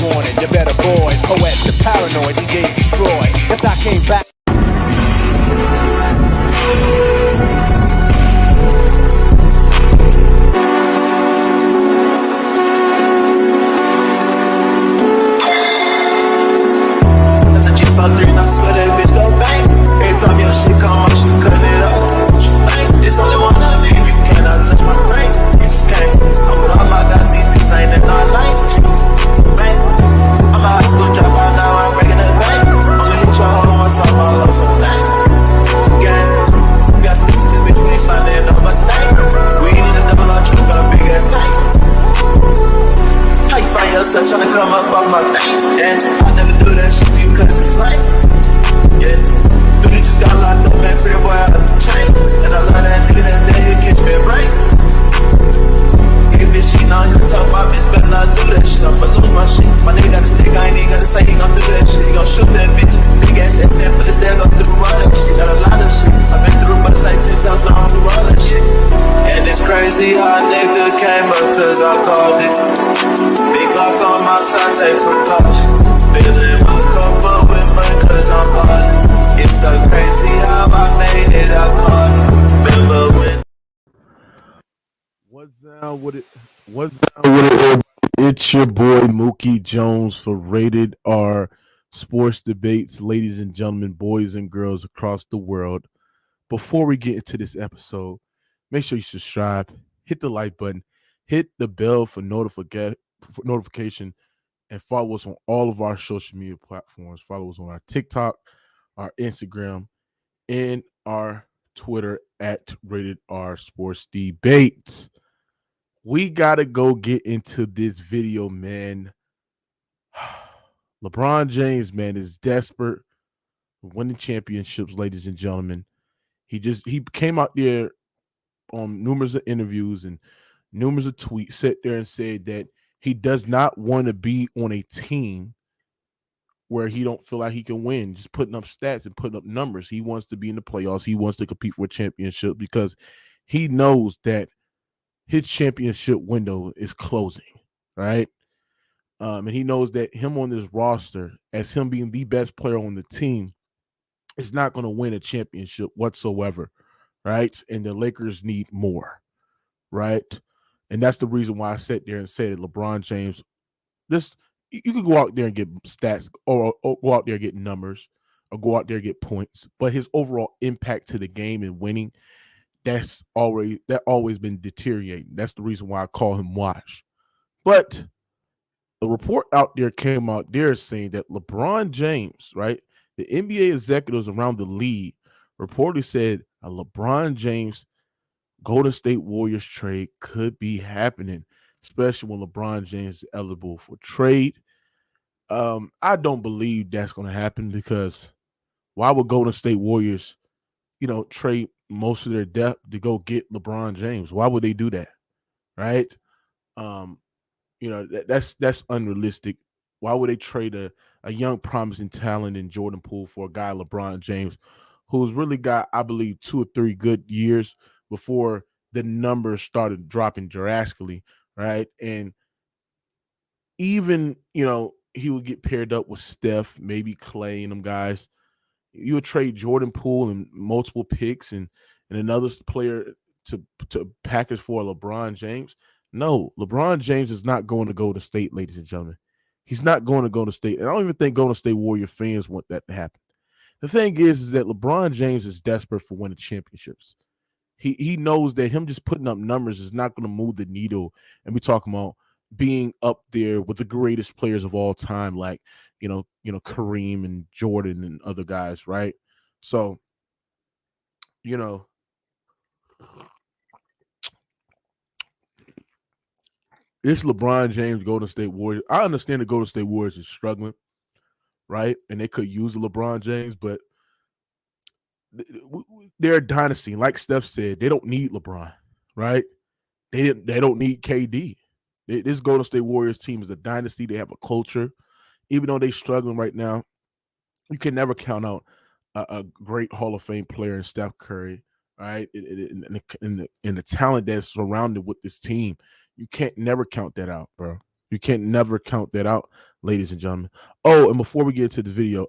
warning, you better avoid. Poets are paranoid, DJs destroy. Guess I came back. Trying to come up off my thing, and I never do that shit to you cause it's like, yeah. Dude, you just got locked up, man, free boy out of the chain. And I love that nigga that day, he'll catch me a break. Nigga bitch cheating on you, talk about bitch, better not do that shit, I'ma lose my shit. My nigga got a stick, I ain't even gotta say he gon' do that shit. He gon' shoot that bitch, big ass FM, but it's there, go through all that shit. Got a lot of shit, I've been through but it's like 10 times, I don't do all that shit. And it's crazy how a nigga came up cause I called it. Big lock on my side, take precautions. Filling my cup up with mud cause I'm ballin'. It's so crazy how I made it, I caught it. Remember when. What's down with it? What's down with it? It's your boy Mookie Jones for Rated R Sports Debates, ladies and gentlemen, boys and girls across the world. Before we get into this episode, make sure you subscribe, hit the like button, hit the bell for notification, and follow us on all of our social media platforms. Follow us on our TikTok, our Instagram, and our Twitter at Rated R Sports Debates. We got to go get into this video, man. LeBron James, man, is desperate for winning championships, ladies and gentlemen. He came out there on numerous of interviews and numerous of tweets, sat there and said that he does not want to be on a team where he don't feel like he can win, just putting up stats and putting up numbers. He wants to be in the playoffs. He wants to compete for a championship because he knows that his championship window is closing, right? And he knows that him on this roster, as him being the best player on the team, is not going to win a championship whatsoever, right? And the Lakers need more, right? And that's the reason why I sat there and said LeBron James, you could go out there and get stats or go out there and get numbers or go out there and get points, but his overall impact to the game and winning, that's always been deteriorating. That's the reason why I call him washed. But the report out there came out there saying that LeBron James, right, the NBA executives around the league reportedly said a LeBron James Golden State Warriors trade could be happening, especially when LeBron James is eligible for trade. I don't believe that's going to happen because why would Golden State Warriors, trade most of their depth to go get LeBron James? Why would they do that? Right? That's unrealistic. Why would they trade a young promising talent in Jordan Poole for a guy LeBron James, who's really got, I believe, 2 or 3 good years before the numbers started dropping drastically, right? And even, he would get paired up with Steph, maybe Clay and them guys. You would trade Jordan Poole and multiple picks and another player to package for LeBron James. No, LeBron James is not going to Golden State, ladies and gentlemen. He's not going to Golden State. And I don't even think Golden State Warrior fans want that to happen. The thing is that LeBron James is desperate for winning championships. He knows that him just putting up numbers is not going to move the needle. And we're talking about being up there with the greatest players of all time, like, Kareem and Jordan and other guys, right? So, this LeBron James Golden State Warriors. I understand the Golden State Warriors is struggling, right? And they could use a LeBron James, but they're a dynasty. Like Steph said, they don't need LeBron, right? They don't need KD. This Golden State Warriors team is a dynasty. They have a culture. Even though they're struggling right now, you can never count out a great Hall of Fame player in Steph Curry, right? And the talent that's surrounded with this team. You can't never count that out, bro. You can't never count that out, ladies and gentlemen. Oh, and before we get to the video,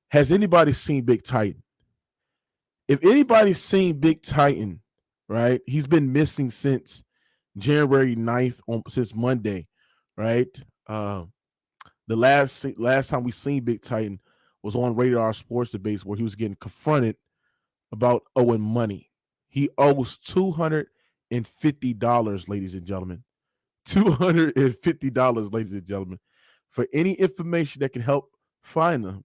has anybody seen Big Titan? If anybody's seen Big Titan, right? He's been missing since January 9th since Monday, right? Uh, the last time we seen Big Titan was on Radar Sports Debates where he was getting confronted about owing money. He owes $250, ladies and gentlemen. $250, ladies and gentlemen. For any information that can help find them,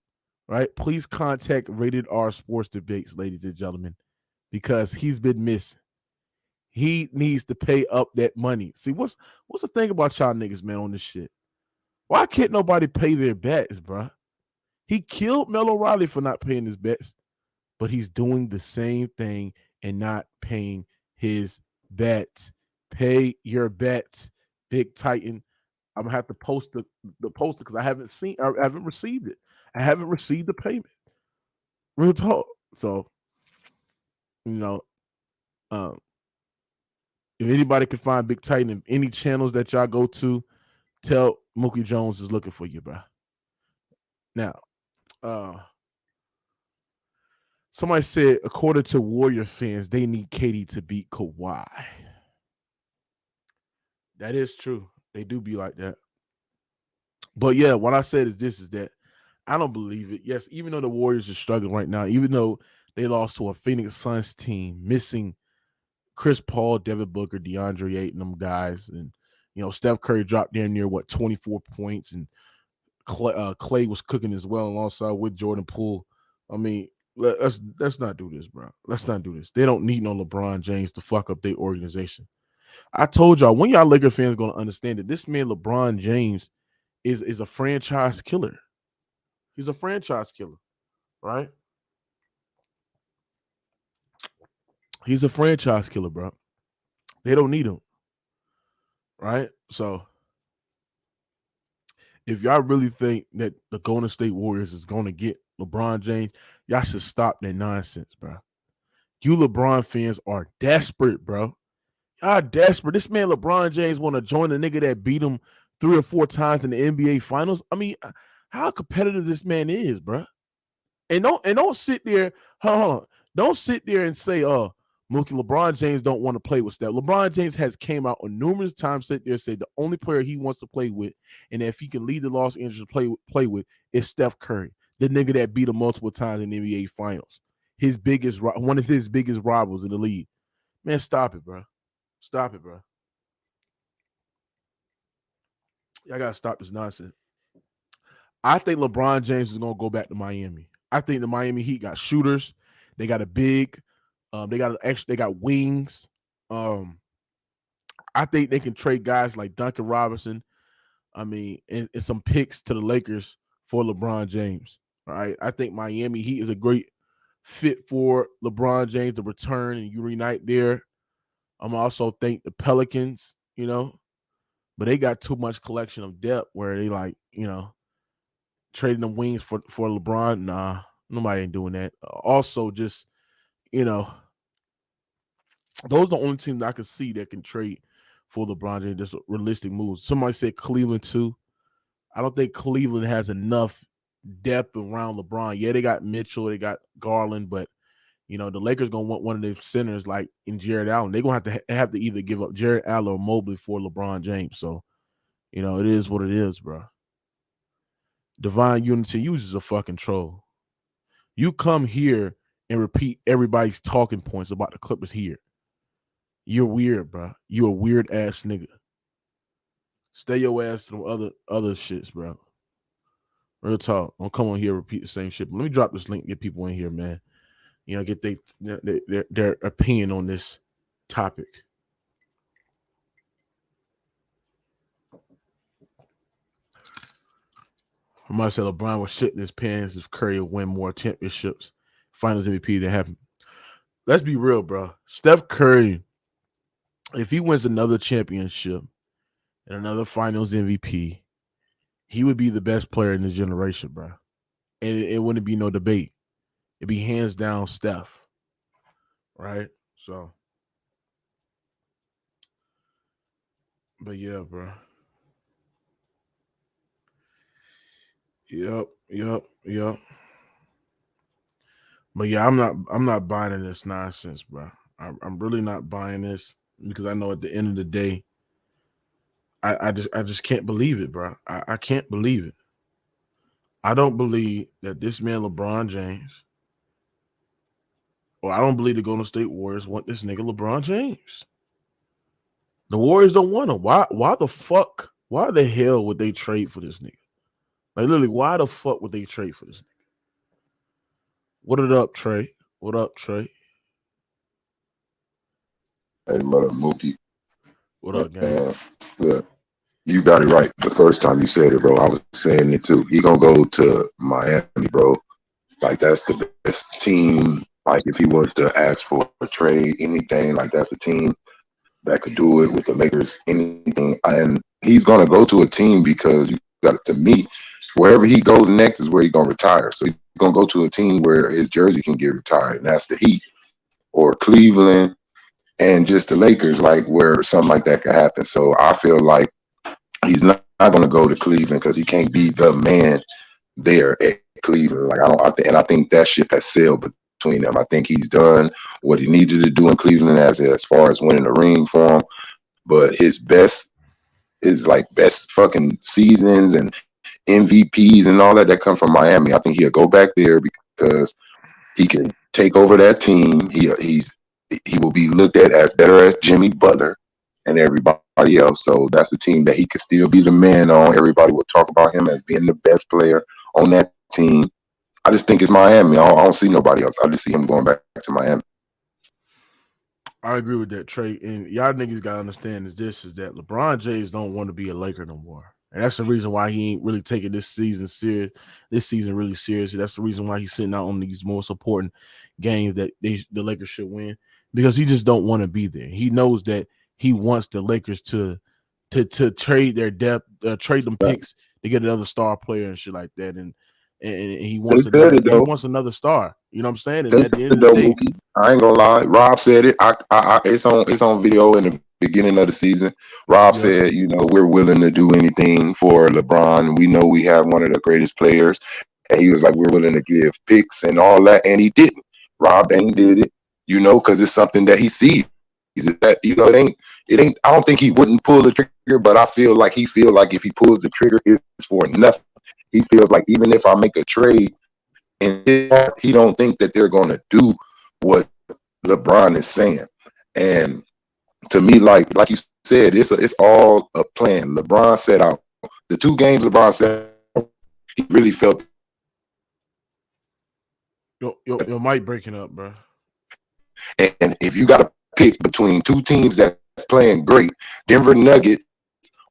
right? Please contact Rated R Sports Debates, ladies and gentlemen, because he's been missing. He needs to pay up that money. See, what's the thing about y'all niggas, man, on this shit? Why can't nobody pay their bets, bro? He killed Mel O'Reilly for not paying his bets, but he's doing the same thing and not paying his bets. Pay your bets, Big Titan. I'm gonna have to post the poster because I haven't received it. I haven't received the payment. Real talk. So, you know, um, if anybody can find Big Titan in any channels that y'all go to, tell Mookie Jones is looking for you, bro. Now, somebody said, according to Warrior fans, they need KD to beat Kawhi. That is true. They do be like that. But yeah, what I said is that I don't believe it. Yes, even though the Warriors are struggling right now, even though they lost to a Phoenix Suns team, missing Chris Paul, Devin Booker, DeAndre Ayton, them guys, and Steph Curry dropped damn near 24 points, and Clay was cooking as well alongside with Jordan Poole. I mean, let's not do this, bro. Let's not do this. They don't need no LeBron James to fuck up their organization. I told y'all, when y'all Laker fans gonna understand it, this man LeBron James is a franchise killer. He's a franchise killer, right? He's a franchise killer, bro. They don't need him, right? So if y'all really think that the Golden State Warriors is going to get LeBron James, y'all should stop that nonsense, bro. You LeBron fans are desperate, bro. Y'all desperate. This man LeBron James want to join the nigga that beat him 3 or 4 times in the NBA Finals. I mean, how competitive this man is, bro. And don't sit there, hold on. Don't sit there and say, Mookie, LeBron James don't want to play with Steph. LeBron James has came out on numerous times, sit there and said the only player he wants to play with, and if he can lead the Los Angeles play with, is Steph Curry, the nigga that beat him multiple times in the NBA Finals. One of his biggest rivals in the league. Man, stop it, bro. Stop it, bro. Y'all gotta stop this nonsense. I think LeBron James is gonna go back to Miami. I think the Miami Heat got shooters. They got a big. They got wings. I think they can trade guys like Duncan Robinson. I mean, and some picks to the Lakers for LeBron James. All right. I think Miami Heat is a great fit for LeBron James to return and you reunite there. I'm also think the Pelicans, but they got too much collection of depth where they trading them wings for LeBron. Nah, nobody ain't doing that. Also, just those are the only teams I can see that can trade for LeBron James. Just realistic moves. Somebody said Cleveland too. I don't think Cleveland has enough depth around LeBron. Yeah, they got Mitchell, they got Garland, but the Lakers gonna want one of their centers like in Jared Allen. They're gonna have to either give up Jared Allen or Mobley for LeBron James. So, it is what it is, bro. Divine Unity uses a fucking troll. You come here and repeat everybody's talking points about the Clippers here. You're weird, bro. You a weird ass nigga. Stay your ass to them other shits, bro. Real talk. Don't come on here and repeat the same shit. But let me drop this link, get people in here, man. Get their opinion on this topic. I might say LeBron was shit in his pants if Curry would win more championships, Finals MVP than happened. Let's be real, bro. Steph Curry, if he wins another championship and another Finals MVP, he would be the best player in this generation, bro. And it wouldn't be no debate. It'd be hands down Steph. Right? So, but yeah, bro. Yep. But yeah, I'm not buying this nonsense, bro. I'm really not buying this because I know at the end of the day, I just can't believe it, bro. I can't believe it. I don't believe that this man LeBron James, or I don't believe the Golden State Warriors want this nigga LeBron James. The Warriors don't want him. Why the fuck? Why the hell would they trade for this nigga? Like literally, why the fuck would they trade for this nigga? What it up, Trey? What up, Trey? Hey, what up, Mookie? What up, gang? Look, you got it right the first time you said it, bro. I was saying it too. He gonna go to Miami, bro. Like that's the best team. Like if he was to ask for a trade, anything like that's a team that could do it with the Lakers. Anything, and he's gonna go to a team because you got to me. Wherever he goes next is where he's gonna retire. So he's gonna go to a team where his jersey can get retired, and that's the Heat or Cleveland and just the Lakers, like where something like that could happen. So I feel like he's not going to go to Cleveland because he can't be the man there at Cleveland. Like I think that ship has sailed between them. I think he's done what he needed to do in Cleveland as far as winning the ring for him. But his like best fucking seasons and MVPs and all that come from Miami. I think he'll go back there because he can take over that team. He will be looked at as better as Jimmy Butler and everybody else. So that's a team that he could still be the man on. Everybody will talk about him as being the best player on that team. I just think it's Miami. I don't see nobody else. I just see him going back to Miami. I agree with that, Trey. And y'all niggas gotta understand is that LeBron James don't want to be a Laker no more. And that's the reason why he ain't really taking this season really seriously. That's the reason why he's sitting out on these most important games that the Lakers should win. Because he just don't want to be there. He knows that he wants the Lakers to trade their depth, trade them picks to get another star player and shit like that. And he wants another star. You know what I'm saying? And at the end of the day, Mookie, I ain't gonna lie. Rob said it. It's on video in the beginning of the season. Rob said, we're willing to do anything for LeBron. We know we have one of the greatest players, and he was like, we're willing to give picks and all that, and he didn't. Rob ain't did it, because it's something that he sees. That it ain't. I don't think he wouldn't pull the trigger, but I feel like if he pulls the trigger, it's for nothing. He feels like even if I make a trade, and he don't think that they're going to do what LeBron is saying. And to me, like you said, it's all a plan. LeBron set out the 2 games. LeBron said he really felt. Your mic breaking up, bro. And if you got to pick between 2 teams that's playing great, Denver Nuggets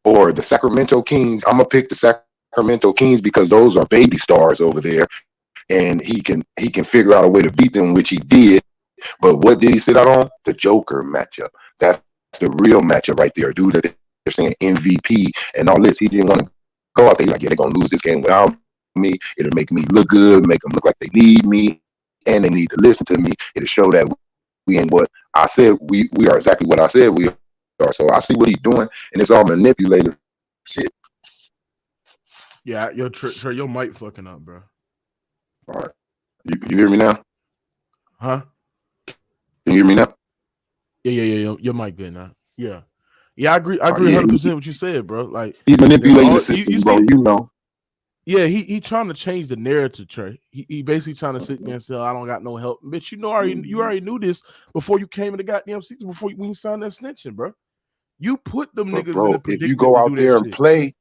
or the Sacramento Kings, I'm gonna pick the Sacramento Kings because those are baby stars over there, and he can figure out a way to beat them, which he did. But what did he sit out on? The Joker matchup. That's the real matchup right there, dude. That they're saying MVP and all this. He didn't want to go out there like, yeah, they're gonna lose this game without me. It'll make me look good, make them look like they need me, and they need to listen to me. It'll show that we ain't what I said. We are exactly what I said we are. So I see what he's doing, and it's all manipulative shit. Yeah, your mic fucking up, bro. All right, you hear me now? Huh? Can you hear me now? Yeah. Your mic good now. Yeah. I agree 100% what you said, bro. Like he's manipulating the system, bro. Yeah, he trying to change the narrative, Trey. He basically trying to sit there and say, I don't got no help. Bitch, you already knew this before you came in the goddamn season, before you signed that extension, bro. You put them niggas in the predicament. If you go out there and play,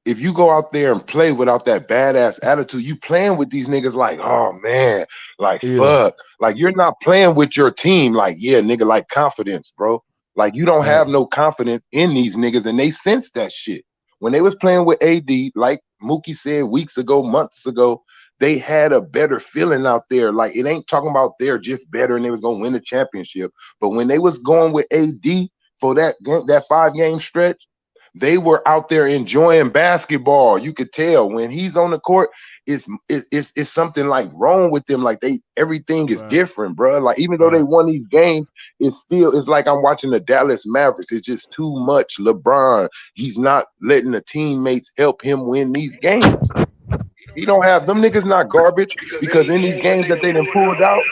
if you go out there and play without that badass attitude, you playing with these niggas like, oh man, like fuck. Like you're not playing with your team, like, yeah, nigga, like confidence, bro. Like you don't have no confidence in these niggas, and they sense that shit. When they was playing with AD, like Mookie said weeks ago, months ago, they had a better feeling out there. Like it ain't talking about they're just better and they was gonna win the championship. But when they was going with AD for that 5-game stretch, they were out there enjoying basketball. You could tell when he's on the court, it's something like wrong with them. Like everything is different, bro. Like even though they won these games, it's like I'm watching the Dallas Mavericks. It's just too much LeBron. He's not letting the teammates help him win these games. He don't have them niggas not garbage because in these games that they done pulled out,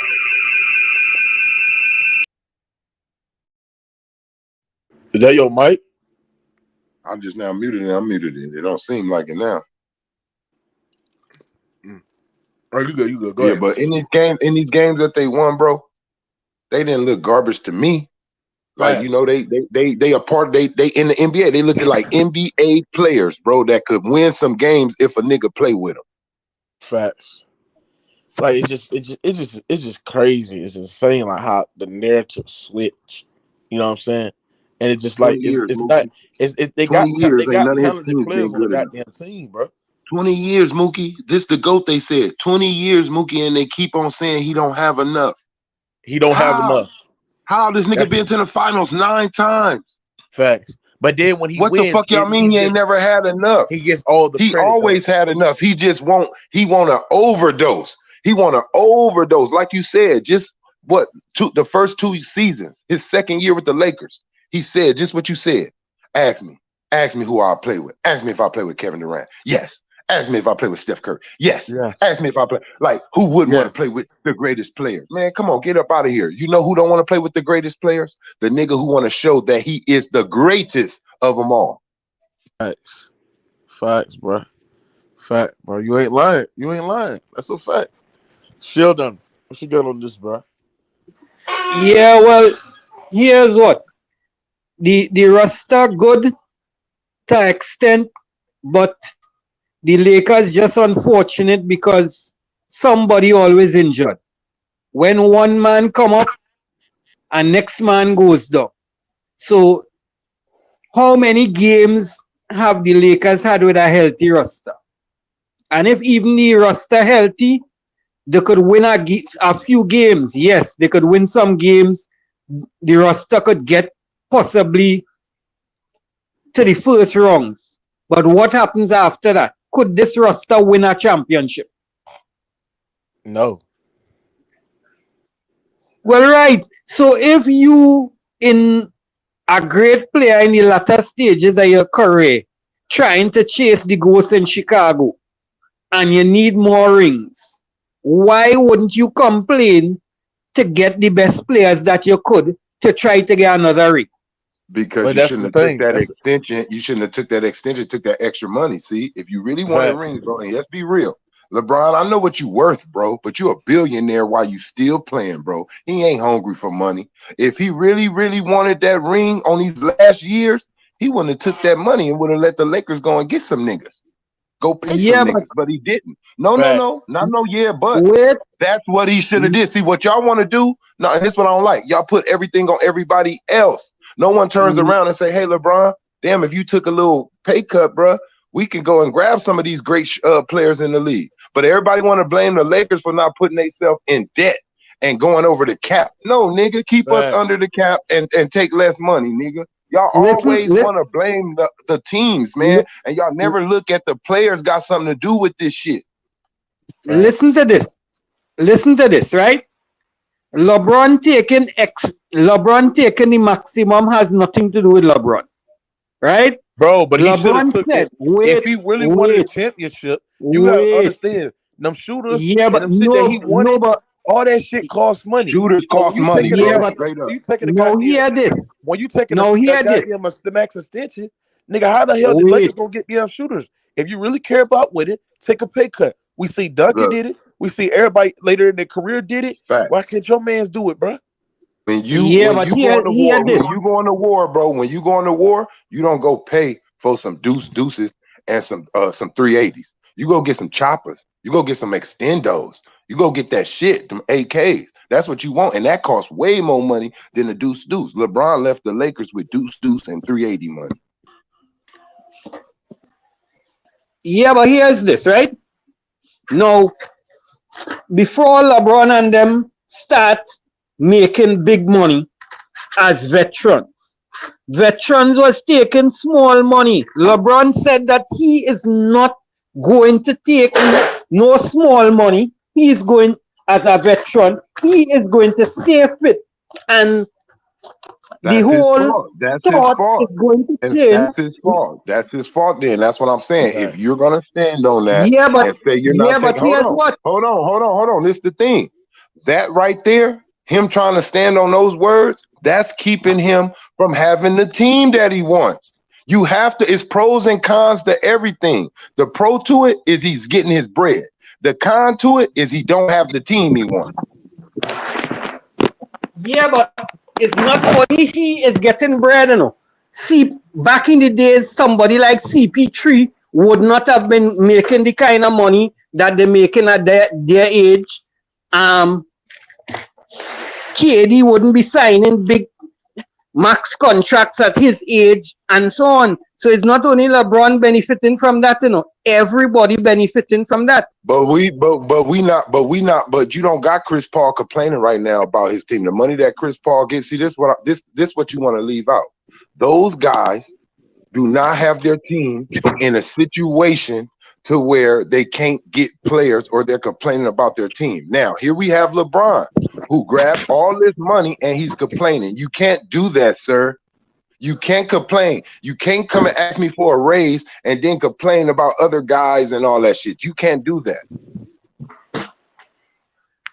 Is that your mic? I'm just now muted and unmuted it. It don't seem like it now. Oh, you good? You good? Go Yeah, ahead. but in these games that they won, bro, they didn't look garbage to me. Like, you Facts. know, they are part they in the NBA, they looked like NBA players, bro, that could win some games if a nigga play with them. Facts. Like it's just crazy. It's insane, like how the narrative switch. You know what I'm saying? And it's just 20 like years, it's not Mookie. they 20 years they ain't got none of his talented teams players been on the good enough. goddamn team, bro. 20 years, Mookie. This the GOAT, they said. 20 years, Mookie, and they keep on saying he don't have enough. He don't have How? enough. How this nigga been to the finals 9 times? Facts. But then when he What the wins, fuck y'all mean he ain't never had enough? he gets all the He credit though. always had enough. He just want to overdose. He want to overdose. Like you said, just the first 2 seasons, his second year with the Lakers, he said just what you said. Ask me. Ask me who I'll play with. Ask me if I play with Kevin Durant. Yes. Ask me if I play with Steph Curry. Yes. Yes. Ask me if I play. Like, who wouldn't want to play with the greatest players? Man, come on, get up out of here. You know who don't want to play with the greatest players? The nigga who want to show that he is the greatest of them all. Facts. Facts, bro. Fact, bro. You ain't lying. You ain't lying. That's a fact. Sheldon, what you got on this, bro? Yeah, well, here's what the roster good to extent, but the Lakers just unfortunate because somebody always injured. When one man come up and next man goes down. So how many games have the Lakers had with a healthy roster? And if even the roster healthy, they could win a few games. Yes, they could win some games. The roster could get possibly to the first rounds. But what happens after that? Could this roster win a championship? No. Well, right. So if you in a great player in the latter stages of your career, trying to chase the ghost in Chicago, and you need more rings, why wouldn't you complain to get the best players that you could to try to get another ring? Because But you that's shouldn't the have took thing. that extension. You shouldn't have took that extension, took that extra money. See, if you really wanted Fact. rings, bro, and let's be real. LeBron, I know what you worth, bro, but you're a billionaire while you still playing, bro. He ain't hungry for money. If he really, really wanted that ring on these last years, he wouldn't have took that money and would have let the Lakers go and get some niggas. Go pay some niggas, but he didn't. No, Fact. not no yeah, but Wait, that's what he should have did. See, what y'all want to do, no, and this is what I don't like. Y'all put everything on everybody else. No one turns around and say, hey, LeBron, damn, if you took a little pay cut, bro, we can go and grab some of these great players in the league. But everybody want to blame the Lakers for not putting themselves in debt and going over the cap. No, nigga, keep us Fact. under the cap and take less money, nigga. Y'all always want to blame the teams, man, and y'all never look at the players got something to do with this shit. listen to this. Listen to this, right? LeBron taking the maximum has nothing to do with LeBron, right? Bro, but he should have LeBron took said, it. If he really wanted a championship, you gotta wait. understand them shooters Yeah, and but them shit that he wanted, but all that shit costs money. Shooters So cost when you money, taking yeah, bro. but Straight up. when you taking a no, goddamn hear this. when you taking No, a hear this. goddamn the max extension, nigga, how the hell the Wait. Lakers gonna get damn shooters? If you really care about with it, take a pay cut. We see Duncan Look, did it. We see everybody later in their career did it. facts. Why can't your mans do it, bro? When you Yeah, when but you hear go into war, this. when you go into war, bro, when you go into war, you don't go pay for some deuces and some 380s. You go get some choppers. You go get some extendos. You go get that shit, them AKs. That's what you want, and that costs way more money than the deuce. LeBron left the Lakers with deuce and 380 money. Yeah, but here's this, right? No, before LeBron and them start making big money as veterans, veterans was taking small money. LeBron said that he is not going to take no small money. He is going, as a veteran, he is going to stay fit and the That's his whole fault. That's his thought fault. is going to And change. that's his fault. That's his fault. Then that's what I'm saying. Right. If you're gonna stand on that Yeah, but and say you're not taking, here's what. hold on. This is the thing. That right there, him trying to stand on those words, that's keeping him from having the team that he wants. You have to. It's pros and cons to everything. The pro to it is he's getting his bread. The con to it is he don't have the team he wants. Yeah, but it's not only he is getting bread, you know. See, back in the days, somebody like CP3 would not have been making the kind of money that they're making at their age. KD wouldn't be signing big max contracts at his age and so on. So it's not only LeBron benefiting from that, you know, everybody benefiting from that. But you don't got Chris Paul complaining right now about his team. The money that Chris Paul gets, see, this what you want to leave out. Those guys do not have their team in a situation to where they can't get players or they're complaining about their team. Now, here we have LeBron, who grabbed all this money and he's complaining. You can't do that, sir. You can't complain. You can't come and ask me for a raise and then complain about other guys and all that shit. You can't do that.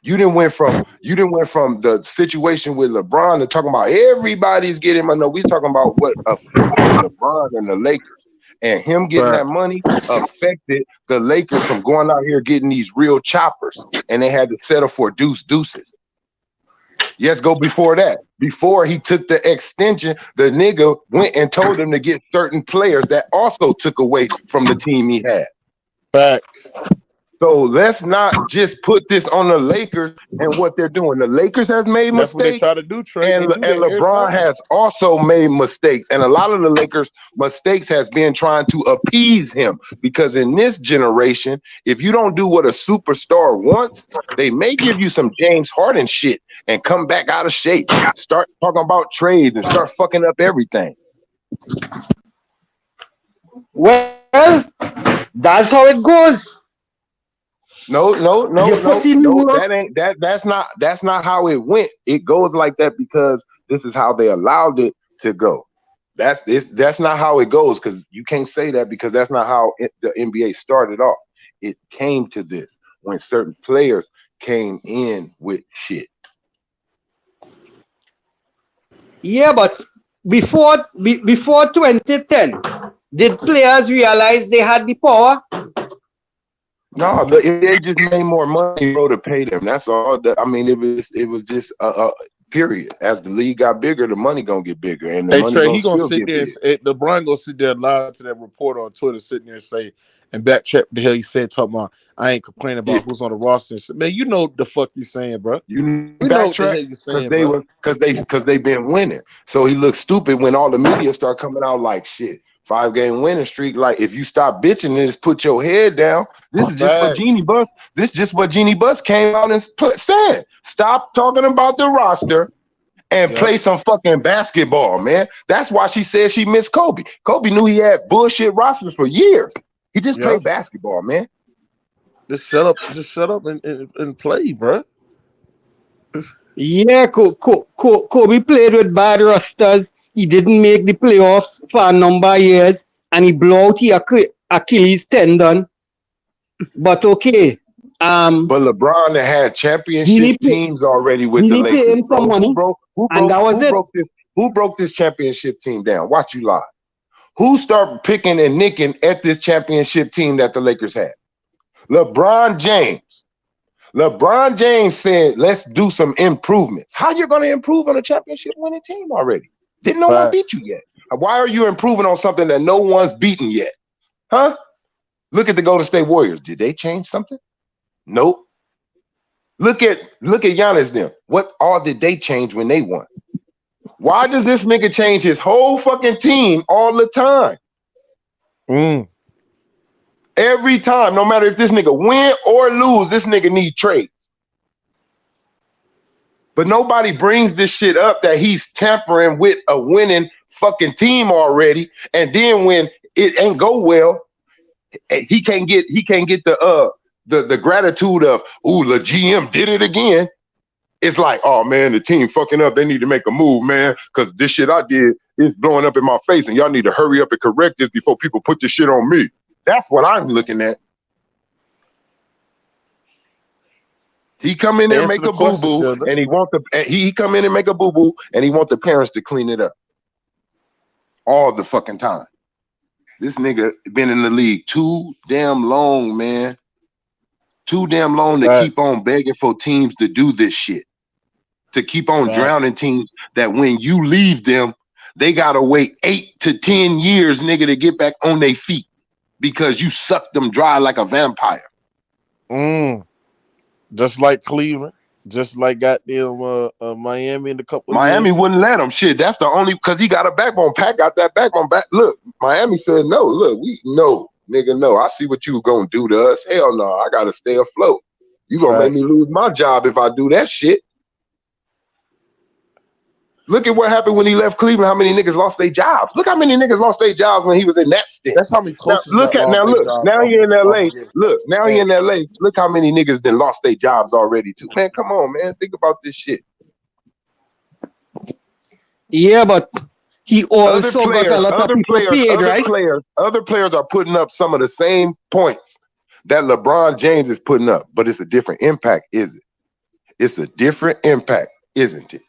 You didn't went from the situation with LeBron to talking about everybody's getting money. No, we're talking about what affected LeBron and the Lakers. And him getting that money affected the Lakers from going out here getting these real choppers. And they had to settle for deuces. Yes, go before that. Before he took the extension, the nigga went and told him to get certain players that also took away from the team he had. Facts. So let's not just put this on the Lakers and what they're doing. The Lakers has made That's what they mistakes, try to do, Trey. and LeBron has also made mistakes. And a lot of the Lakers' mistakes has been trying to appease him, because in this generation, if you don't do what a superstar wants, they may give you some James Harden shit and come back out of shape, start talking about trades and start fucking up everything. Well, that's how it goes. No. That's not how it went. It goes like that because this is how they allowed it to go. That's not how it goes, because you can't say that, because that's not how the NBA started off. It came to this when certain players came in with shit. Yeah, but before 2010, did players realize they had the power? No, the NBA just made more money, bro, to pay them. That's all. I mean, it was just a period. As the league got bigger, the money gonna get bigger, and the money Trey, he gonna still sit get there. LeBron gonna sit there and lie to that reporter on Twitter, sitting there and say and backtrack the hell he said, talking about I ain't complaining about who's on the roster. Man, you know the fuck you saying, bro. You we know what the hell you saying, because they've been winning. So he looks stupid when all the media start coming out like shit. 5-game winning streak. Like, if you stop bitching and just put your head down, this is just what Jeannie Buss. This is just what Jeannie Buss came out and said. Stop talking about the roster and play some fucking basketball, man. That's why she said she missed Kobe. Kobe knew he had bullshit rosters for years. He just played basketball, man. Just shut up and play, bro. Yeah, Kobe played with bad rosters. He didn't make the playoffs for a number of years, and he blew out his Achilles tendon. But okay. But LeBron had championship teams already with the Lakers. Him some money, Who broke this championship team down? Watch you lie. Who started picking and nicking at this championship team that the Lakers had? LeBron James. LeBron James said, let's do some improvements. How you going to improve on a championship winning team already? Didn't no one beat you yet? Why are you improving on something that no one's beaten yet? Huh? Look at the Golden State Warriors. Did they change something? Nope. Look at Giannis them. What all did they change when they won? Why does this nigga change his whole fucking team all the time? Every time, no matter if this nigga win or lose, this nigga need trades. But nobody brings this shit up that he's tampering with a winning fucking team already. And then when it ain't go well, he can't get the gratitude of, ooh, the GM did it again. it's like, oh man, the team fucking up. They need to make a move, man, because this shit I did is blowing up in my face, and y'all need to hurry up and correct this before people put this shit on me. That's what I'm looking at. He come in there, make a boo boo, and he come in and make a boo boo, and he want the parents to clean it up all the fucking time. This nigga been in the league too damn long, man. Too damn long to keep on begging for teams to do this shit. To keep on drowning teams that when you leave them, they gotta wait 8 to 10 years, nigga, to get back on their feet because you sucked them dry like a vampire. Just like Cleveland, just like goddamn Miami in a couple of Miami years. wouldn't let him. Shit, that's the only because he got a backbone. Pat got that backbone back. Look, Miami said no. Look, nigga, no. I see what you gonna do to us. Hell no, I gotta stay afloat. You gonna make me lose my job if I do that shit. Look at what happened when he left Cleveland. How many niggas lost their jobs? Look how many niggas lost their jobs when he was in that stint. That's how many coaches. Now he in LA. Look, now he in LA. Look how many niggas then lost their jobs already too. Man, come on, man. Think about this shit. Yeah, but he also got a lot of people paid, right? Other players are putting up some of the same points that LeBron James is putting up, but it's a different impact, is it? It's a different impact, isn't it?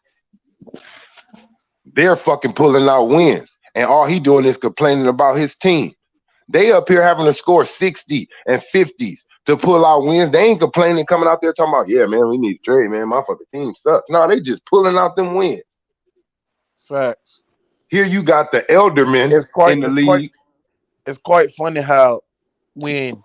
They're fucking pulling out wins, and all he doing is complaining about his team. They up here having to score 60 and 50s to pull out wins. They ain't complaining, coming out there talking about, yeah, man, we need to trade, man. My fucking team sucks. No, they just pulling out them wins. Facts. Here you got the eldermen in the league. It's quite funny how when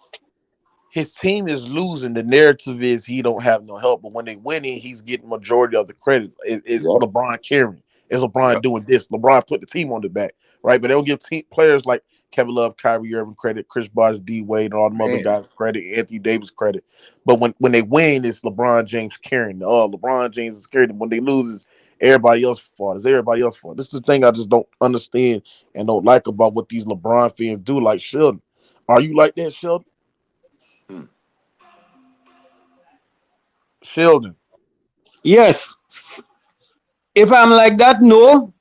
his team is losing, the narrative is he don't have no help, but when they winning, he's getting majority of the credit. It's LeBron carrying. It's LeBron doing this. LeBron put the team on the back, right? But they don't give players like Kevin Love, Kyrie Irving credit, Chris Bosh, D Wade, and all them other guys credit, Anthony Davis credit. But when they win, it's LeBron James carrying. Oh, LeBron James is carrying. When they lose, it's everybody else's fault. It's everybody else's fault. This is the thing I just don't understand and don't like about what these LeBron fans do. Like Sheldon, are you like that, Sheldon? Sheldon. Yes. If I'm like that, no.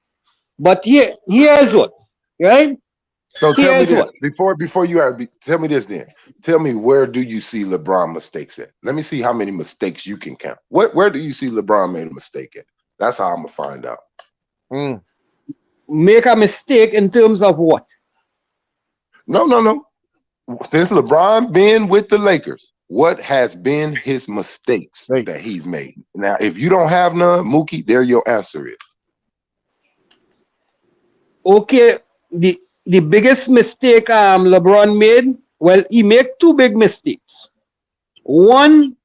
But here's what, right? So tell me this before you ask me. Tell me this then. Tell me, where do you see LeBron mistakes at? Let me see how many mistakes you can count. Where do you see LeBron made a mistake at? That's how I'm gonna find out. Make a mistake in terms of what? No. Since LeBron been with the Lakers, what has been his mistakes that he's made? Now, if you don't have none, Mookie, there your answer is. Okay, the biggest mistake LeBron made, well, he made two big mistakes. One,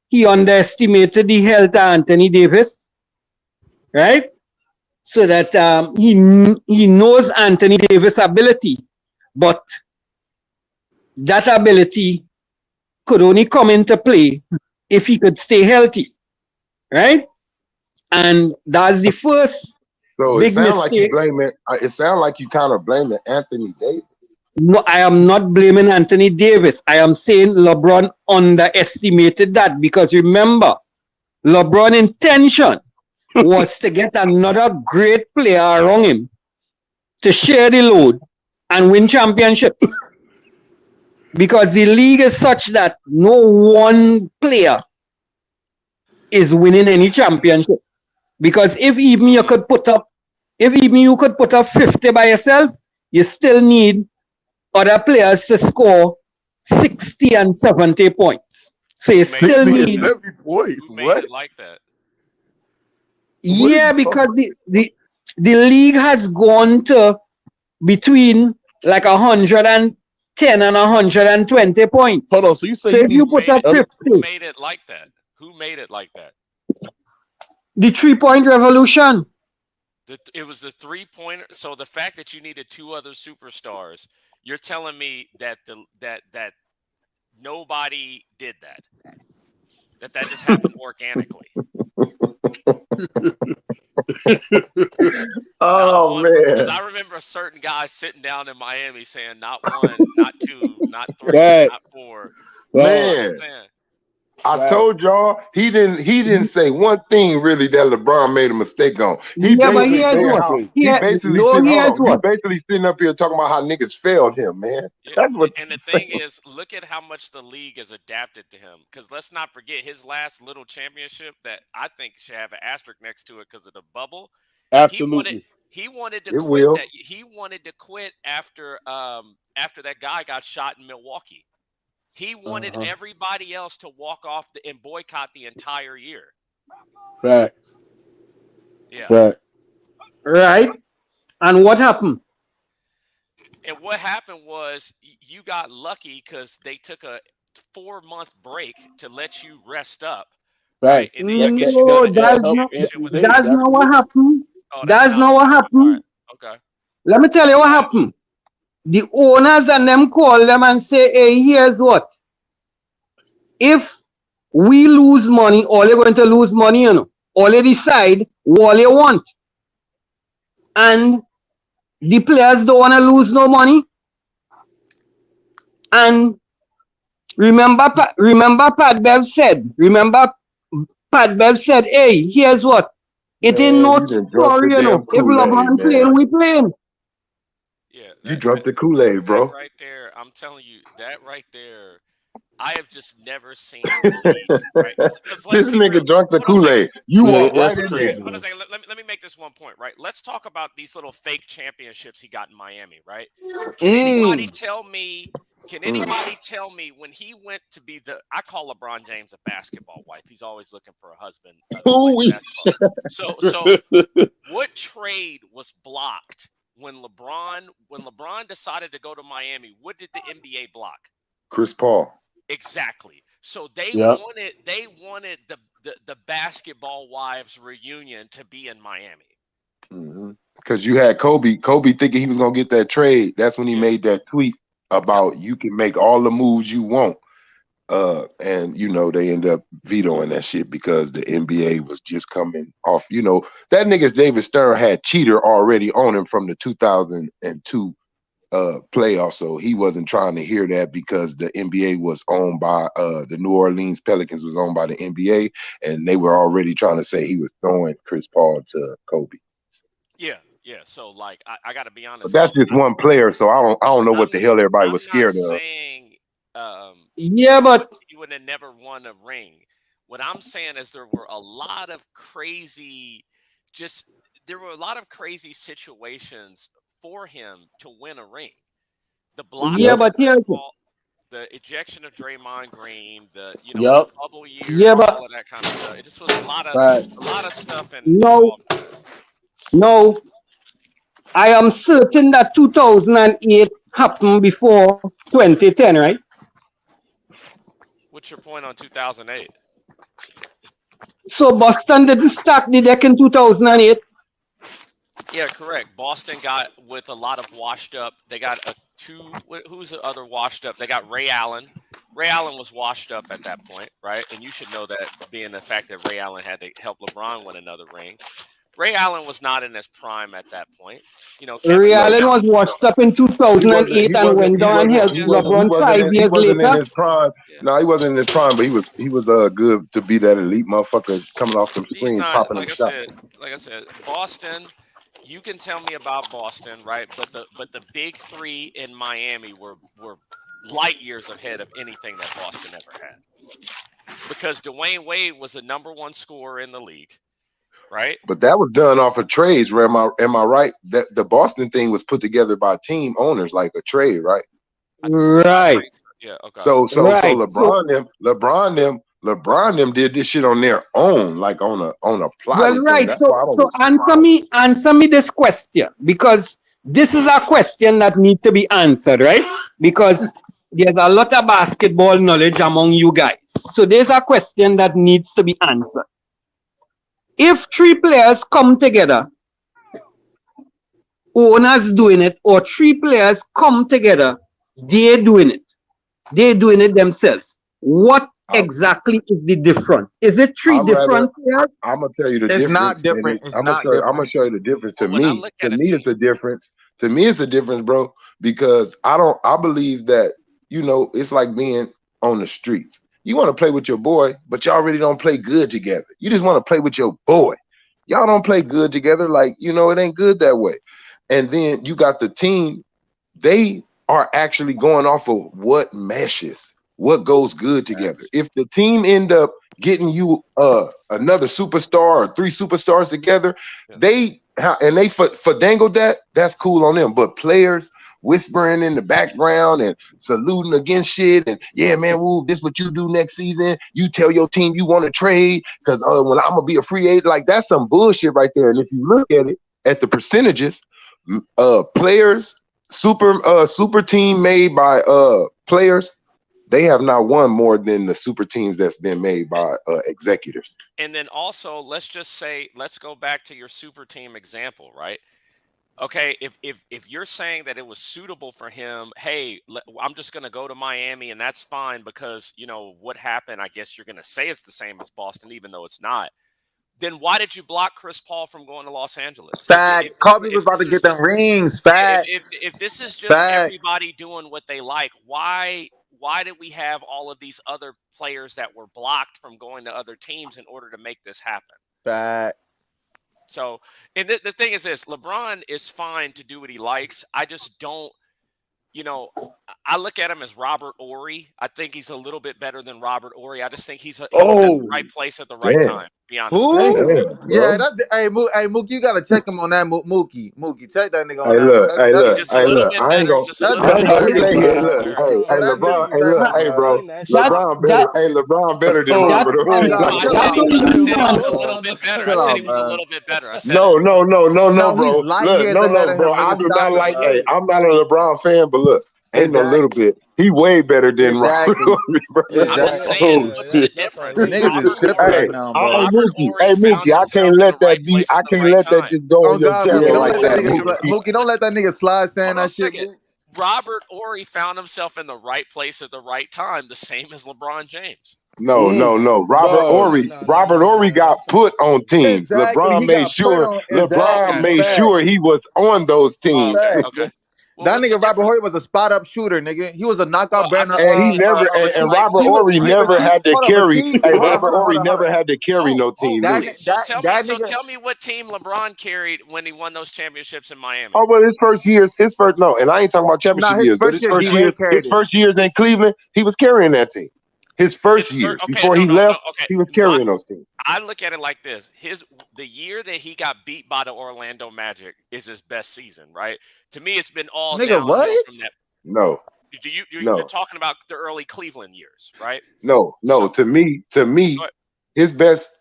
he underestimated the health of Anthony Davis, right? So that he knows Anthony Davis' ability, but that ability could only come into play if he could stay healthy, right? And that's the first big mistake. It sounds like you kind of blaming Anthony Davis. No, I am not blaming Anthony Davis. I am saying LeBron underestimated that, because remember, LeBron's intention was to get another great player around him to share the load and win championships. Because the league is such that no one player is winning any championship. Because if even you could put up 50 by yourself, you still need other players to score 60 and 70 points. So you still need 70 points. Who made it like that? Yeah, because the league has gone to between like 110 and 120 points. Hold on, so you say if you put up 50, who made it like that? Who made it like that? The 3-point revolution. It was the 3-pointer. So the fact that you needed two other superstars, you're telling me that that nobody did that. That just happened organically. Man! Because I remember a certain guy sitting down in Miami saying, "Not one, not two, not three, not four." Man, I told y'all he didn't say one thing really that LeBron made a mistake on. He Yeah, but basically here's saying what. how Here's he what. basically sitting up here talking about how niggas failed him, man. Yeah, That's what and the thing is, look at how much the league has adapted to him. Because let's not forget his last little championship that I think should have an asterisk next to it because of the bubble. Absolutely. He wanted to it quit will. that. He wanted to quit after that guy got shot in Milwaukee. He wanted everybody else to walk off and boycott the entire year. Fact. Yeah. Fact. Right? And what happened? And what happened was you got lucky because they took a 4-month break to let you rest up. Right. Fact. And then I guess you got No, a That new helped championship Anthony with the Davis. that's not what Absolutely. happened. Oh, That's not what all happened. right. Okay. Let me tell you what happened. The owners and them call them and say, hey, here's what. If we lose money, all you're going to lose money, you know. All you decide what you want. And the players don't want to lose no money. And remember Pat Bev said, hey, here's what. It ain't Man, no you done drunk the story, you know. damn If Kool-Aid, LeBron man. playing, we playing. Yeah. You drunk the Kool-Aid, bro. That right there, I'm telling you, that right there, I have just never seen a league, right? Because let's This be real. nigga drunk the Hold on a second. Kool-Aid. You Yeah, walk that's right in crazy, there. Hold on man. a second. Let me make this one point, right? Let's talk about these little fake championships he got in Miami, right? Can anybody tell me? Can anybody tell me when he went to be I call LeBron James a basketball wife. He's always looking for a husband who plays Ooh-wee. basketball. So what trade was blocked when LeBron decided to go to Miami? What did the NBA block? Chris Paul. Exactly. So they Yep. wanted the basketball wives reunion to be in Miami. Because you had Kobe thinking he was gonna get that trade. That's when he Yeah. made that tweet about you can make all the moves you want. And you know, they end up vetoing that shit because the NBA was just coming off. You know, that nigga's David Stern had cheater already on him from the 2002 playoffs, so he wasn't trying to hear that because the NBA was owned by the New Orleans Pelicans was owned by the NBA, and they were already trying to say he was throwing Chris Paul to Kobe. Yeah. So like I got to be honest. But that's just one player, so I don't know what the hell everybody I'm was not scared of. saying Yeah, but he would have never won a ring. What I'm saying is there were a lot of crazy situations for him to win a ring. The block yeah, of but Chris here's Paul, the ejection of Draymond Green, the Yep. bubble year, Yeah, but- all of that kind of stuff. It just was a lot of stuff No. involved in that. No, I am certain that 2008 happened before 2010, right? What's your point on 2008? So Boston didn't stack the deck in 2008. Yeah, correct. Boston got with a lot of washed up. They got who's the other washed up? They got Ray Allen. Ray Allen was washed up at that point, right? And you should know that, being the fact that Ray Allen had to help LeBron win another ring. Ray Allen was not in his prime at that point. Ray Allen was washed up in 2008 and went down and helped LeBron 5 years in later. his prime. Yeah. No, he wasn't in his prime, but he was good to be that elite motherfucker coming off them He's screens, not, popping like them I shots. said, Boston. You can tell me about Boston, right? But the big three in Miami were light years ahead of anything that Boston ever had. Because Dwayne Wade was the #1 scorer in the league, right? But that was done off of trades. Am I right? That the Boston thing was put together by team owners, like a trade, right? Right. Yeah. Okay. So Right. LeBron them did this shit on their own, like on a plotted Well, right. thing. That's why I don't So answer me this question, because this is a question that needs to be answered, right? Because there's a lot of basketball knowledge among you guys. So there's a question that needs to be answered. If 3 players come together, owners doing it, or 3 players come together, they're doing it themselves. What exactly is the difference? Is it 3 different players? I'm gonna tell you the difference. It's not different. I'm gonna show you the difference. To When I me, look to at a me, it's team- a difference. To me, it's a difference, bro. Because I believe that it's like being on the streets. You want to play with your boy, but y'all really don't play good together. You just want to play with your boy. Y'all don't play good together. Like, it ain't good that way. And then you got the team. They are actually going off of what meshes, what goes good together. If the team end up getting you another superstar or 3 superstars together, they dangled that's cool on them. But players whispering in the background and saluting against shit and yeah, man, woo, this what you do next season. You tell your team you want to trade because when I'm gonna be a free agent, like that's some bullshit right there. And if you look at it at the percentages, players, super team made by players, they have not won more than the super teams that's been made by executives. And then also, let's go back to your super team example, right? Okay, if you're saying that it was suitable for him, hey, I'm just going to go to Miami and that's fine because, what happened, I guess you're going to say it's the same as Boston, even though it's not. Then why did you block Chris Paul from going to Los Angeles? Facts. Kobe was about to get them rings. Facts. If this is just everybody doing what they like, why did we have all of these other players that were blocked from going to other teams in order to make this happen? Fact. So, and the thing is this, LeBron is fine to do what he likes. I just don't, I look at him as Robert Horry. I think he's a little bit better than Robert Horry. I just think he's at the right place at the right time, to be honest. Who? Yeah, hey, Mookie, you got to check him on that, Mookie. Mookie, check that nigga on that. Look. Just a little bit better. Hey, LeBron, LeBron better than Robert Horry. I said he was a little bit better. I said he was a little bit better. No, bro. Look, bro. I do not like. Hey, I'm not a LeBron fan, but look, ain't no little bit. He way better than Robert Horry, bro. I'm just saying, what's the difference? Niggas is tripping right now, bro. Hey, Mookie, I can't let that be. I can't let that just go on your channel like that. Mookie, don't let that nigga slide saying that shit. Robert Horry found himself in the right place at the right time, the same as LeBron James. No. Robert Horry got put on teams. Exactly. LeBron made sure he was on those teams. Okay. Well, that nigga Robert Horry was a spot up shooter, nigga. He was a knockout Brandon. And he never and Robert Horry never had to carry. Hey, Robert Horry never had to carry no team. So tell me what team LeBron carried when he won those championships in Miami. Oh, well, his first, no, and I ain't talking about championship years. But his first years in Cleveland, he was carrying that team. His first year before he left, he was carrying those teams. I look at it like this: the year that he got beat by the Orlando Magic is his best season, right? To me, it's been all nigga. What? From that. No. You're talking about the early Cleveland years, right? No. So, to me, his best.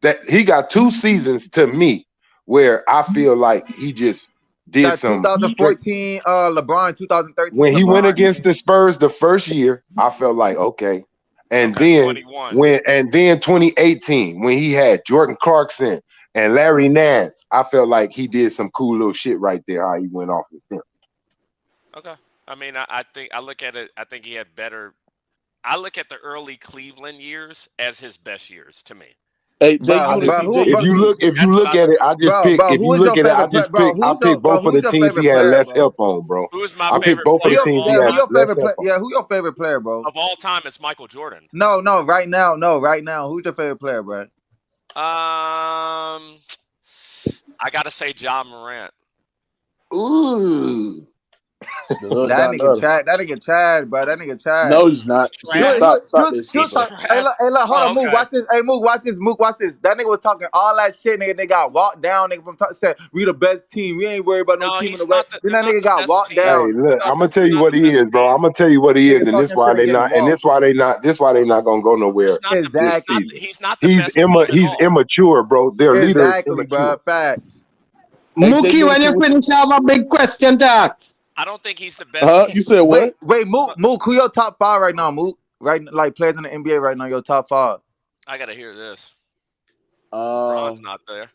That he got 2 seasons to me where I feel like he just did that some 2014 LeBron 2013 when he LeBron. went against the Spurs the first year. I felt like okay, and then 2018 when he had Jordan Clarkson and Larry Nance, I felt like he did some cool little shit right there. How he went off with them. Okay, I mean, I think I look at it. I think he had better. I look at the early Cleveland years as his best years to me. Hey, if you look at it, I just pick. If you look at it, I just pick. I pick both of the teams he had less help on, bro. Who is my favorite player? Who your favorite player, bro? Of all time, it's Michael Jordan. No, right now. Who's your favorite player, bro? I gotta say Ja Morant. Ooh. That nigga Chad, bro. That nigga Chad. No, he's not. Hey, look, hold on, Mook. Watch this. Hey, Mook, watch this. That nigga was talking all that shit, nigga. They got walked down, nigga. From said we the best team. We ain't worried about no team in the West. Then that nigga got walked down. Hey, look, I'm gonna tell you what he is, bro. I'm gonna tell you what he is, and this why they not gonna go nowhere. Exactly. He's not the best. He's immature, bro. They're exactly, bro. Facts. Mookie, when you finish, I have a big question to ask. I don't think he's the best. You said what? Wait, Mook, who your top 5 right now, Mook? Right, like players in the NBA right now, your top 5. I gotta hear this. LeBron's not there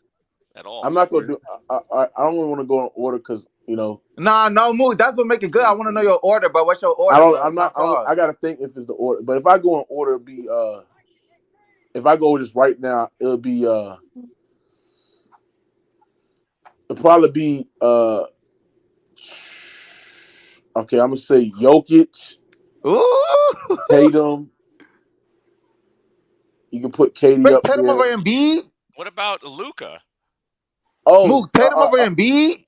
at all. I'm not gonna do. I don't really want to go in order because no, Mook. That's what make it good. I want to know your order, but what's your order? I gotta think if it's the order. But if I go in order, it'll be if I go just right now, it'll be it'll probably be okay, I'm gonna say Jokic, Ooh. Tatum. You can put KD Wait, up Tatum over there. Embiid? What about Luca? Oh, Mook, Tatum over Embiid?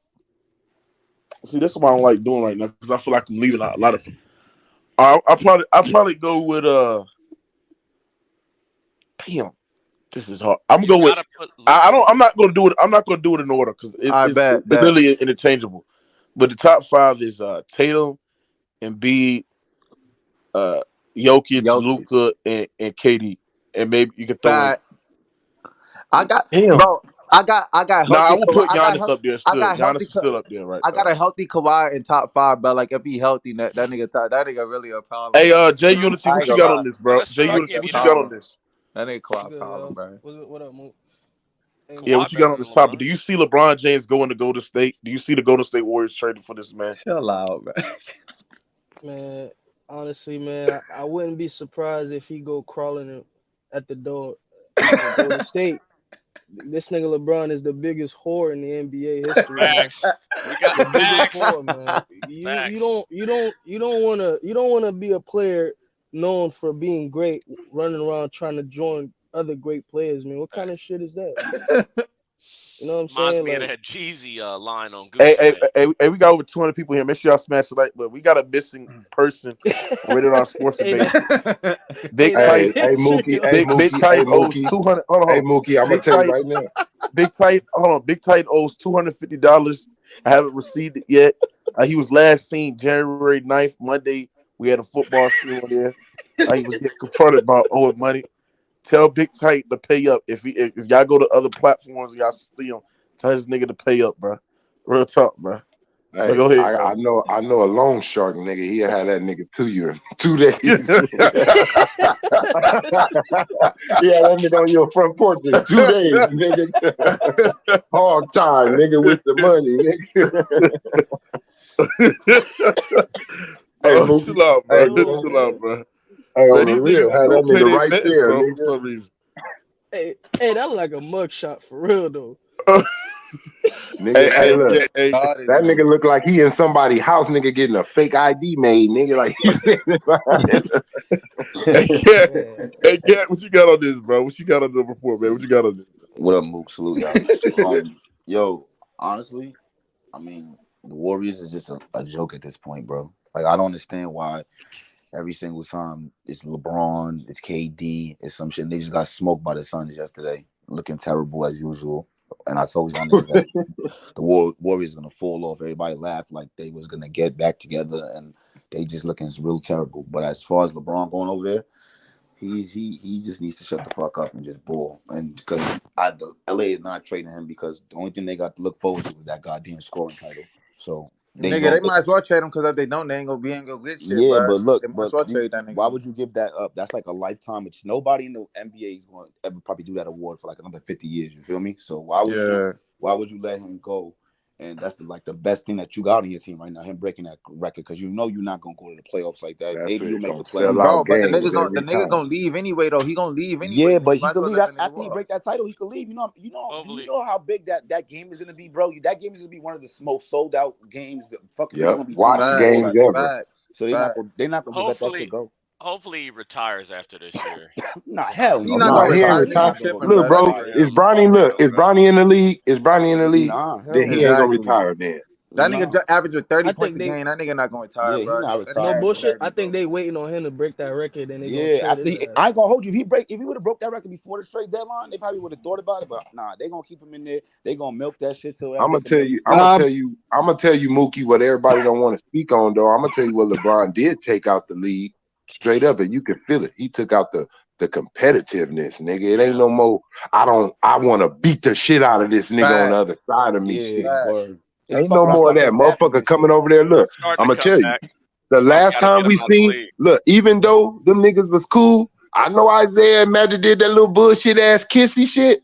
see, that's what I don't like doing right now because I feel like I'm leaving out a lot of people. I probably go with damn, this is hard. I'm gonna go with. I don't. I'm not gonna do it. I'm not gonna do it in order because I it's bet. really interchangeable. But the top 5 is Tatum, Embiid, Jokic, Luka, and KD, and maybe you can throw in. I got, Damn. bro. I got Nah, I healthy. will put Giannis up there. I Still, got Giannis healthy. is still up there, right? I got a healthy Kawhi in top 5, but like if he healthy, that nigga really a problem. Hey, Jay Unity, what you got on this, bro? Jay Unity, what you got on this? That nigga Kawhi problem, bro. What up, Mook? Yeah, what you got on this topic? Do you see LeBron James going to Golden State? Do you see the Golden State Warriors trading for this man? Chill out, bro. Man, honestly, man, I wouldn't be surprised if he go crawling at the door of Golden State. This nigga LeBron is the biggest whore in the NBA history. Facts. We got the biggest facts. whore, man. You don't wanna be a player known for being great, running around trying to join other great players, man. What kind of shit is that? You know what I'm saying? Reminds me of Like, that Jeezy line on Gucci. Hey, we got over 200 people here. Make sure y'all smash the like, but we got a missing person on Radar Sports Debate. Big Tight, Big Tight owes 200. Hold on. Hey Mookie, I'm gonna tell you right now. Big Tight, hold on. Big Tight owes $250. I haven't received it yet. He was last seen January 9th, Monday. We had a football show on there. He was getting confronted about owing money. Tell Big Tight to pay up. If y'all go to other platforms, y'all see him. Tell this nigga to pay up, bro. Real talk, bro. Hey, go ahead, I know a loan shark nigga. He'll have that nigga to you in 2 days. Yeah, that nigga on your front porch in 2 days, nigga. Hard time, nigga, with the money, nigga. Hey, chill out, bro. Chill out, bro. Hey, on the real, have that nigga right there, bro, nigga. for some reason. hey, that look like a mugshot for real though. Nigga, look, that nigga look like he in somebody's house, nigga, getting a fake ID made, nigga. Like Hey, Cat, what you got on this, bro? What you got on the report, man? What you got on this? What up, Mook? Salute y'all. Yo, honestly, I mean, the Warriors is just a joke at this point, bro. Like, I don't understand why every single time it's LeBron, it's KD, it's some shit. And they just got smoked by the Suns yesterday, looking terrible as usual. And I told y'all niggas that the Warriors gonna fall off. Everybody laughed like they was gonna get back together, and they just looking real terrible. But as far as LeBron going over there, he just needs to shut the fuck up and just ball. And because LA is not trading him because the only thing they got to look forward to is that goddamn scoring title. So they might as well trade him because if they don't, they ain't gonna get shit. Yeah, bro. but look, they might as well trade that nigga. Why would you give that up? That's like a lifetime. It's nobody in the NBA is going to ever probably do that award for like another 50 years. You feel me? So why would you let him go? And that's the best thing that you got on your team right now. Him breaking that record because you know you're not gonna go to the playoffs like that. Maybe you'll make the playoffs. Bro, but the nigga gonna leave anyway though. He gonna leave anyway. Yeah, but he could leave after he break that title. He could leave. You know. Do you know how big that game is gonna be, bro? That game is gonna be one of the most sold out games. Watch games ever. So they're not gonna let that shit go. Hopefully he retires after this year. Nah, hell no. He's not gonna retire. Look, bro, is Bronny in the league? Is Bronny in the league? Then he ain't gonna retire then. That nigga average with 30 points a game. That nigga not gonna retire, yeah, bro. Not retire. No bullshit. I think they waiting on him to break that record. And I ain't gonna hold you. If he would have broke that record before the trade deadline, they probably would have thought about it. But nah, they gonna keep him in there. They gonna milk that shit till. I'm gonna tell you, Mookie, what everybody don't want to speak on though. I'm gonna tell you what LeBron did take out the league straight up, and you can feel it. He took out the competitiveness, nigga. It ain't no more. I want to beat the shit out of this nigga on the other side of me. Shit. Ain't no more of that motherfucker coming over there. Look, I'm gonna tell you, the last time we seen, look, even though them niggas was cool, I know Isaiah and Magic did that little bullshit ass kissy shit,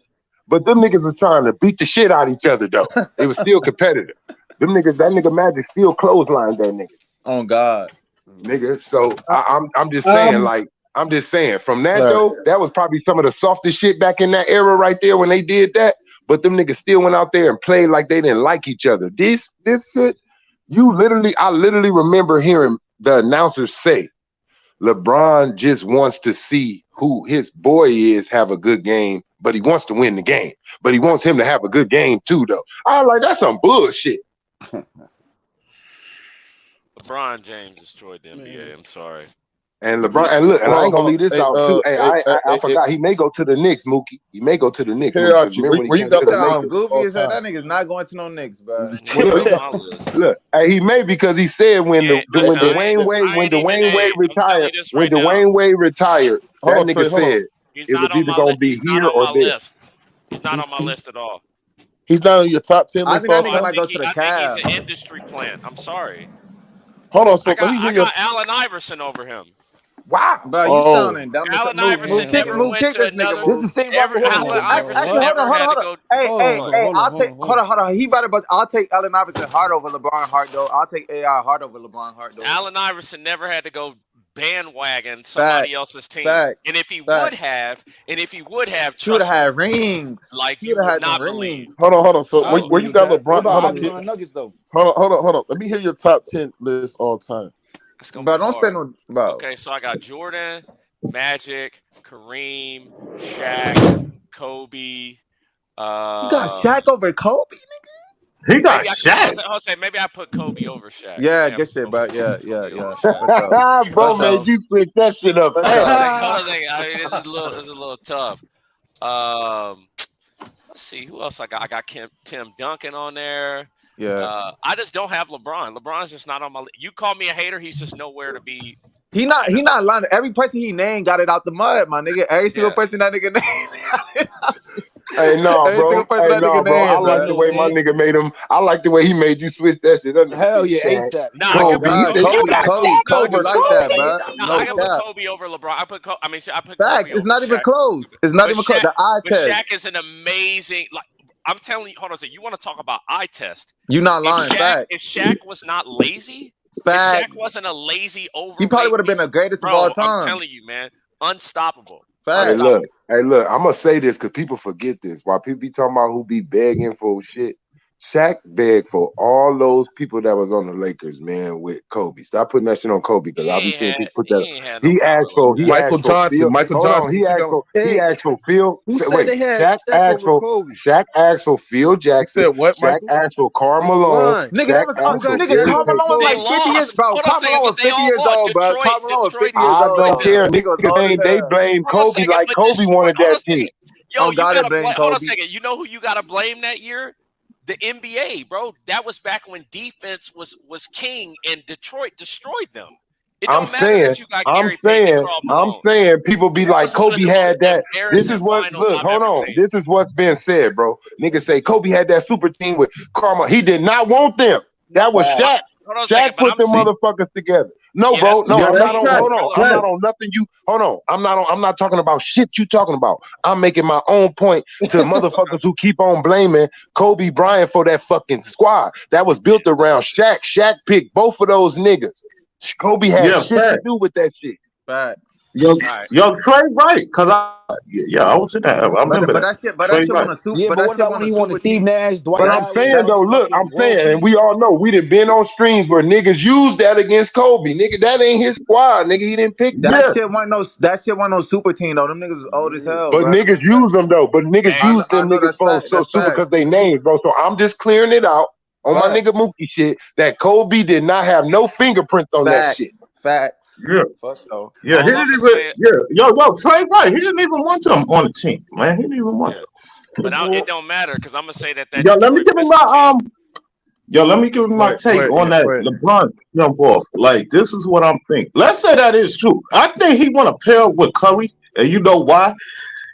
but them niggas was trying to beat the shit out of each other though. It was still competitive. Them niggas, that nigga Magic still clotheslined that nigga. Oh God, nigga. So I'm just saying, I'm just saying, from that though, that was probably some of the softest shit back in that era right there when they did that. But them niggas still went out there and played like they didn't like each other. This shit, I literally remember hearing the announcers say, LeBron just wants to see who his boy is have a good game, but he wants to win the game. But he wants him to have a good game too, though. I was like, that's some bullshit. LeBron James destroyed the NBA. I'm sorry. And LeBron, and look, and I ain't gonna leave this out too. Hey, I forgot he may go to the Knicks, Mookie. He may go to the Knicks. Remember when he came to the Knicks? Goofy as hell. That nigga's not going to no Knicks, bro. Look, hey, he may because he said when Dwayne Wade retired, that nigga said it was either gonna be here or there. He's not on my list at all. He's not on your top 10 list. I think that nigga might go to the Cavs. I think he's an industry plant. I'm sorry. Hold on, so I got Allen Iverson over him. Wow, bro, you sounding dumb. Allen Iverson never went to another. This is the same Allen Iverson never had to go. Hey, I'll take. Hold on. He right about. I'll take Allen Iverson hard over LeBron Hart though. I'll take AI hard over LeBron Hart though. Allen Iverson never had to go bandwagon somebody else's team. And if he would have, he would have had rings. Like you would not believe. Hold on. So where you got LeBron? Hold on, Nuggets though. Hold on. Let me hear your top 10 list all time. But don't say no. Bro. Okay, so I got Jordan, Magic, Kareem, Shaq, Kobe. You got Shaq over Kobe, nigga? He got Shaq. I'll say maybe I put Kobe over Shaq. Yeah, good shit, but yeah. Bro, man, you switch that shit up. Hold on a second. I mean, it's a little tough. Let's see who else I got. I got Tim Duncan on there. Yeah. I just don't have LeBron. LeBron's just not on my list. You call me a hater, he's just nowhere to be. He not lying. Every person he named got it out the mud, my nigga. Every single person that nigga named. Hey, no, bro. I like the way my nigga made him. I like the way he made you switch that shit. Hell yeah, ASAP. Nah, Kobe like that, bro. I can put Kobe over LeBron. I put Facts. It's not even close. It's not even close. The eye test. Shaq is an amazing. Like I'm telling you, hold on a second. You want to talk about eye test? You're not lying. If Shaq was not lazy, Facts. If Shaq wasn't a lazy overweight, he probably would have been the greatest of all time. I'm telling you, man, unstoppable. Hey, look, I'm gonna say this because people forget this. While people be talking about who be begging for shit, Shaq begged for all those people that was on the Lakers, man, with Kobe. Stop putting that shit on Kobe because I be seeing people put that. He asked for Michael Johnson. He asked for Phil. Wait, Shaq asked for Phil Jackson. Said what? Shaq asked for Karl Malone. Nigga, that was Karl Malone was like 50 years, bro. Karl Malone was 50 years old, bro. Karl Malone was 50 years old. I don't care. Niggas they blame Kobe like Kobe wanted that team. Yo, you gotta blame Kobe. Hold on a second. You know who you gotta blame that year? The NBA, bro. That was back when defense was king and Detroit destroyed them. I'm saying people be like Kobe had that. This is what hold on. This is what's been said, bro. Niggas say Kobe had that super team with Karma. He did not want them. That was Shaq. Shaq put them motherfuckers together. No, bro. No, I'm not on. Hold on. I'm not on nothing. Hold on. I'm not talking about shit you talking about. I'm making my own point to motherfuckers who keep on blaming Kobe Bryant for that fucking squad that was built around Shaq. Shaq picked both of those niggas. Kobe had shit to do with that shit. Facts. Yo, Trey, right? Cause I was in that. I remember that shit. But that shit on a super. Yeah, but what about when he wanted Steve Nash, Dwight? But I'm saying though, look, I'm saying, and we all know we done been on streams where niggas used that against Kobe. Nigga, that ain't his squad. Nigga, he didn't pick that. Shit wasn't no super team though. Them niggas was old as hell. But niggas use them though. But niggas use them niggas for so super because they names, bro. So I'm just clearing it out on my nigga Mookie shit that Kobe did not have no fingerprints on that shit. Facts. Yeah. For sure. Yeah, he didn't even. Yeah, yo, Trey, right? He didn't even want them on the team, man. He didn't even want them. But it don't matter because I'm gonna say that. Yo, let me give him my take on that LeBron jump off. Like, this is what I'm thinking. Let's say that is true. I think he want to pair up with Curry, and you know why?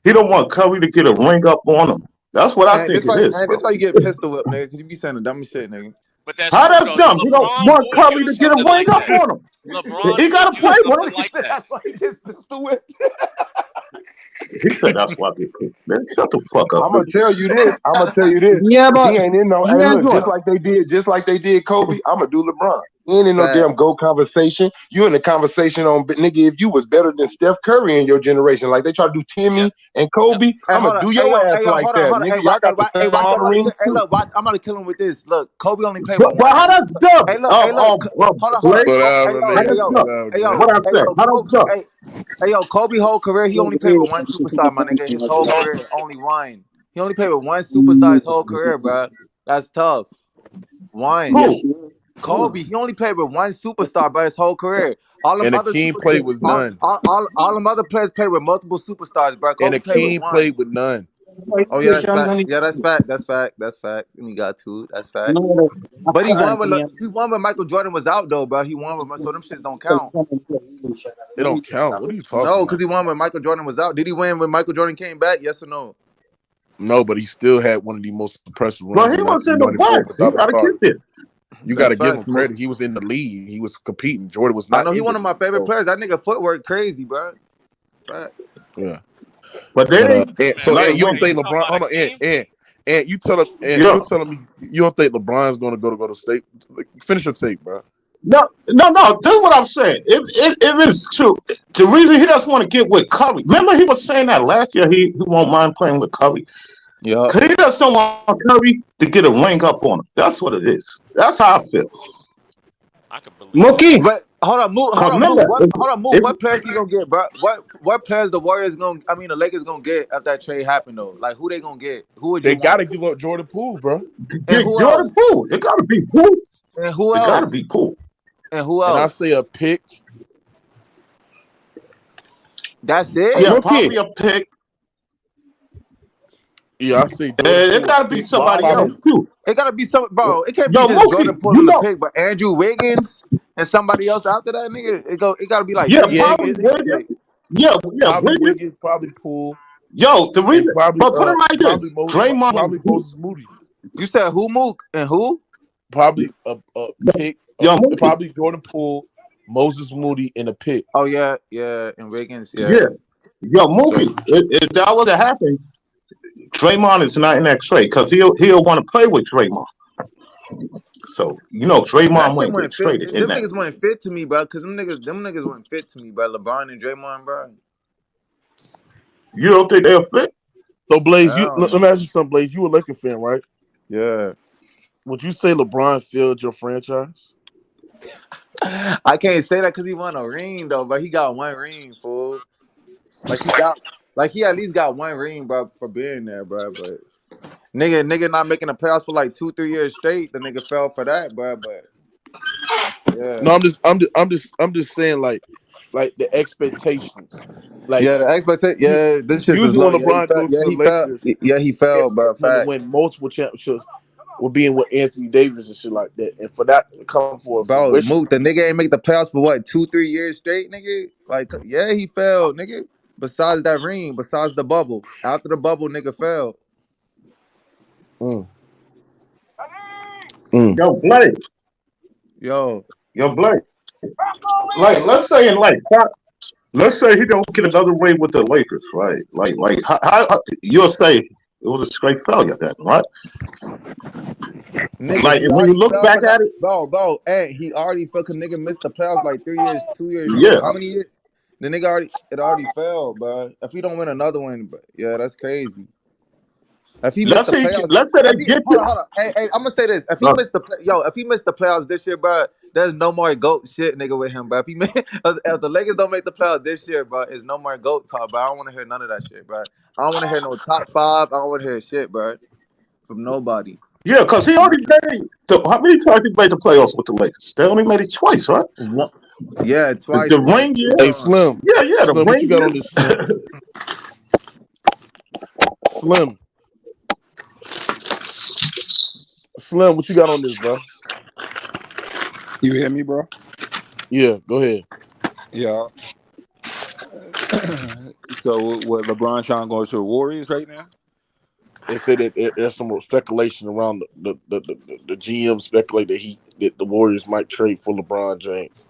He don't want Curry to get a ring up on him. That's what I think it is. That's why you get pistol whipped, nigga. Because you be saying the dumbest shit, nigga. But that's how that's dumb. You don't want Curry to get a ring up on him. LeBron, he got to play with him. Like that's why he gets pistol whipped. He said that's why they put. Man, shut the fuck up. I'm gonna tell you this. Yeah, but he ain't in no. Hey, look, just like they did Kobe. I'm gonna do LeBron. He ain't in no damn GOAT conversation. You in the conversation on, but nigga, if you was better than Steph Curry in your generation, like they try to do Timmy and Kobe, I'm gonna do your ass like that, nigga. Y'all got the same rings Hey, too. look, watch. I'm gonna kill him with this. Look, Kobe only played with But one. how that's done? Hey, look. Hold on. Blake, how that's done? What I said? How that's done? Hey, yo, Kobe whole career, he only played with one superstar, my nigga. His whole career, only one. He only played with one superstar his whole career, bro. That's tough. One. Who? Kobe, he only played with one superstar, bro, his whole career. All them And other Akeem super, played with none. all them other players played with multiple superstars, bro. And Kobe played with Akeem one. played with none. Oh yeah, that's fact. Yeah, that's fact. That's fact. That's fact. And he got two. That's facts. But he won when Michael Jordan was out though, bro. He won with, so them shits don't count. It don't count. What are you talking No, about? because he won when Michael Jordan was out. Did he win when Michael Jordan came back? Yes or no? No, but he still had one of the most impressive Well, runs he in was in the 1994 West. He without a got to start. keep it. You got to give him facts, credit. He was in the league. He was competing. Jordan was I not know he in one the of my league. favorite So, players. That nigga footwork crazy, bro. Facts. yeah. But they And like you don't when think LeBron? Hold on, and you tell him, and yeah. you're telling me you don't think LeBron's going to go to state? Finish your tape, bro. No. This is what I'm saying. If it's true, the reason he doesn't want to get with Curry. Remember, he was saying that last year. He won't mind playing with Curry. Yeah. Cause he just don't want Curry to get a ring up on him. That's what it is. That's how I feel. I could believe Mookie, But hold on, move. remember, What players he gonna get, bro? What players the Warriors the Lakers gonna get if that trade happened though? Like who they gonna get? Who would They you got want? to give up Jordan Poole, bro. And who Jordan else? Poole. It gotta be Poole. And who It gotta else? be Poole. And who And I else? say a pick. That's it. Yeah, probably a pick. Yeah, I say Jordan And it Poole. gotta be somebody else too. It gotta be some, bro. It can't be Yo, just Mookie, Jordan Poole you on the know, pick, but Andrew Wiggins and somebody else after that nigga. It gotta be like yeah, three Yeah, picks. probably Wiggins. Yeah, probably Wiggins. Wiggins, probably Poole, Yo, the and reason, but put it like this: Draymond and Poole. Moses Moody. You said who, Mook, and who? Probably a pick. Yo, Mookie. Probably Jordan Poole, Moses Moody, and a pick. Oh yeah, and Wiggins. Yeah. Yo, Mookie. If that was to happen, Draymond is not in that trade because he'll want to play with Draymond. So Draymond That shit wouldn't get wasn't fit. traded in Them that. niggas wasn't fit to me, bro. Cause them niggas wasn't fit to me, bro. LeBron and Draymond, bro. You don't think they'll fit? So Blaze, let me ask you something, Blaze. You a Laker fan, right? Yeah. Would you say LeBron failed your franchise? I can't say that because he won a ring though, but he got one ring, fool. Like he at least got one ring, bro, for being there, bro. But nigga not making the playoffs for like 2-3 years straight. The nigga fell for that, bro. But yeah. No, I'm just saying like the expectations. Like Yeah, the expectation. Yeah, this shit is usually low. when LeBron goes to the He fell. Lakers, Yeah, he fell, bro. him to Facts. win multiple championships with being with Anthony Davis and shit like that. And for that to come for Bro, fruition. Mook, the nigga ain't make the playoffs for what, 2-3 years straight, nigga? Like, yeah, he fell, nigga. Besides that ring, besides the bubble. After the bubble, nigga fell. Yo, Blake. Yo, Blake. Like, let's say he don't get another ring with the Lakers, right? Like how you'll say it was a straight failure then, right? nigga, Like when you look back at it, bro, hey, he already fell because nigga missed the playoffs like 3 years, 2 years yeah. straight. How many years? The nigga already fell, bro. If he don't win another one, but yeah, that's crazy. If he missed the playoffs, let's say they get hold on. Hey, I'm gonna say this: if he missed the playoffs this year, bro, there's no more GOAT shit, nigga, with him, bro. If the Lakers don't make the playoffs this year, bro, it's no more GOAT talk, bro. I don't want to hear none of that shit, bro. I don't want to hear no top 5. I don't want to hear shit, bro, from nobody. Yeah, because he already made how many times he made the playoffs with the Lakers? They only made it twice, right? Yeah, twice. The ring year. Hey, Slim. Yeah, the Slim, ring what you got year. on this, Slim? Slim, what you got on this, bro? You hear me, bro? Yeah, go ahead. Yeah. So, what LeBron trying to go to the Warriors right now? They say that there's some speculation around the GM speculate that the Warriors might trade for LeBron James.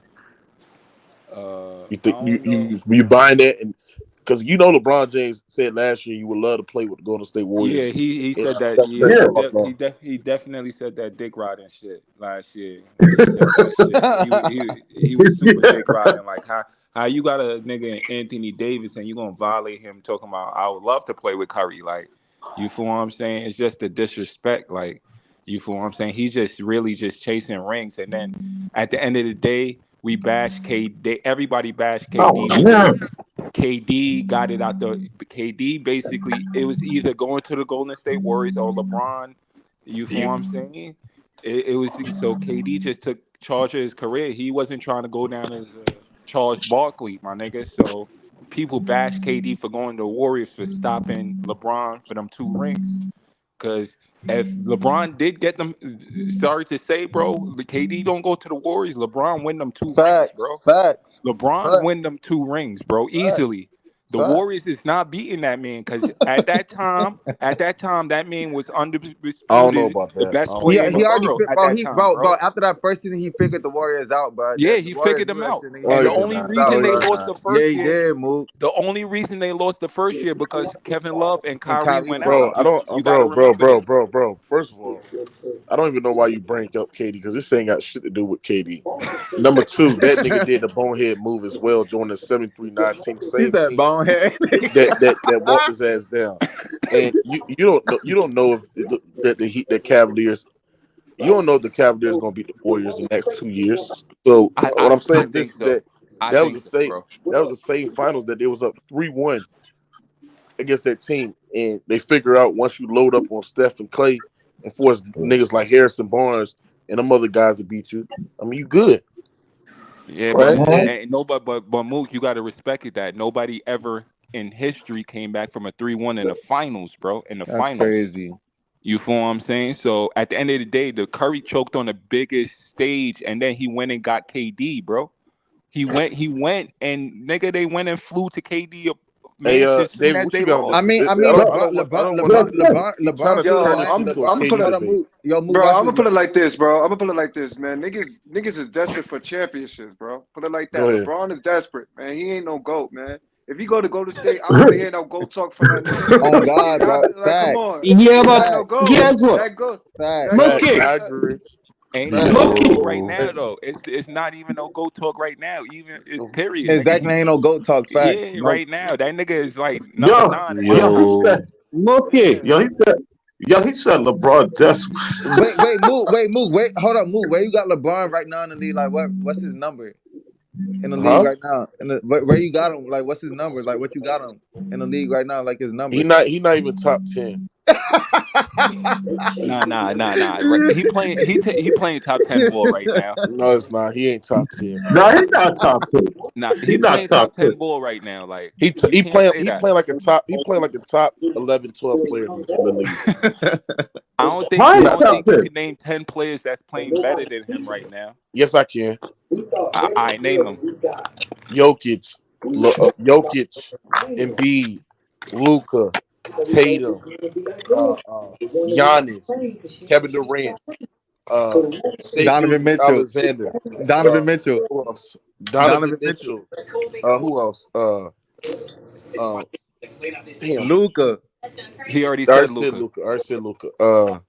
You think you buying that? And Because you know LeBron James said last year you would love to play with the Golden State Warriors. Yeah, he said that. Steph Yeah, Curry come out now. he definitely said that dick riding shit last year when he said that shit. He was super dick riding. Like how you got a nigga Anthony Davis and you gonna violate him talking about I would love to play with Curry. Like, you feel what I'm saying? It's just the disrespect. Like, you feel what I'm saying? He's just really just chasing rings, and then at the end of the day, we bash KD. Everybody bashed Oh KD because man. KD got it out the KD basically it was either going to the Golden State Warriors or LeBron. You feel what I'm saying? It was so KD just took charge of his career. He wasn't trying to go down as Charles Barkley, my nigga. So people bash KD for going to the Warriors for stopping LeBron for them 2 rings. Because if LeBron did get them, sorry to say, bro, the KD don't go to the Warriors. LeBron win them 2 rings, Facts, bro. facts, LeBron facts, win them 2 rings, bro, easily. The facts. Warriors is not beating that man because at that time, that man was I don't know undisputed about the that. I best don't player know in the He about already that. world fit, at bro. that time, Bro. bro. After that first season, he figured the Warriors out, bro. Yeah, The he Warriors figured knew them that out. shit. Nigga. No, He And he the figured did them only not. niggas out, reason No, he they bro. did lost not. the Yeah, first he year, did, Mook. the only reason they lost the first year because Kevin Love and And Kyrie Kyrie went went out. Bro, out. I don't, You got to bro, remember this. First of all, I don't even know why you bring up KD because this ain't got shit to do with KD. Number two, that nigga did the bonehead move as well, joining the 7-3-9 team, the He same said team bonehead. that walked his ass down. And you don't know if the Cavaliers, you don't know if the Cavaliers gonna beat the Warriors the next 2 years. So what I'm I saying think this so. that I that was think the so, same bro. finals that they was up 3-1 against that team, and they figure out once you load up on Steph and Clay and force niggas like Harrison Barnes and them other guys to beat you. I mean, you good, Yeah, but right? And but Mook, you got to respect it that nobody ever in history came back from a 3-1 in the finals, bro. In the That's finals. crazy. You feel what I'm saying? So at the end of the day, the Curry choked on the biggest stage, and then he went and got KD, bro. He went, and nigga, they went and flew to KD hey, mansion as soon David, as what they you got on lost. this? I mean, I don't want. I don't want to. You trying to Too turn hard. this I'm into a I'm gonna put KD it, Hold on, debate? Mook. Yo, Mook, bro. watch I'm this. gonna put it like this, bro. I'm gonna put it like this, man. Niggas is desperate for championships, bro. Put it like Go that. ahead. LeBron is desperate, man. He ain't no goat, man. If he go to Golden State, I don't want to hear no goat talk from that nigga. On God, Y'all bro. like, come Facts. on. Yeah, He but not no Facts. goat. guess what? That goat. Facts. Facts. Mookie, I agree. Ain't Facts. even no Mookie, talk right Yo, now though. It's not even no go talk right now. Even it's period, nigga. Exactly. Ain't no goat talk. Facts. Yeah, No. right now that nigga is like number Yo, 9 in my yo, he book. said, yo, Mookie. yo, he said, he said LeBron desperate. Move. Wait, hold up, move. Where you got LeBron right now in the league? Like, what's his number in the league Huh? right now? Where you got him? Like, what's his number? Like, what you got him in the league right now? Like his He number. not. He not even top 10. Nah. Right. He playing top 10 ball right now. No, it's not. He ain't top 10, bro. No, he not top 10. Nah, He he not playing top top 10. 10 ball right now. Like, He you can't say he that. playing like a top. He playing like a top 11, 12 player in the league. Why I he don't top think you 10? can name 10 players that's playing better than him right now. Yes, I can. I name them. Jokic, Jokic, Embiid, Luca, Tatum, Giannis, Kevin Durant, uh, Shea Donovan Gilgeous Mitchell. Alexander, Donovan Mitchell. who else? Donovan Donovan Mitchell. Mitchell. Who else? Uh, damn. Luca. He already I already said said Luca. Luca.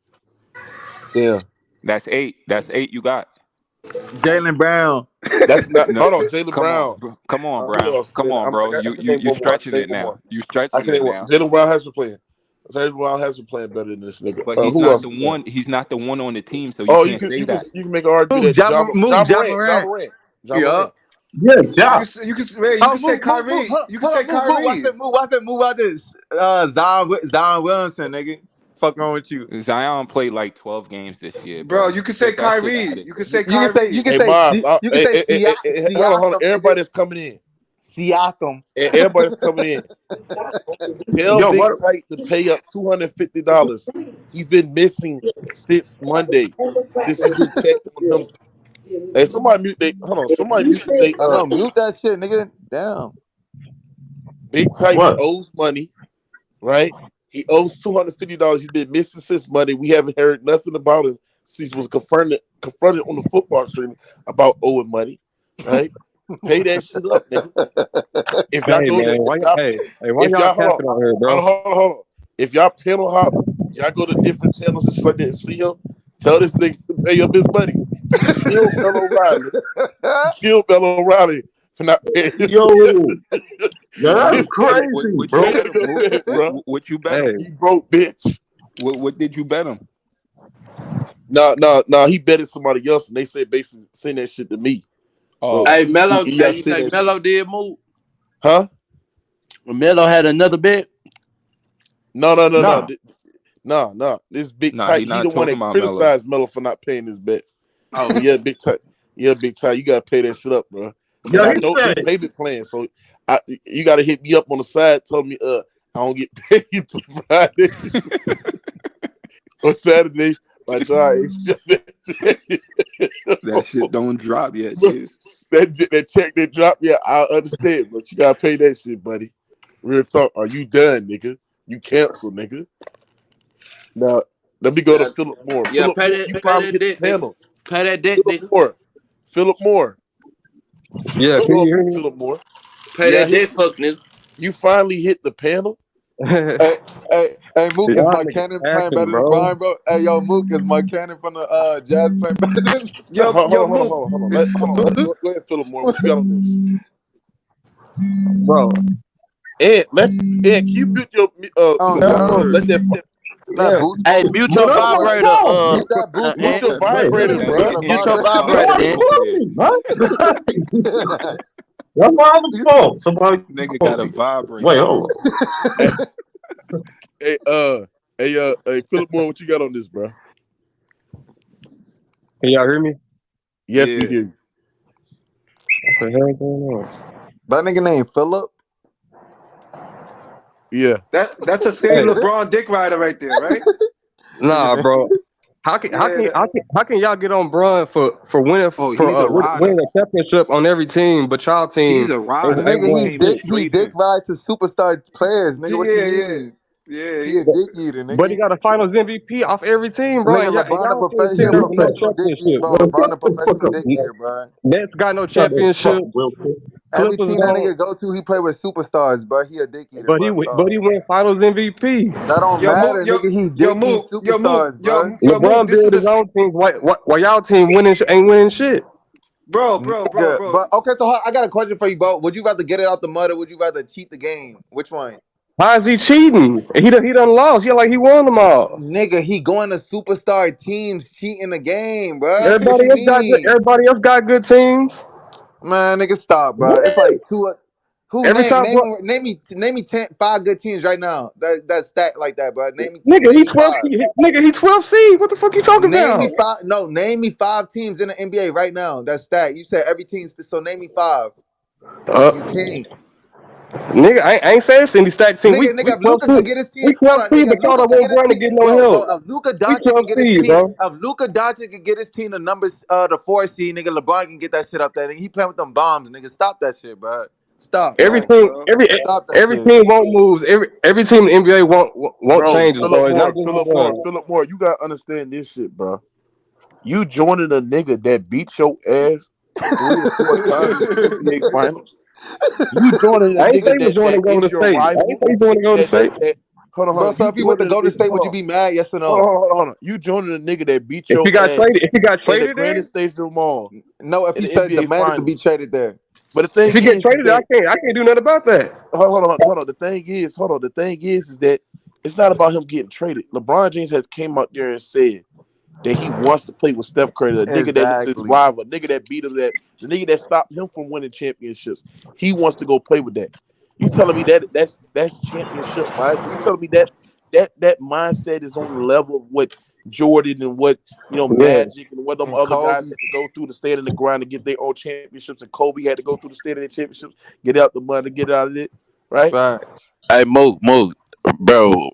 Yeah. That's 8. That's 8 you got. Jalen Brown. That's not. No, Hold on, Jalen come on, Brown. bro. Come on, Who Brown. else? Come on, bro. I can name You one more. I can stretching name it one now. more. You I stretching can it name one. now. Jalen Brown has been playing. Jalen Brown has been playing better than this nigga. But he's Who not else? the one. He's not the one on the team, so you Oh, can't say that. you can make an argument Move, that Ja Morant. John Morant. Yup. Yeah, Ja. You Oh, can say move. Kyrie. You can Hold say on, move. Kyrie. Move out this. Zion Williamson, nigga. Fuck on with you. Zion played like 12 games this year, Bro, bro. you can say Take that shit out Kyrie. of You can here. say Kyrie. Hey, Miles, You can say hold on. Siakam, Everybody nigga. that's coming in. Siakam. Everybody that's coming in. Tell Yo, Big what? Tight to pay up $250. He's been missing since Monday. Since he's been checking on him. Hey, somebody mute they. Hold on. Somebody mute they. I know, mute that shit, nigga. Damn. Big Tight What? owes money, right? He owes $250. He's been missing since Monday. We haven't heard nothing about him since he was confronted on the football stream about owing money, right? Pay that shit up, nigga. If y'all Hey go man, there, why if y'all y'all capping on here, bro? hold on. If y'all panel hop, y'all go to different channels and shit like that and see him. Tell this nigga to pay up his money. He killed Bill O'Reilly. For not paying his Yo, What that's crazy, what you bro. bet him, Mook? bro. What you bet him? He broke, bitch. What did you bet him? No. He betted somebody else, and they said basically send that shit to me. So Hey, Melo. he Hey, got you send say that Melo shit. did move? Huh? Melo had another bet. No. Nah. This Big Nah, he Tight. He not the one talking that about Melo. criticized Melo for not paying his bets. Oh, But yeah, Big Tight. Yeah, Big Tight. You gotta pay that shit up, bro. And Yo, I he don't do said, payment plans, so you gotta hit me up on the side. Tell me I don't get paid till Friday or Saturday. Like, all right, That shit don't drop yet, Chiz. that check that drop, yeah, I understand, but you gotta pay that shit, buddy. Real talk. Are you done, nigga? You cancel, nigga. Now let me go to yeah, Philip Moore. yeah. Philip Moore, you Pay finally that hit the debt, nigga. panel. Pay that debt, nigga. Philip Moore. Yeah, You can you on hear mute, me? Philip Moore. Pay Yeah, that debt, fuck, nigga. you finally hit the panel. Hey, Mook, is Y'all my niggas cannon playing capping, better than bro. Brian, bro? Hey, yo, Mook, is my cannon from the Jazz playing better than? Hold on. Go ahead, Philip Moore. What you got on this? Bro. And can you mute your Oh sound? God, Let that that yeah. boost Hey, mode. mute yo, your that's my vibrator. phone. Mute that boost Mute mode. your Hey, vibrator, Hey, Mute bro. the Mute your vibrator. somebody vibrator, and call me, man. That's my other phone. Somebody Nigga call got a me. Wait, vibrator. hold on. Hey, Philip Moore, what you got on this, bro? Can y'all hear me? Yes, we Yeah. hear you. What the hell going on? That nigga named Philip. Yeah. That's a same Hey, LeBron dick rider right there, right? nah, bro. How Yeah. can y'all get on Bron for winning Oh, he's a winning rider. a championship on every team, but y'all He's team a ain't rider. Nigga, He won he came in dick shit. he straight dick in. ride to superstar players, nigga. What you Yeah. mean? Yeah. He a dick eater, But he nigga. got a Finals MVP off every team, bro. Nigga, And LeBron y'all team he sitting a there with no professional dick eater, championship, bro. bro. LeBron a Shut the fuck professional up, dick man. eater, bro. Nets got no Shut the fuck championship. up, real quick. Every Clippers team that don't. nigga go to, he play with superstars, bro. He a dick eater, bro. But Stop. he went Finals MVP. That don't Yo, Mook, matter, nigga. He dick eat superstars, bro. Mook, LeBron this is built his the own team. Why y'all team ain't winning shit? bro. Nigga, but okay, so I got a question for you, bro. Would you rather get it out the mud or would you rather cheat the game? Which one? How is he cheating? He done lost. Yeah, like he won them all. Nigga, he going to superstar teams cheating the game, bro. What Everybody you else got good. mean? Everybody else got good teams. Man, nigga, stop, bro. What? It's like two. Who Every time, bro, name me 5 good teams right now that stack like that, bro. nigga, Name he me 12. five. Nigga, he 12 seed. What the fuck you talking Name about? me five. No, name me 5 teams in the NBA right now that stack. You said every team, so name me 5. You can't. Nigga, I ain't saying Cindy stack team. We Nigga, if 12 Luca seed. could get his team, We hold 12 on, seed, nigga. but If y'all Luca don't could want get his Bron to team, get no bro, help. if Luca We Doncic 12 can get his seed, team, bro. if Luca Doncic could get his team the numbers, the 4 seed, nigga, LeBron can get that shit up there. Nigga, he playing with them bombs, nigga. Stop that shit, bro. Stop, Every bro. team, Stop that every shit. team won't move. Every team in the NBA won't Bro, change it, bro. It's not just LeBron. Philip Moore, you gotta understand this shit, bro. You joining a nigga that beat your ass 3 or 4 times in the NBA finals. You joining a I ain't say nigga he was that joining is Golden your State. I ain't rival. say he joining Golden State. That hold Bro, on. so You if he went to joining a Golden nigga. State, would you be mad? Yes or no? Hold on. You joining a nigga that beat If your he got ass traded, in the there. Granite Stadium Mall No, if in he the said NBA demanded to be finals. traded there. But the If thing he get is traded, I that can't do nothing about that. hold on. The thing is that it's not about him getting traded. LeBron James has came out there and said that he wants to play with Steph Curry, the nigga that is his Exactly. rival, a nigga that beat him, the nigga that stopped him from winning championships. He wants to go play with that. You telling me that's championship mindset? You telling me that mindset is on the level of what Jordan and what Yeah. Magic and what them And other guys Kobe. had to go through to stand in the ground to get their own championships, and Kobe had to go through the stand in the championships, get out the mud and get out of it, right? Facts. Hey, Mook, bro.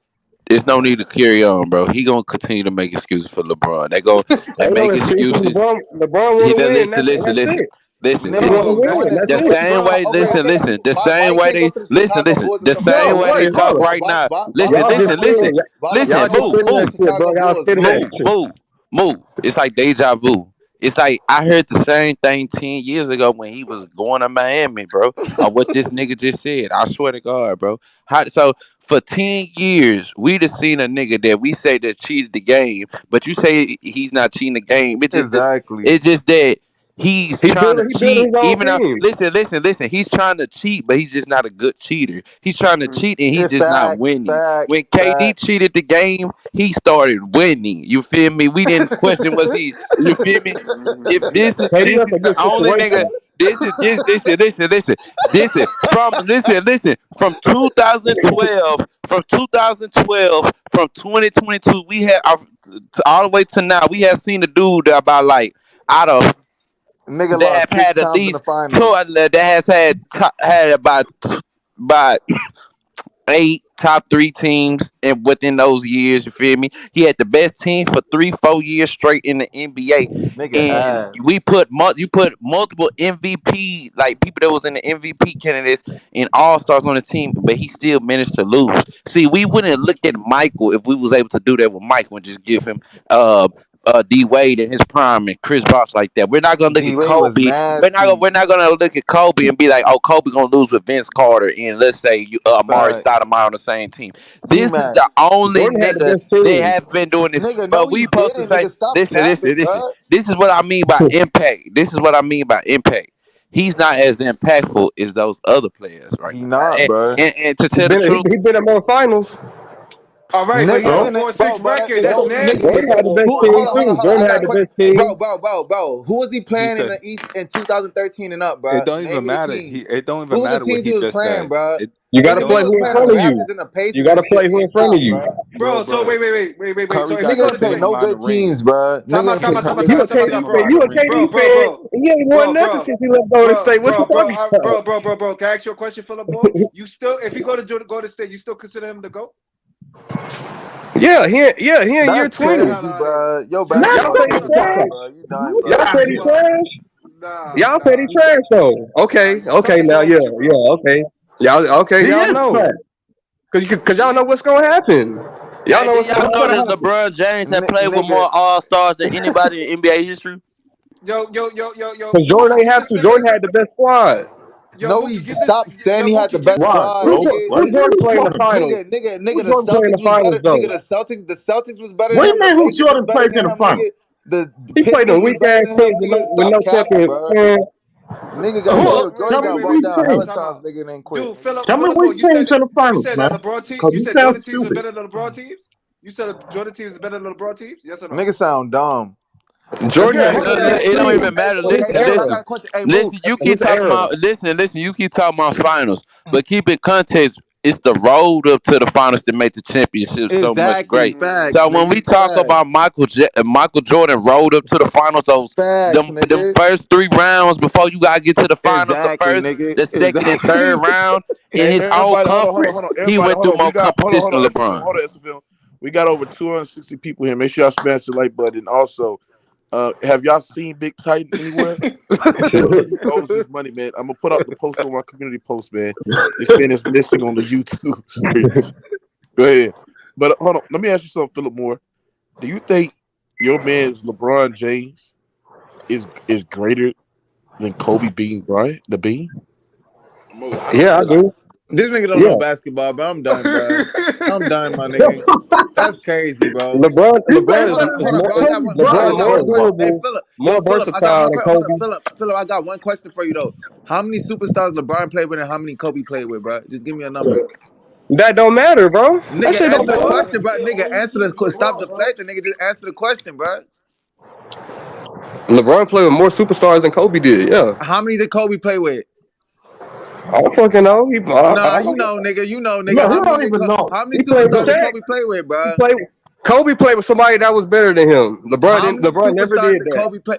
There's no need to carry on, bro. He gonna continue to make excuses for LeBron. They Ain't no make excuses. excuses. LeBron want He to done, win. listen, And listen, that's listen, it. listen, He want listen. to No, win. going And to that's The going to it. same bro. way, listen, Okay. listen. The Why same you way can't go they to the listen, Chicago listen. Bulls and The come back Bro, same with way that they wait, shit? talk hold right now. Why Listen, Y'all LeBron just listen, never go? listen, saying it. Why listen. Y'all LeBron just never Move, go saying to that the move, shit, bro. Chicago Y'all Bulls, saying Mook? that shit. move. It's like deja vu. It's like I heard the same thing 10 years ago when he was going to Miami, bro. Or what this nigga just said. I swear to God, bro. So for 10 years, we just seen a nigga that we say that cheated the game, but you say he's not cheating the game. Exactly. It's just that he's He trying to building cheat, his own even though team. listen. He's trying to cheat, but he's just not a good cheater. He's trying to cheat and he's It's just not facts, winning. When facts, KD facts. cheated the game, he started winning. You feel me? We didn't question was he. You feel me? If KD this that's is a the good only nigga. situation. Listen from 2012 from 2022 we have all the way to now we have seen the dude that about like out of Nigga that lost have six had at times in the least two finals. that has had about 8 top 3 teams and within those years, you feel me? He had the best team for 3-4 years straight in the NBA. Nigga And ass. you put multiple MVP, like people that was in the MVP candidates and all stars on his team, but he still managed to lose. See, we wouldn't look at Michael if we was able to do that with Michael and just give him D Wade in his prime and Chris Bosh like that. We're not gonna look D at Wade was Kobe. nasty. We're not gonna look at Kobe and be like, oh, Kobe gonna lose with Vince Carter and let's say Amari Fact. Stoudemire on the same team. T This is Mac. the only Jordan had the nigga best they team. have been doing this. Nigga, no, But he we supposed to didn't. say, Nigga, stop listen. capping, bro. This is what I mean by impact. This is what I mean by impact. He's not as impactful as those other players right He now. not, bro. And to He tell the truth, been in more finals. All right, but he Nigga, has a So in it, bro, 4-6 bro. record. It That's don't, nigga. Jordan nasty. had the best Who? team Hold on. too. I Jordan got had a the question, best team. bro. Who was he He playing said in 2013 and up, it bro? don't Name even me the matter. teams. It don't even Who was the matter what teams he he was just playing, said. bro? You got to Nigga, Don't he play was who in playing the front matter. of you. Raptors and the You Pacers got and to shit, play and who he in front of stopped, you. bro. Bro, so Bro. wait. So Curry if he got go Nigga to ain't play wait, no 59 good teams, rings. bro. time Nigga out, ain't play time out, no time out, good time You out, a time out, teams. time KD out, Talking fan. about bro. You a Curry. KD Bro, bro, fan. bro. And he ain't won Bro, nothing bro. since he left Golden State. What you talking about? Bro. Can I ask you a question, Philip Moore? You still, if he go to Golden State, you still consider him the GOAT? He in year That's 20. Get the hell crazy, out of here. bro. Your Shut Y'all the basketball say he fuck team up, bro. trash. done, bro. You done, Y'all bro. said he trash. Y'all said he Nah. trash though. Okay, okay, Something's now wrong with you, bro. okay. He Y'all is know. trash. Cause y'all know what's gonna happen. Y'all hey, know did what's y'all gonna know happen. that LeBron James had played with Nigga, more All Stars than anybody in NBA history? Yo. Cause Jordan Mook, ain't give have this to. nigga. Jordan had the best squad. Yo, no, he Mookie, give this. stop saying Yo, he had the Mookie, give. best Right. squad, Who, nigga. what Who Jordan play in the squad? finals? Nigga, Who the Jordan play in the Celtics was better. finals though? Nigga, the Celtics was better than What do you him. The mean who Lakers was Jordan better played than in the him, final? nigga. The He played Pistons them was weak better ass than him, teams with nigga. no Stop capping, champion. bro. Man, Jordan Tell me got which brought down hella team. Time times, out. nigga, and then quit, Dude, nigga. Tell me Philip Moore, which team's in the you finals, said man. that LeBron team, Because you you said sound Jordan teams was stupid. better than LeBron teams. You said Jordan teams is better than LeBron teams. Yes or no? Nigga sound dumb. Jordan Yeah, had he weak Okay, ass said It don't teams. even hey, matter. His okay, Listen, look, I era. got a question. Hey, Mook. listen. You His keep talking era. about listen. You keep talking about finals, but keep in context. It's the road up to the finals that make the championship so much Exactly, great. facts, So when we nigga, talk facts, about Michael Jordan rolled up to the finals, those facts, them nigga. first 3 rounds before you gotta get to the finals, the Exactly, first, nigga, the second, and third exactly. round in Hey, his own everybody, conference, hold on. he Everybody, went hold through on. We more got, competition than LeBron. Hold on, SFL. We got over 260 people here. Make sure y'all smash the like button. Also, have y'all seen Big Titan anywhere? He owes his money, man. I'm gonna put up the post on my community post, man. This man is missing on the YouTube stream. Go ahead. But hold on. Let me ask you something, Philip Moore. Do you think your man's LeBron James is greater than Kobe Bean Bryant, the Bean? Yeah, I do. This nigga don't know Yeah. basketball, bro. I'm done, bro. I'm done, my nigga. That's crazy, bro. He said Hold on, he's bro. I got one. Philip, I Bryant, LeBron got more one bro. question. Hey, durable, Philip. more Philip, I got versatile one than question. Hold on, Kobe. Philip. I got one question for you though. How many superstars LeBron played with, and how many Kobe played with, bro? Just give me a number. That don't matter, bro. That Nigga, shit don't answer the matter. question, bro. Nigga, answer the. Stop deflecting, nigga. Just answer the question, bro. LeBron played with more superstars than Kobe did. Yeah. How many did Kobe play with? I don't fucking know. Nah, you know, nigga. You know, nigga. No, he don't even know. How many He played with superstars did Shaq. Kobe play with, He bro? played. Kobe played with somebody that was better than him. LeBron How didn't. many LeBron never superstars did did that. Kobe play?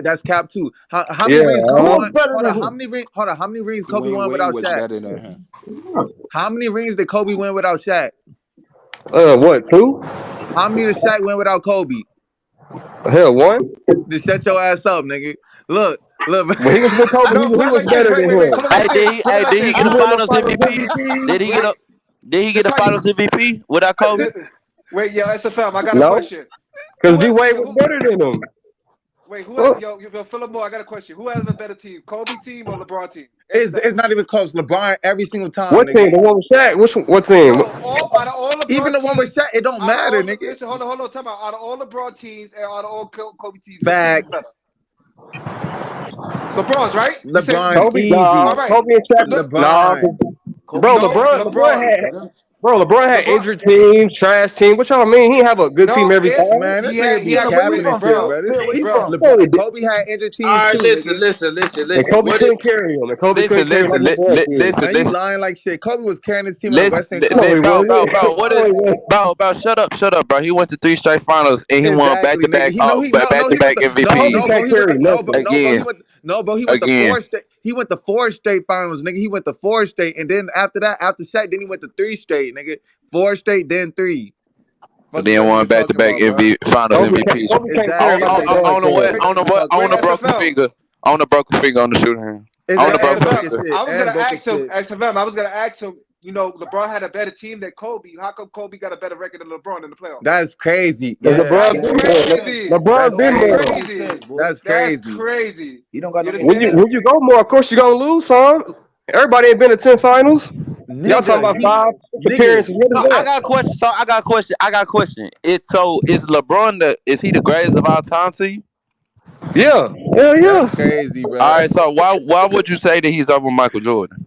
That's cap two. How many Yeah. rings Who Kobe was won? better Hold on. than How him? many rings? Hold on. How many rings Kobe Dwayne won Wade without was Shaq? better than him. How many rings did Kobe win without Shaq? What? 2? How many did Shaq win without Kobe? Hell, 1. Just shut your ass up, nigga. Look. When he was with Kobe, No, he put it was like this. better than Wait. him. Put it like this. Put it Hey, like did he this. get He a won the Finals Finals MVP? MVP. Did he get Wait. a Did he get This a how you. Finals MVP without Kobe? Wait, yo, SFM. I got a No, question. because D Wade was better than him. Wait, who has yo Philip Moore? I got a question. Who has a better team, Kobe team or LeBron team? It's not even close. LeBron every single time. What team? The one with Shaq? What team? Yo, out of all LeBron even the teams, one with Shaq, it don't matter, nigga. Listen, hold on. Tell me, out of all LeBron teams and out of all Kobe teams, Facts. this team is better. LeBron's right. LeBron, Kobe, easy. all right. Kobe and Shaq. LeBron. Bro, LeBron had injured teams, trash team. What y'all mean? He didn't have a good team every time. Man, this nigga be capping and shit, bro. Kobe had injured teams All right, too. listen. And Kobe couldn't carry him. And Kobe couldn't carry him like LeBron did. Man, you lying like shit. Kobe was carrying his team in the Western Conference. Bro, shut up, bro. He went to 3 straight finals and he won back-to-back MVP. He went to 4 straight. He went to 4 straight finals, nigga. He went to 4 straight, and then after that, after Shaq, then he went to 3 straight, nigga. 4 straight, then 3. And then won back-to-back finals MVP. On the broken finger. On the broken finger on the shooting hand. I was gonna ask him. You know, LeBron had a better team than Kobe. How come Kobe got a better record than LeBron in the playoffs? That's crazy. LeBron been more. That's crazy. That's crazy. You don't got when you go more, of course you're gonna lose some. Everybody ain't been to 10 finals. Y'all talking about 5 appearances. I got a question. Is LeBron is he the greatest of all time to you? Yeah. Hell yeah. That's crazy, bro. All right, so why would you say that he's over Michael Jordan?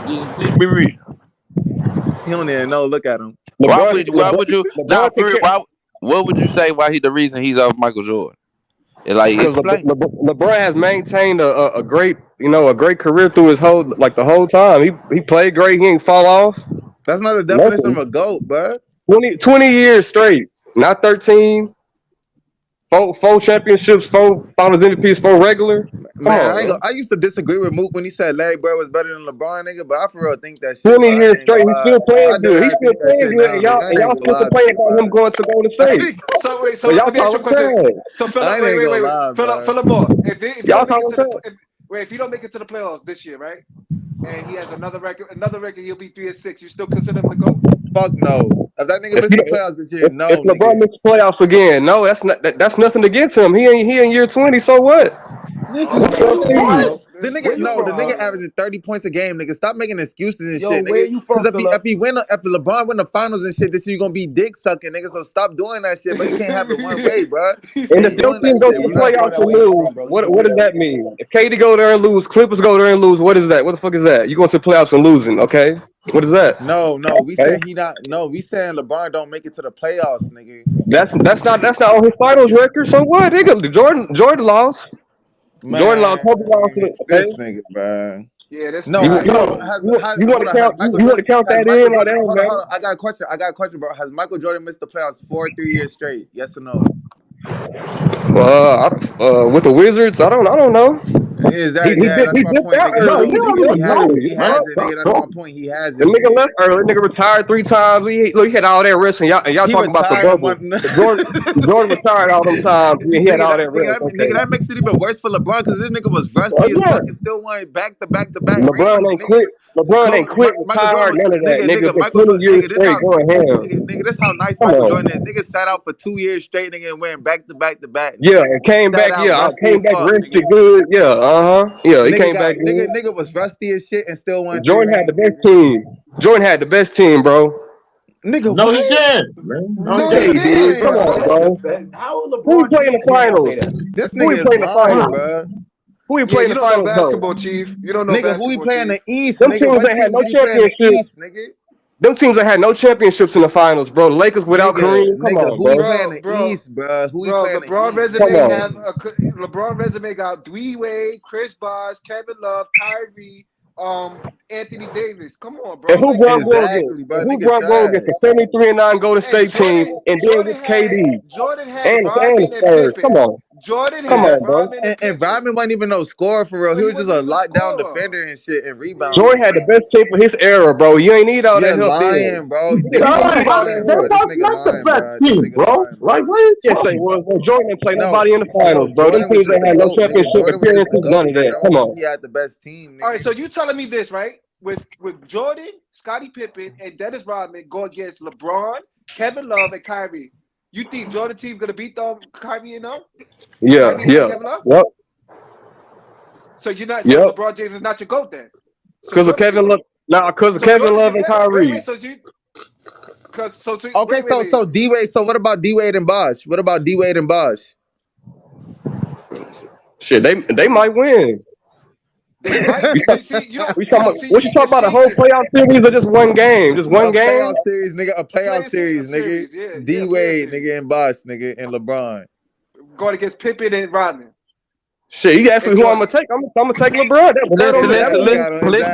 He don't even know. Look at him. What would you say why he the reason he's over Michael Jordan? Because LeBron has maintained a great career through his whole the whole time. He played great. He ain't fall off. That's not the definition of a GOAT, bro. 20 years straight, not 13. 4 championships, 4 finals MVPs, 4 regular. I used to disagree with Mook when he said Larry Bird was better than LeBron, nigga, but I for real think that shit. 20 years straight, he's still playing good. He's still playing good, and y'all still complaining about him going to Golden State. So let me ask you a question. So Philip, wait. Philip Moore, if you don't make it to the playoffs this year, right? And he has another record, he'll be 3-6. You still consider him to go? Fuck no. If that nigga missed the playoffs this year, no. If LeBron missed the playoffs again, no, that's nothing against him. He in year 20, so what? Nigga, the nigga averaging 30 points a game, nigga. Stop making excuses and shit, nigga. Because if LeBron win the finals and shit, this year you gonna be dick sucking, nigga. So stop doing that shit, but you can't have it one way, bro. And if your team goes to the playoffs and lose, what does that mean? If KD go there and lose, Clippers go there and lose, what is that? What the fuck is that? You going to the playoffs and losing, okay? What is that? No, we saying he not. No, we saying LeBron don't make it to the playoffs, nigga. That's not on his finals record. So what? Nigga, Jordan lost. Man, Jordan lost. Kobe lost. This nigga, bro. Yeah, that's no. You want to count that in or that? Hold on. I got a question, bro. Has Michael Jordan missed the playoffs 3 years straight? Yes or no? With the Wizards, I don't know. That's my point, nigga. He has it, nigga. That's my point. He has it. The nigga left early. The nigga retired 3 times. He had all that rest, and y'all talking about the bubble. Jordan retired all them times. He had all that rest. Nigga, that makes it even worse for LeBron because this nigga was rusty as fuck and still won back to back. LeBron ain't quit. Retired, none of that. Nigga, 20 years straight going ham. Nigga, this how nice Michael Jordan is. Nigga sat out for 2 years straight, nigga, and went back to back. Yeah, and came back. Yeah, came back rested good. Yeah, Yeah, he came back. Nigga was rusty as shit and still won. Jordan had the best team. Jordan had the best team, bro. Nigga, no, he didn't. No, he did. Come on, bro. Who he playing the finals? This nigga is lying, bro. Who he playing the finals? Basketball, Chief. You don't know. Nigga, who he playing the East? Them teams that had no championships. Them teams that had no championships in the finals, bro. The Lakers without Kareem. Come on, who playing the East, bro? Who playing LeBron resume got Dwayne Wade, Chris Bosh, Kevin Love, Kyrie, Anthony Davis. Come on, bro. And who brought Rogan to 73-9 Golden State team, and then with KD? Jordan had Rodman and Pippen. Come on. Come on, bro. And Rodman wasn't even no scorer for real. He was just a lockdown defender and shit and rebound. Jordan had the best team for his era, bro. You ain't need all that help. Lying, bro. That's the best team, bro. Like what? Yes, they was. Jordan didn't play nobody in the finals, bro. Them teams that had no championship appearances, none of that. Come on. He had the best team. All right, so you telling me this, right? With Jordan, Scottie Pippen, and Dennis Rodman go against LeBron, Kevin Love, and Kyrie. You think Jordan team gonna beat Kyrie and them? Yeah, Kyrie and yeah, Kevin Love? yep, So you're not saying yep. LeBron James is not your GOAT then? So Because of Jordan's your Kevin Love. GOAT. Nah, because of So Kevin Jordan's Love your and GOAT. Kyrie. So you Okay, so D Wade. So what about D Wade and Bosh? What about D Wade and Bosh? Shit, they might win. They might. We talk, You don't. we So talking you about, see, what you talking it's about? A whole changes. playoff series or just one game? Just one A game? playoff series, nigga. A playoff series, A nigga. series. Yeah, D player Wade, series. nigga, and Bosh, nigga, and LeBron. Going against Pippen and Rodman. Shit, you ask me And who I'm Jordan. gonna take. I'm gonna take LeBron.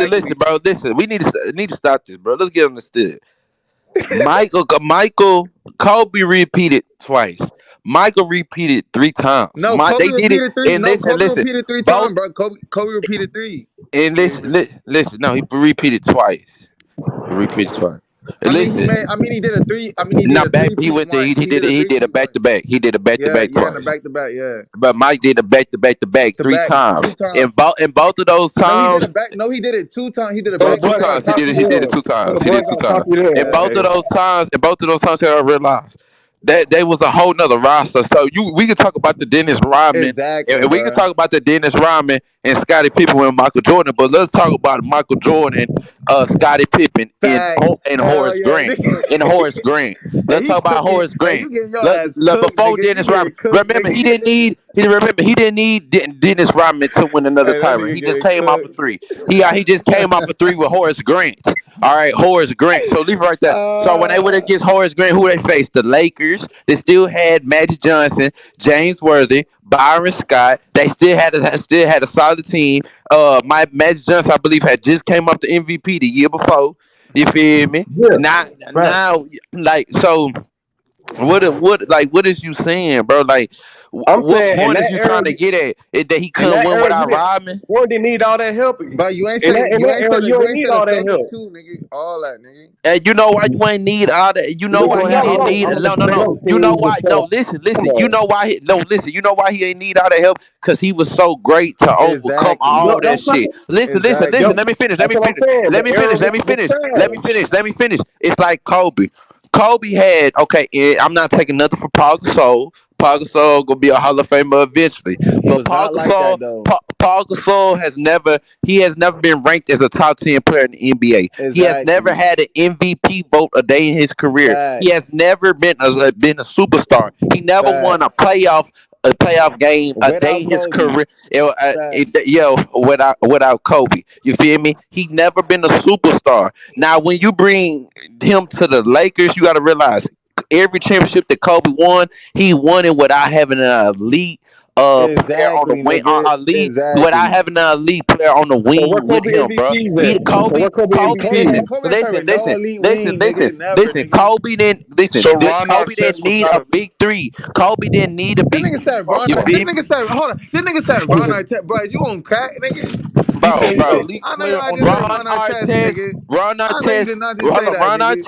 Listen, bro. Listen. We need to stop this, bro. Let's get understood. Michael, Kobe repeated twice. Michael repeated 3 times. No, Kobe They did it. repeated 3. And No, listen, Kobe listen. repeated 3 Both times, bro. Kobe repeated 3. and listen. No, he repeated twice. He repeated twice. Listen. He did a 3. He did Now a back, he 3-peat went there. once. He did a He did a 3-peat back once. to back. He did a back to Yeah, back in the twice. back to back, yeah. But Mike did a back to back To 3 back times. 2 times. And both of those No, he did times. a back. No, he did it 2 times. He did a So Oh, back to 2 LeBron back. got times. cocky He did then. it 2 So times. He did LeBron 2 got times. cocky then. And both of those times, I realized that was a whole nother roster. So we can talk about the Dennis Rodman, Exactly, and we can bro. talk about the Dennis Rodman and Scottie Pippen with Michael Jordan. But let's talk about Michael Jordan, Scottie Pippen, Facts. and Hell Horace yeah, Grant. nigga. And Horace Grant. Hey, Let's he talk about cooking. Horace Hey, Grant. you getting your ass cooked, Before nigga. You Dennis getting Rodman, cooked, remember nigga. he didn't need Dennis Rodman to win another Hey, that title. nigga He just getting came off a cooked. 3. He just came off a 3 with Horace Grant. All right, Horace Grant. So leave it right there. So when they went against Horace Grant, who they faced? The Lakers. They still had Magic Johnson, James Worthy, Byron Scott. They still had a solid team. My Magic Johnson, I believe, had just came up the MVP the year before. You feel me? Yeah, right. Now, like so. What is you saying, bro? Like, I'm what saying in point is that you era, trying to get at? Is that he in couldn't that win era, without Rodman? Jordan didn't need all that help. But you ain't In say that era, you you don't ain't need say the all that Celtics help. too, nigga. All that, nigga. And you know why you ain't need all that? You know Because why you he have didn't need it? other No. playoff You know teams and why? No, stuff. listen. Come on. You know why he ain't need all that help? Because he was so great to overcome Exactly. No, all that that's shit. not. Listen. Yo, Exactly. Let me finish. that's what I'm saying. The era was Let me finish. It's like Kobe. Kobe had okay. I'm not taking nothing for Paul Gasol. Paul Gasol gonna be a Hall of Famer eventually. He But was not like that though. Paul Gasol has never been ranked as a top 10 player in the NBA. He has never Exactly. had an MVP vote a day in his career. He has Facts. never been a superstar. He never won Facts. a playoff game a day Without in his Kobe. career. Facts. Without Kobe, you feel me? He never been a superstar. Now, when you bring him to the Lakers, you got to realize every championship that Kobe won, he won it without having an elite player on the Exactly, wing, nigga. without Exactly. having an elite player on the So where wing with Kobe him, bro. MVPs He at? So Kobe, where Kobe Kobe. MVPs? Kobe ain't playing with no elite wing, Listen, nigga. Never, nigga. So Ron Kobe Artest didn't was need not a a big 3. Kobe didn't need a This big nigga 3. said Ron. You okay. This feel me, nigga said, hold on. This nigga said Ron Artest, bro. You on crack, nigga? He said he's an bro? elite I know your player ass on just the said Ron wing. Ron Artest, Artest, nigga. Ron I know you did Artest, not just hold say on, that, nigga.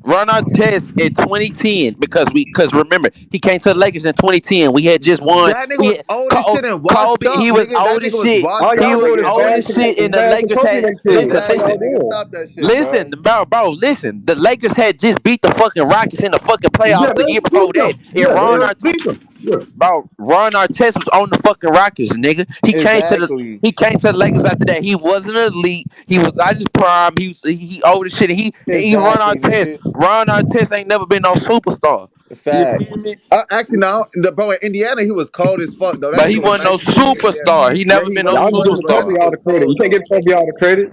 Ron Artest in 2010 because remember he came to the Lakers in 2010. We had just won. That nigga was old as shit and washed Kobe. up, He was nigga. That old as nigga was shit. All washed He up, y'all was doing is nigga. old as shit, and the bashing Lakers Kobe had next year. That's all listen. Exactly, y'all nigga. doing. Stop that shit, bro. Listen, bro, listen. The Lakers had just beat the fucking Rockets in the fucking Yeah, playoffs the year let's before beat them. that. And Yeah, let's beat them. Yeah. Ron Artest was on the fucking Rockets, nigga. Exactly. He came to the Lakers after that. He wasn't elite. He was out his prime. He old as shit. Ron Exactly, Artest. nigga. Ron Artest ain't never been no superstar. You feel Facts. me? Actually, no, bro, in Indiana, he was cold as fuck, though. That But he nigga was wasn't no nice as shit in Indiana. superstar. He Yeah, never he been no was. Y'all He just was, giving bro. That Kobe superstar. nigga all was the credit. You cold, can't give though. Kobe all the credit.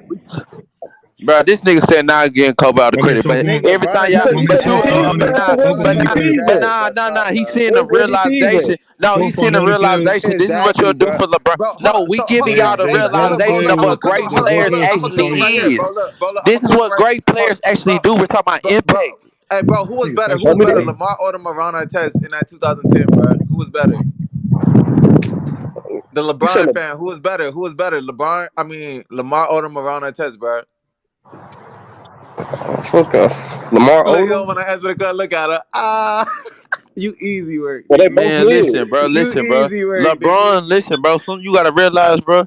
Bro, this nigga said now getting Kobe all the Okay, credit, so but who? Nigga, every Ron time You y'all, Artest, said he you was but said you, cold. MVP, Ron but Artest so was where's the but cold, nigga. MVPs at? Stop, he's bro. seeing the Where's the MVPs at? realization. No, So he's for seeing the another player, realization. This is what you'll Exactly, do bro. for LeBron. Bro, hold No, on. we So, hold giving on. y'all the for Look, another look, bro. realization Look, of I'm player, gonna what cook him. great Hold on, before bro. players Look, he I'm gonna actually cook him right here, is. bro. Look, bro. Look, I'm This gonna is cook him what right. great players actually Bro, do. We're talking about bro, bro. impact. Hey, bro, who was nigga better? Who touched was the better, rim. Lamar Odom or Ron Artest in that 2010, bro? Who was better? The You said LeBron fan. Who was better? Who was better? Lamar Odom or Ron Artest, bro? Lamar Look, you don't Odom. want to answer the call. Look at her. Ah, you easy work, Well, they nigga. both Man, win. You listen, bro. easy work, nigga. LeBron, listen, bro. Something you gotta realize, bro.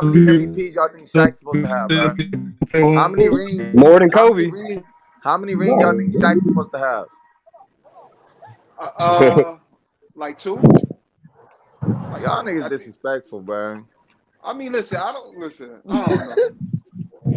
How many MVPs y'all think Shaq's supposed to have, bro? How many rings? More than How many Kobe. rings? How many rings y'all think Shaq's supposed to have? Like 2. Y'all niggas disrespectful, bro. I mean, listen. I don't know.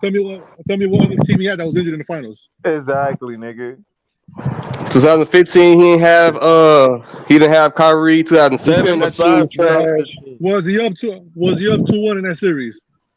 Tell me what other team he had that was injured in the finals. Exactly, nigga. 2015, he didn't have Kyrie. 2007, that team was trash. Was he up 2-1 in that series?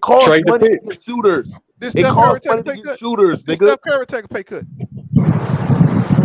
costs money to get shooters. Did It Steph Curry costs take a money to pay get cut? shooters, Did nigga. Steph Curry take a pay cut?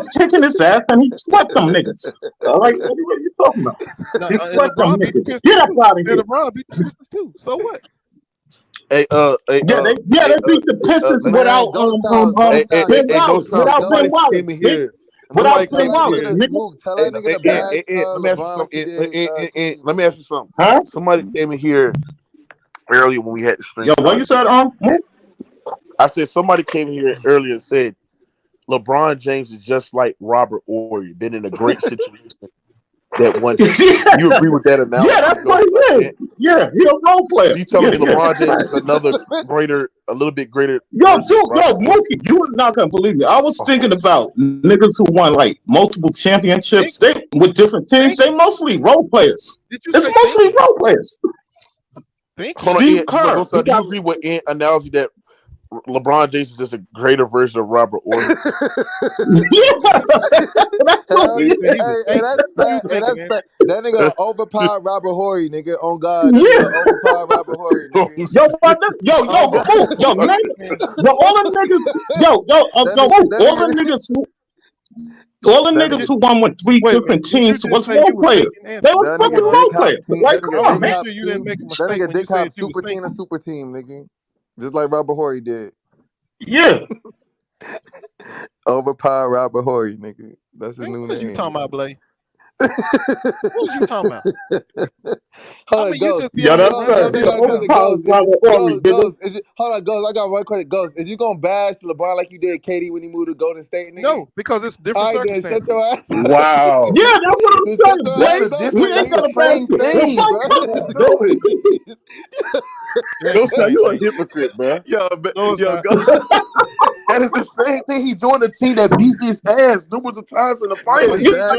was kicking his ass and he swept them niggas. All right, what are you talking about? He swept them LeBron beat the niggas. Pistons Get up too. out of here. LeBron beat the Pistons too. So what? They beat the Pistons without Somebody came in here. Without Tell Ben that Wallace, nigga, nigga. Mook, tell that nigga to bash Let me ask you LeBron like he something. did KD. Let me ask you something. Huh? Somebody came in here earlier when we had the stream. Yo, what you said, I said somebody came in here earlier and said LeBron James is just like Robert Horry, been in a great situation that one. You agree with that analogy? Yeah, that's what he is. Yeah, he a role player. You telling me LeBron James is another a little bit greater? Yo, Mookie, you are not gonna believe it. I was thinking about niggas who won like multiple championships. They with different teams. They mostly role players. It's mostly role players. Steve Kerr. Do you agree with the analogy that LeBron James is just a greater version of Robert Horry? That's fact. That nigga overpowered Robert Horry, nigga. On God, that nigga overpowered Robert Horry, nigga. All the niggas who won with three different teams was role players. They was fucking role players. Like, come on, man. That nigga Dick Hop super team and super team, nigga. Just like Robert Horry did. Yeah. Overpowered Robert Horry, nigga. That's his new name. What you talking about, Blake? What was you talking about? Hold on, Ghost. Hold on, Ghost. I got one question. Ghost, is you gonna bash LeBron like you did KD when he moved to Golden State, nigga? No, because it's different circumstances. Shut your ass. Wow. Yeah, that's what I'm saying. We ain't gonna bash You a hypocrite, bro. Yo, that is the same thing. He joined a team that beat his ass numerous of times in the finals. He beat him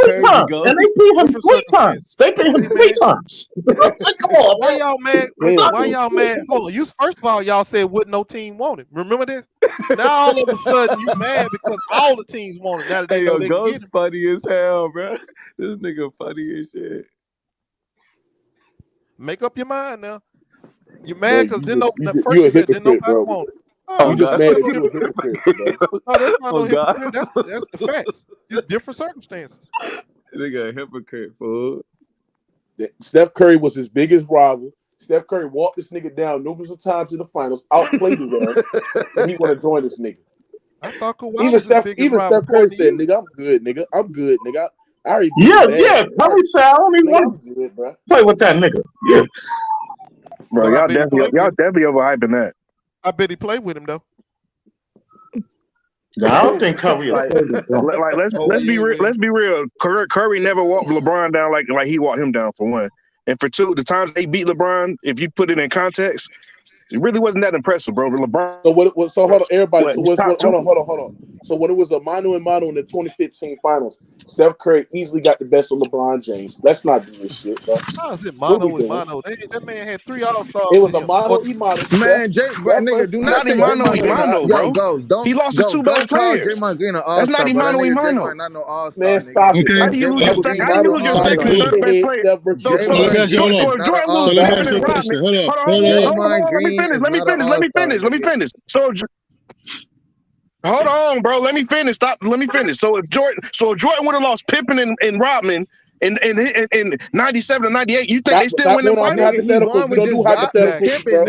3 times, and they beat him 3 times. They beat him 3 times. Come on, why y'all mad? Why y'all mad? Hold on. First of all, y'all said what no team wanted. Remember this? Now all of a sudden you mad because all the teams wanted. Now that they know they Ghost funny as hell, bro. This nigga funny as shit. Make up your mind now. You mad because didn't nobody want it. You just mad that you a hypocrite, bro. That's the facts. It's different circumstances. Nigga a hypocrite, fool. Steph Curry was his biggest rival. Steph Curry walked this nigga down numerous of times in the finals, outplayed his ass, and he want to join this nigga. I thought Kawhi even Steph Curry said, "Nigga, I'm good, nigga. I'm good, nigga. I already Curry said, I don't even want to play with that nigga." Yeah, bro, y'all definitely overhyping that. I bet he played with him though. No, I don't think Curry. Let's be real. Curry never walked LeBron down like he walked him down, for one, and for two, the times they beat LeBron, if you put it in context, it really wasn't that impressive, bro. LeBron. So so hold on, everybody. Hold on. So when it was a mano and mano in the 2015 finals, Steph Curry easily got the best of LeBron James. Let's not do this shit, bro. How is it mano and mano? That man had 3 All-Stars. It was a mano and mano. Man, nigga, do not say mano, bro. Don't, he lost his 2 best players. Draymond Green an That's not mano. Draymond not no All-Star. Man, stop it. How do you lose your second and third best players? So if Jordan loses Pippen and Rodman, let me finish. So hold on, bro. Let me finish. Let me finish. So if Jordan would have lost Pippen and Rodman in 97 and 98, you think they still win the finals? We don't do hypotheticals, bro.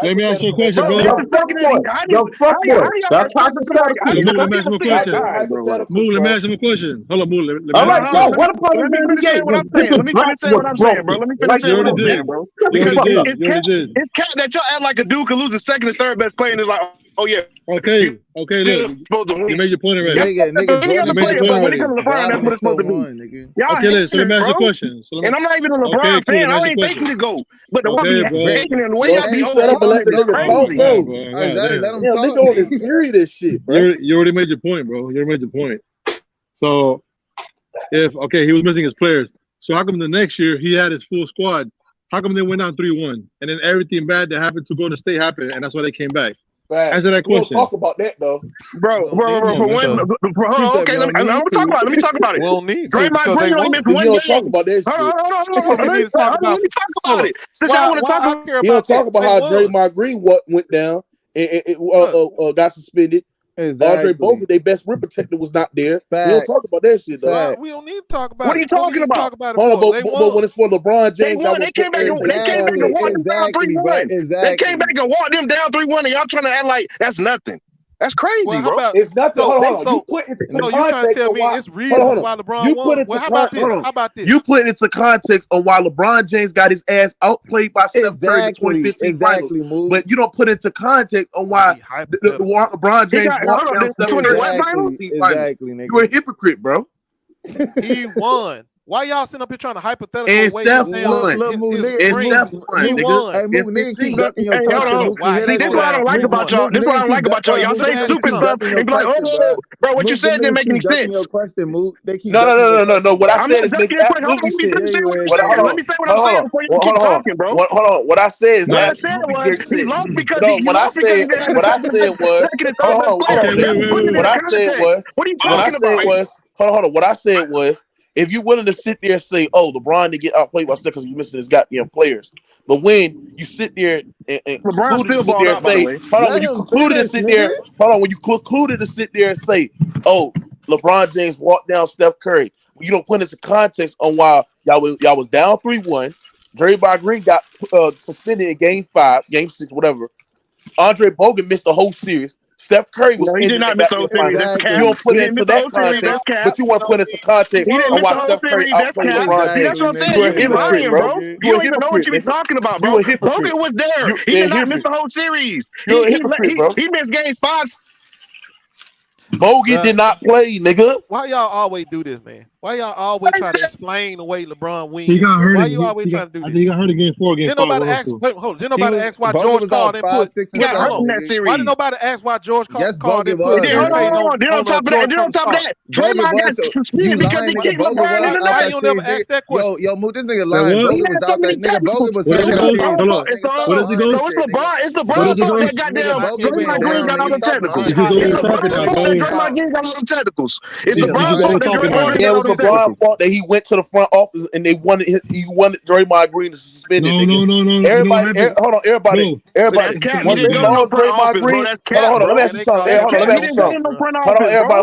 Let me ask you a question, bro. That's Let me ask him a question. Let me ask him a question. Hold on, all right, bro. What about Let me finish saying what I'm saying, bro. Because it's cat that y'all act like a dude could lose the second and third best player and it's like, oh yeah. Okay. Look, you made your point already. When it comes to LeBron, that's what it's supposed to be. Okay, so let me ask you a question. And I'm not even a LeBron fan. I ain't think he to go. But the way he's taking and the way y'all be crazy. Nigga on his period this shit, bro. You already made your point, bro. You already made your point. So he was missing his players. So how come the next year he had his full squad? How come they went down 3-1? And then everything bad that happened to Golden State happened, and that's why they came back. Answer that question. We'll talk about that though, bro. Okay, let me talk about it. Let me talk about it. We don't need Draymond Green only missed 1 game. Talk about that shit. Hold on. Let me talk about it. Since y'all want to talk about, he don't talk about how Draymond Green went down and got suspended. Andre Bogut, their best rim protector, was not there. We don't talk about that shit, though. Well, we don't need to talk about What are you talking about? Hold on, but when it's for LeBron James, they won. They came back and walked them down 3-1. They came back and walked them down 3-1, and y'all trying to act like that's nothing. That's crazy, bro. It's nothing. Hold on. You put into context of why. Hold on. You put into context. You put into context on why LeBron James got his ass outplayed by Steph Curry in the 2015 finals. But you don't put into context on why LeBron James walked down Steph Curry in the 2015 finals. You're a hypocrite, bro. He won. Why y'all sitting up here trying to hypothetical? And Steph won. He won. Hey, see, this is what I don't like about y'all. This is what I don't like about y'all. Y'all say stupid stuff and be like, "Oh, bro, what you said didn't make any sense." No. What I said is make absolutely sense. Let me say what I'm saying before you keep talking, bro. Hold on. What I said is what I said was he lost because he lost because he didn't what I said was what I said was what are you talking about? Hold on. What I said was, if you're willing to sit there and say, "Oh, LeBron didn't get outplayed by Steph because he's missing his goddamn players," but when you sit there and LeBron still balled out, by the way. when you concluded to sit there, when you concluded to sit there and say, "Oh, LeBron James walked down Steph Curry," you don't put into context on why y'all was down 3-1. Draymond Green got suspended in Game 5, Game 6, whatever. Andre Bogut missed the whole series. Steph Curry was he did not miss the whole series. You don't put it into that context, but you want to put it into context on why Steph Curry outplayed LeBron James. See, that's what I'm saying. You're lying, bro. You don't even know what you're talking about, bro. Bogut was there. He did not miss the whole series. He missed games 5. Bogut did not play, nigga. Why y'all always do this, man? Why y'all always try to explain the way LeBron wins? He got hurt. Why you always trying to do this? I think he got hurt in Game 4, Game 5. Didn't nobody ask why George called input? He got hurt in that series. Why did nobody ask why George called input? Hold on. Then on top of that, Draymond got suspended because he kicked LeBron in the Why nuts. you never ask that question? Yo, Mook, this nigga lying. Bogut was out there. Nigga, Bogut was So it's LeBron's fault that goddamn Draymond Green got all the technicals. Draymond Green got all the technicals. It's LeBron's fault that Draymond It was LeBron's fault that he went to the front office and he wanted Draymond Green to suspend it. No. Everybody. Once they lost Draymond Green, hold on. Let me ask you something. Hold on, everybody.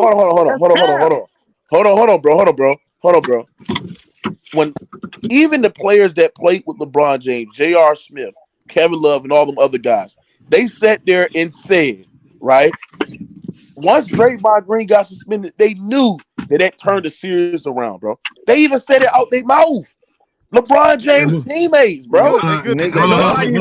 Hold on, bro. When even the players that played with LeBron James, J.R. Smith, Kevin Love, and all them other guys, they sat there and said, right? Once Draymond Green got suspended, they knew that turned the series around, bro. They even said it out their mouth. LeBron James teammates, bro. What are we doing, bro? They knew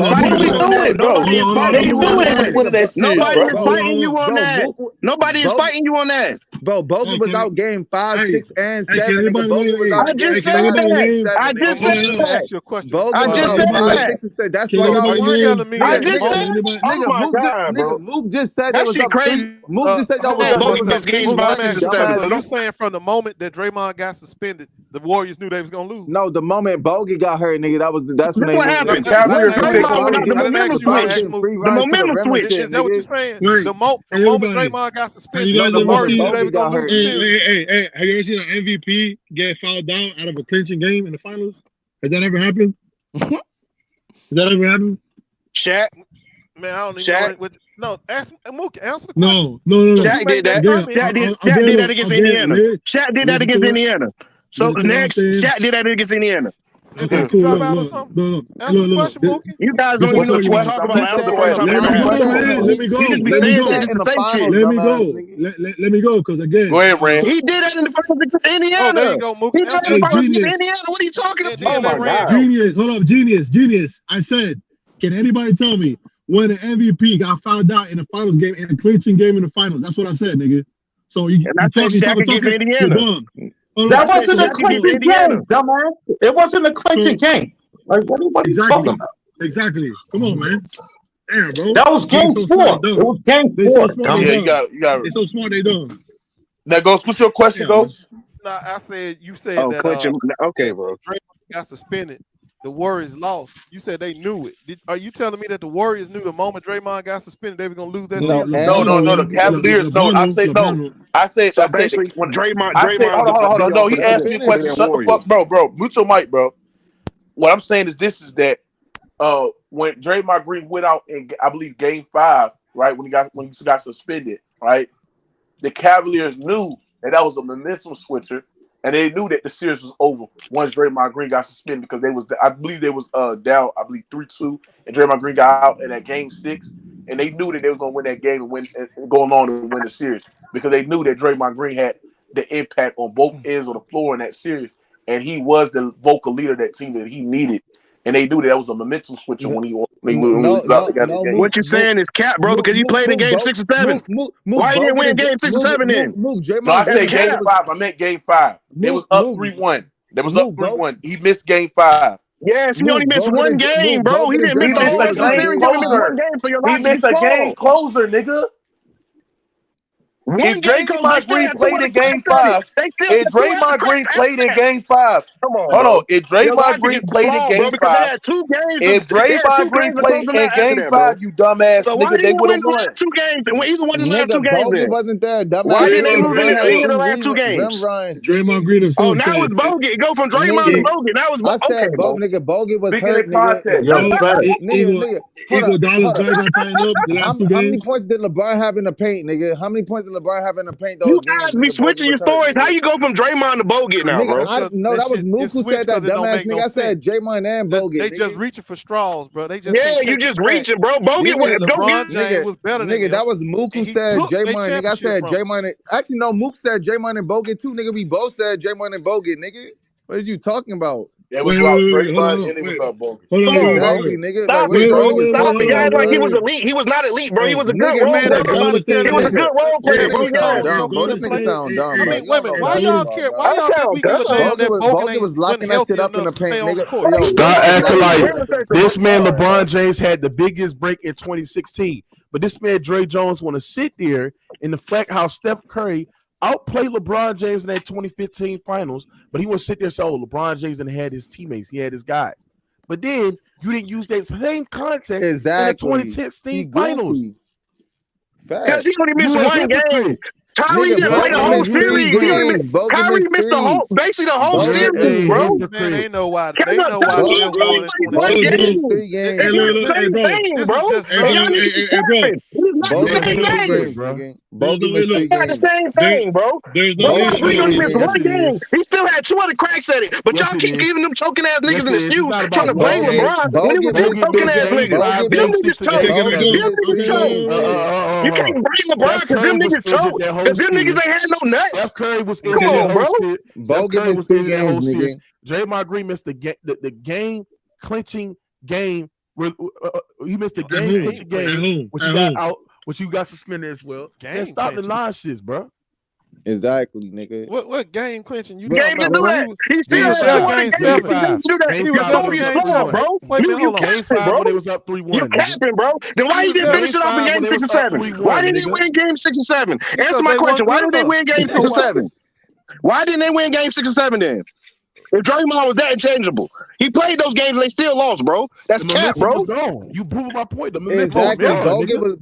they was winning that series, Nobody is bro. fighting you on that. Nobody is fighting you on that. Bro, Bogut was out Game 5, 6, and 7. Bogut was out. I just said that. I just said that. Bogut was out 5, 6, and 7. That's why y'all won. I just said, nigga, Mook just said that was up 3. Mook just said that was up 3. You saying from the moment that Draymond got suspended, the Warriors knew they was gonna lose? No, the moment Bogut got hurt, nigga, that's when they what happened. The momentum switch. Is that what you're saying? The moment Draymond got suspended, the Warriors knew they was gonna lose. Hey, have you ever seen an MVP get fouled down out of a clinching game in the finals? Has that ever happened? Shaq. Man, I don't even know. No, ask Mookie. Answer the question. No. Shaq did that. Shaq did that against Indiana. Shaq did that against Indiana. So next, Shaq did that against Indiana. Okay, cool. Drop out or something? Answer the question, Mookie. You guys don't even know what you're talking about. Let me go. You just be saying shit to say shit. Let me go, because again. Go ahead, Rand. He did it in the finals against Indiana. Oh, there you go, Mookie. He did it in the finals against Indiana. What are you talking about? Oh, my God. Genius. Hold up. Genius. I said, can anybody tell me when an MVP got fouled out in the finals game, in a clinching game in the finals? That's what I said, nigga. So you said Shaq against Indiana. That wasn't a clinching game, dumbass. It wasn't a clinching game. Like, what are you talking about? Exactly. Come on, man. Damn, bro. That was game 4. It was game 4. Yeah, you got it. They're so smart, they dumb. Now, Ghost, what's your question, Ghost? No, I said you said that. Okay, bro. Draymond got suspended. The Warriors lost. You said they knew it. Are you telling me that the Warriors knew the moment Draymond got suspended they were gonna lose that series? No. The Cavaliers. No, I say no. I said basically when Draymond. Hold on. No, he asked me a question. Shut the fuck, bro. Mute your mic, bro. What I'm saying is that when Draymond Green went out in, I believe, Game 5, right, when he got suspended, right, the Cavaliers knew that was a momentum switcher, and they knew that the series was over once Draymond Green got suspended because I believe they was down, 3-2, and Draymond Green got out in that game 6, and they knew that they was gonna win that game and win and go on to win the series because they knew that Draymond Green had the impact on both ends of the floor in that series, and he was the vocal leader of that team that he needed. And they knew that was a momentum switcher when he was out the game. What you're saying is cap, bro, because you played in game 6 and 7. Why you didn't win game 6 and 7 then? No, I said game 5. I meant game 5. It was up 3-1. They was up 3-1. He missed game 5. Yes, he only missed one game, bro. He didn't miss the whole series. He only missed one game, so your logic He missed a game closer, nigga. If Draymond Green played in game 5, if Draymond Green played in game 5, hold on. If Draymond Green played in game 5, if Draymond Green played in game 5, you dumbass nigga, they would have won. 2 games. Either one of the last 2 games. Bogut wasn't there. Why didn't they lose in the last 2 games? Draymond Green himself. Oh, now it's Bogut. It go from Draymond to Bogut. Now it's I said Bogut was hurt, nigga. How many points did LeBron have in the paint, nigga? How many points did LeBron have in the paint? You guys be switching your stories. How you go from Draymond to Bogut now, bro? No, that was Mook who said that dumbass nigga. I said Draymond and Bogut. They just reaching for straws, bro. They just you just reaching, bro. Bogut LeBron James was better than nigga. That was Mook who said Draymond. Nigga, I said Draymond. Actually, no, Mook said Draymond and Bogut too, nigga. We both said Draymond and Bogut, nigga. What is you talking about? That was about Draymond and it was about Bogut. Exactly, nigga. Stop it. You act like he was elite. He was not elite, bro. He was a good role player. He was a good role player, bro. Bro, this nigga sound dumb. I mean, wait a minute. Why y'all care? Why y'all think we give a damn that Bogut was locking that shit up in the paint, nigga. Stop acting like this man LeBron James had the biggest break in 2016. But this man Dre Jones want to sit there in the fact how Steph Curry outplayed LeBron James in that 2015 finals, but he want to sit there and say, oh, LeBron James and had his teammates, he had his guys. But then you didn't use that same context in the 2016 finals. Because he only missed one game. Kyrie didn't play the whole series. Kyrie missed basically the whole series, bro. Man, they know why. They know why. It's the same thing, bro. Y'all need to stop it. It's not the same thing, bro. He only missed one game. He still had 2 other cracks at it. But y'all keep giving them choking ass niggas an excuse, trying to blame LeBron. When it was them choking ass niggas. Them niggas choke. You can't blame LeBron because them niggas choke. Because them niggas ain't had no nuts. Steph Curry was Come on, bro. Bogut was 3 games, nigga. Draymond Green missed the game clinching game. He missed the game clinching game, which you got suspended as well. And stop the nonsense, bro. Exactly, nigga. What game clinching? You game to do that? He still had 2 other games to do that. He was on the floor, bro. You capping, bro. It was up 3-1. You capping, bro. Then why he didn't finish it off in game 6 and 7? Why didn't he win game 6 and 7? Answer my question. Why didn't they win game 6 and 7? Why didn't they win game 6 and 7 then? If Draymond was that intangible, he played those games and they still lost, bro. That's cap, bro. You proved my point. Exactly. Bogut was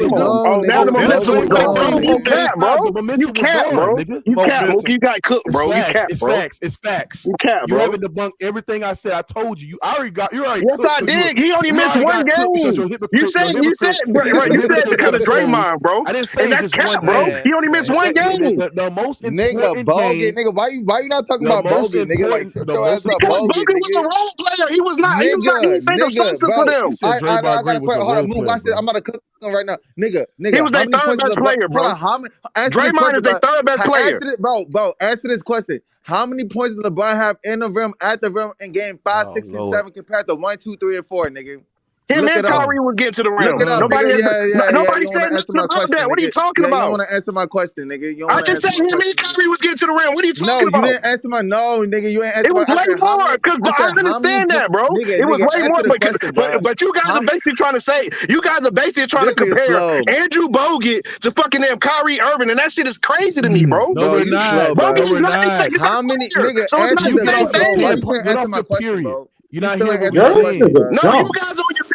gone. Now the momentum was gone. You cap, bro. You cap, bro. You cap. You got cooked, bro. You cap, bro. It's facts. You cap, bro. You haven't debunked everything I said. I told you. You already Yes, I did. He only missed one game. You said because of Draymond, bro. I didn't say and that's cap, bro. He only missed one game. The most important game, nigga. Why you not talking about Bogut, nigga? Like, shut your ass up, because Bogut was a role player. He was not. He was not anything of substance for them. I got a question. Hold on, move. Watch this. I'm about to cook right now, nigga. He was their third best player, bro. Draymond is their third best player, bro. Answer this question. How many points did LeBron have in the rim, at the rim, in game 5, 6, and 7 compared to 1, 2, 3, and 4, nigga? Him and Kyrie would get to the rim. Nobody said nothing about that. What are you talking about? You want to answer my question, nigga. I just said him and Kyrie was getting to the rim. What are you talking about? No, you didn't answer my nigga. You ain't answer. It was way more because I understand that, bro. It was way more, but you guys are basically trying to say to compare Andrew Bogut to fucking them Kyrie Irving, and that shit is crazy to me, bro. No, we're not. Bogut is not. How many nigga? So it's not the same thing. Answer my question, bro. You're not hearing what No, you guys on your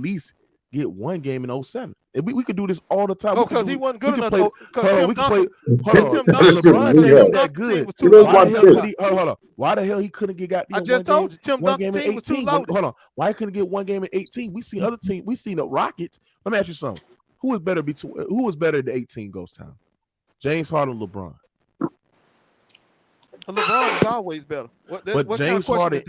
least get one game in 07. And we could do this all the time. Oh, because he wasn't good enough. Hold on, we could play. Hold on. LeBron James was that good. Why the hell could he? Hold on. Why the hell he couldn't get goddamn? I just told you, Tim Duncan's team was too loaded. Hold on. Why couldn't get one game in 18? We see other teams. We seen the Rockets. Let me ask you something. Who was better in the 18 ghost time? James Harden, LeBron. LeBron is always better. But James Harden,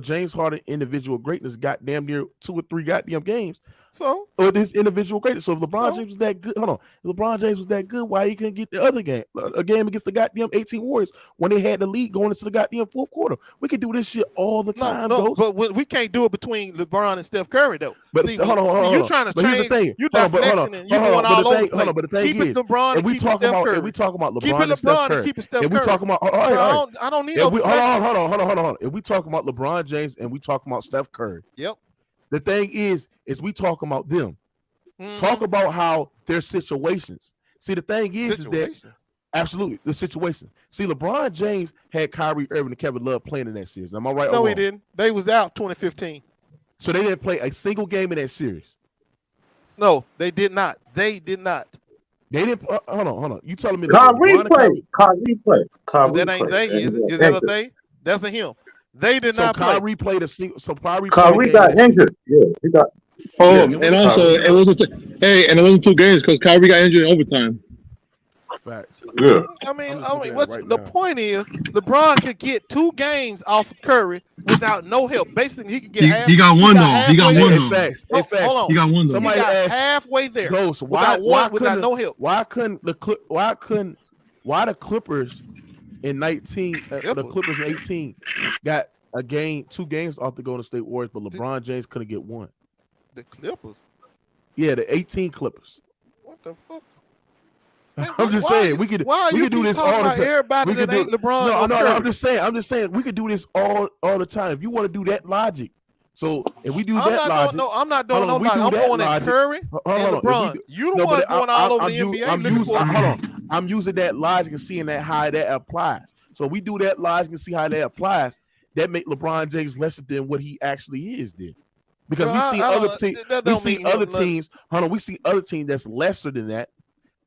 James Harden individual greatness got damn near 2 or 3 goddamn games. So or his individual greatness. So if LeBron James was that good, if LeBron James was that good, why he couldn't get the other game, a game against the goddamn 18 Warriors when they had the lead going into the goddamn fourth quarter? We could do this shit all the time. But we can't do it between LeBron and Steph Curry though. But see, hold on. You trying to but change? Here's the thing. You deflecting and you going all over the place. But the thing is, LeBron and we talk about LeBron keep it and Steph Curry. Keep it Steph Curry. And we talk about I don't need no. Hold on. If we talk about LeBron James and we talk about Steph Curry, yep. The thing is we talk about them. Talk about how their situations. See, the thing is that absolutely the situation. See, LeBron James had Kyrie Irving and Kevin Love playing in that series. Am I right? No, he didn't. They was out 2015. So they didn't play a single game in that series. No, they did not. They didn't. Hold on. You telling me that Kyrie LeBron and played. Well, that ain't they. Is that a they? That's a him. They did not play. Kyrie played a single. So Kyrie got injured. Yeah, he got. And also it wasn't. And it wasn't 2 games because Kyrie got injured in overtime. Facts. Yeah. I mean, what's the point is LeBron could get 2 games off of Curry without no help. Basically, he could get half. He got one though. He got one though. Facts. Hold on. He got one though. Somebody got asked halfway there. Ghost, without no help. Why the Clippers in 19 the Clippers in 18 got a game, 2 games off the Golden State Warriors, but LeBron James couldn't get 1. The Clippers? Yeah, the 18 Clippers. What the fuck? I'm just saying we could do this all the time. Everybody that ain't LeBron. No. I'm just saying we could do this all the time. If you want to do that logic, so if we do that logic, I'm not doing no logic. I'm going at Curry and LeBron. You the ones going all over the NBA. I'm using that logic and seeing how that applies. So we do that logic and see how that applies. That make LeBron James lesser than what he actually is then. Because we see other teams. We see other teams. We see other teams that's lesser than that.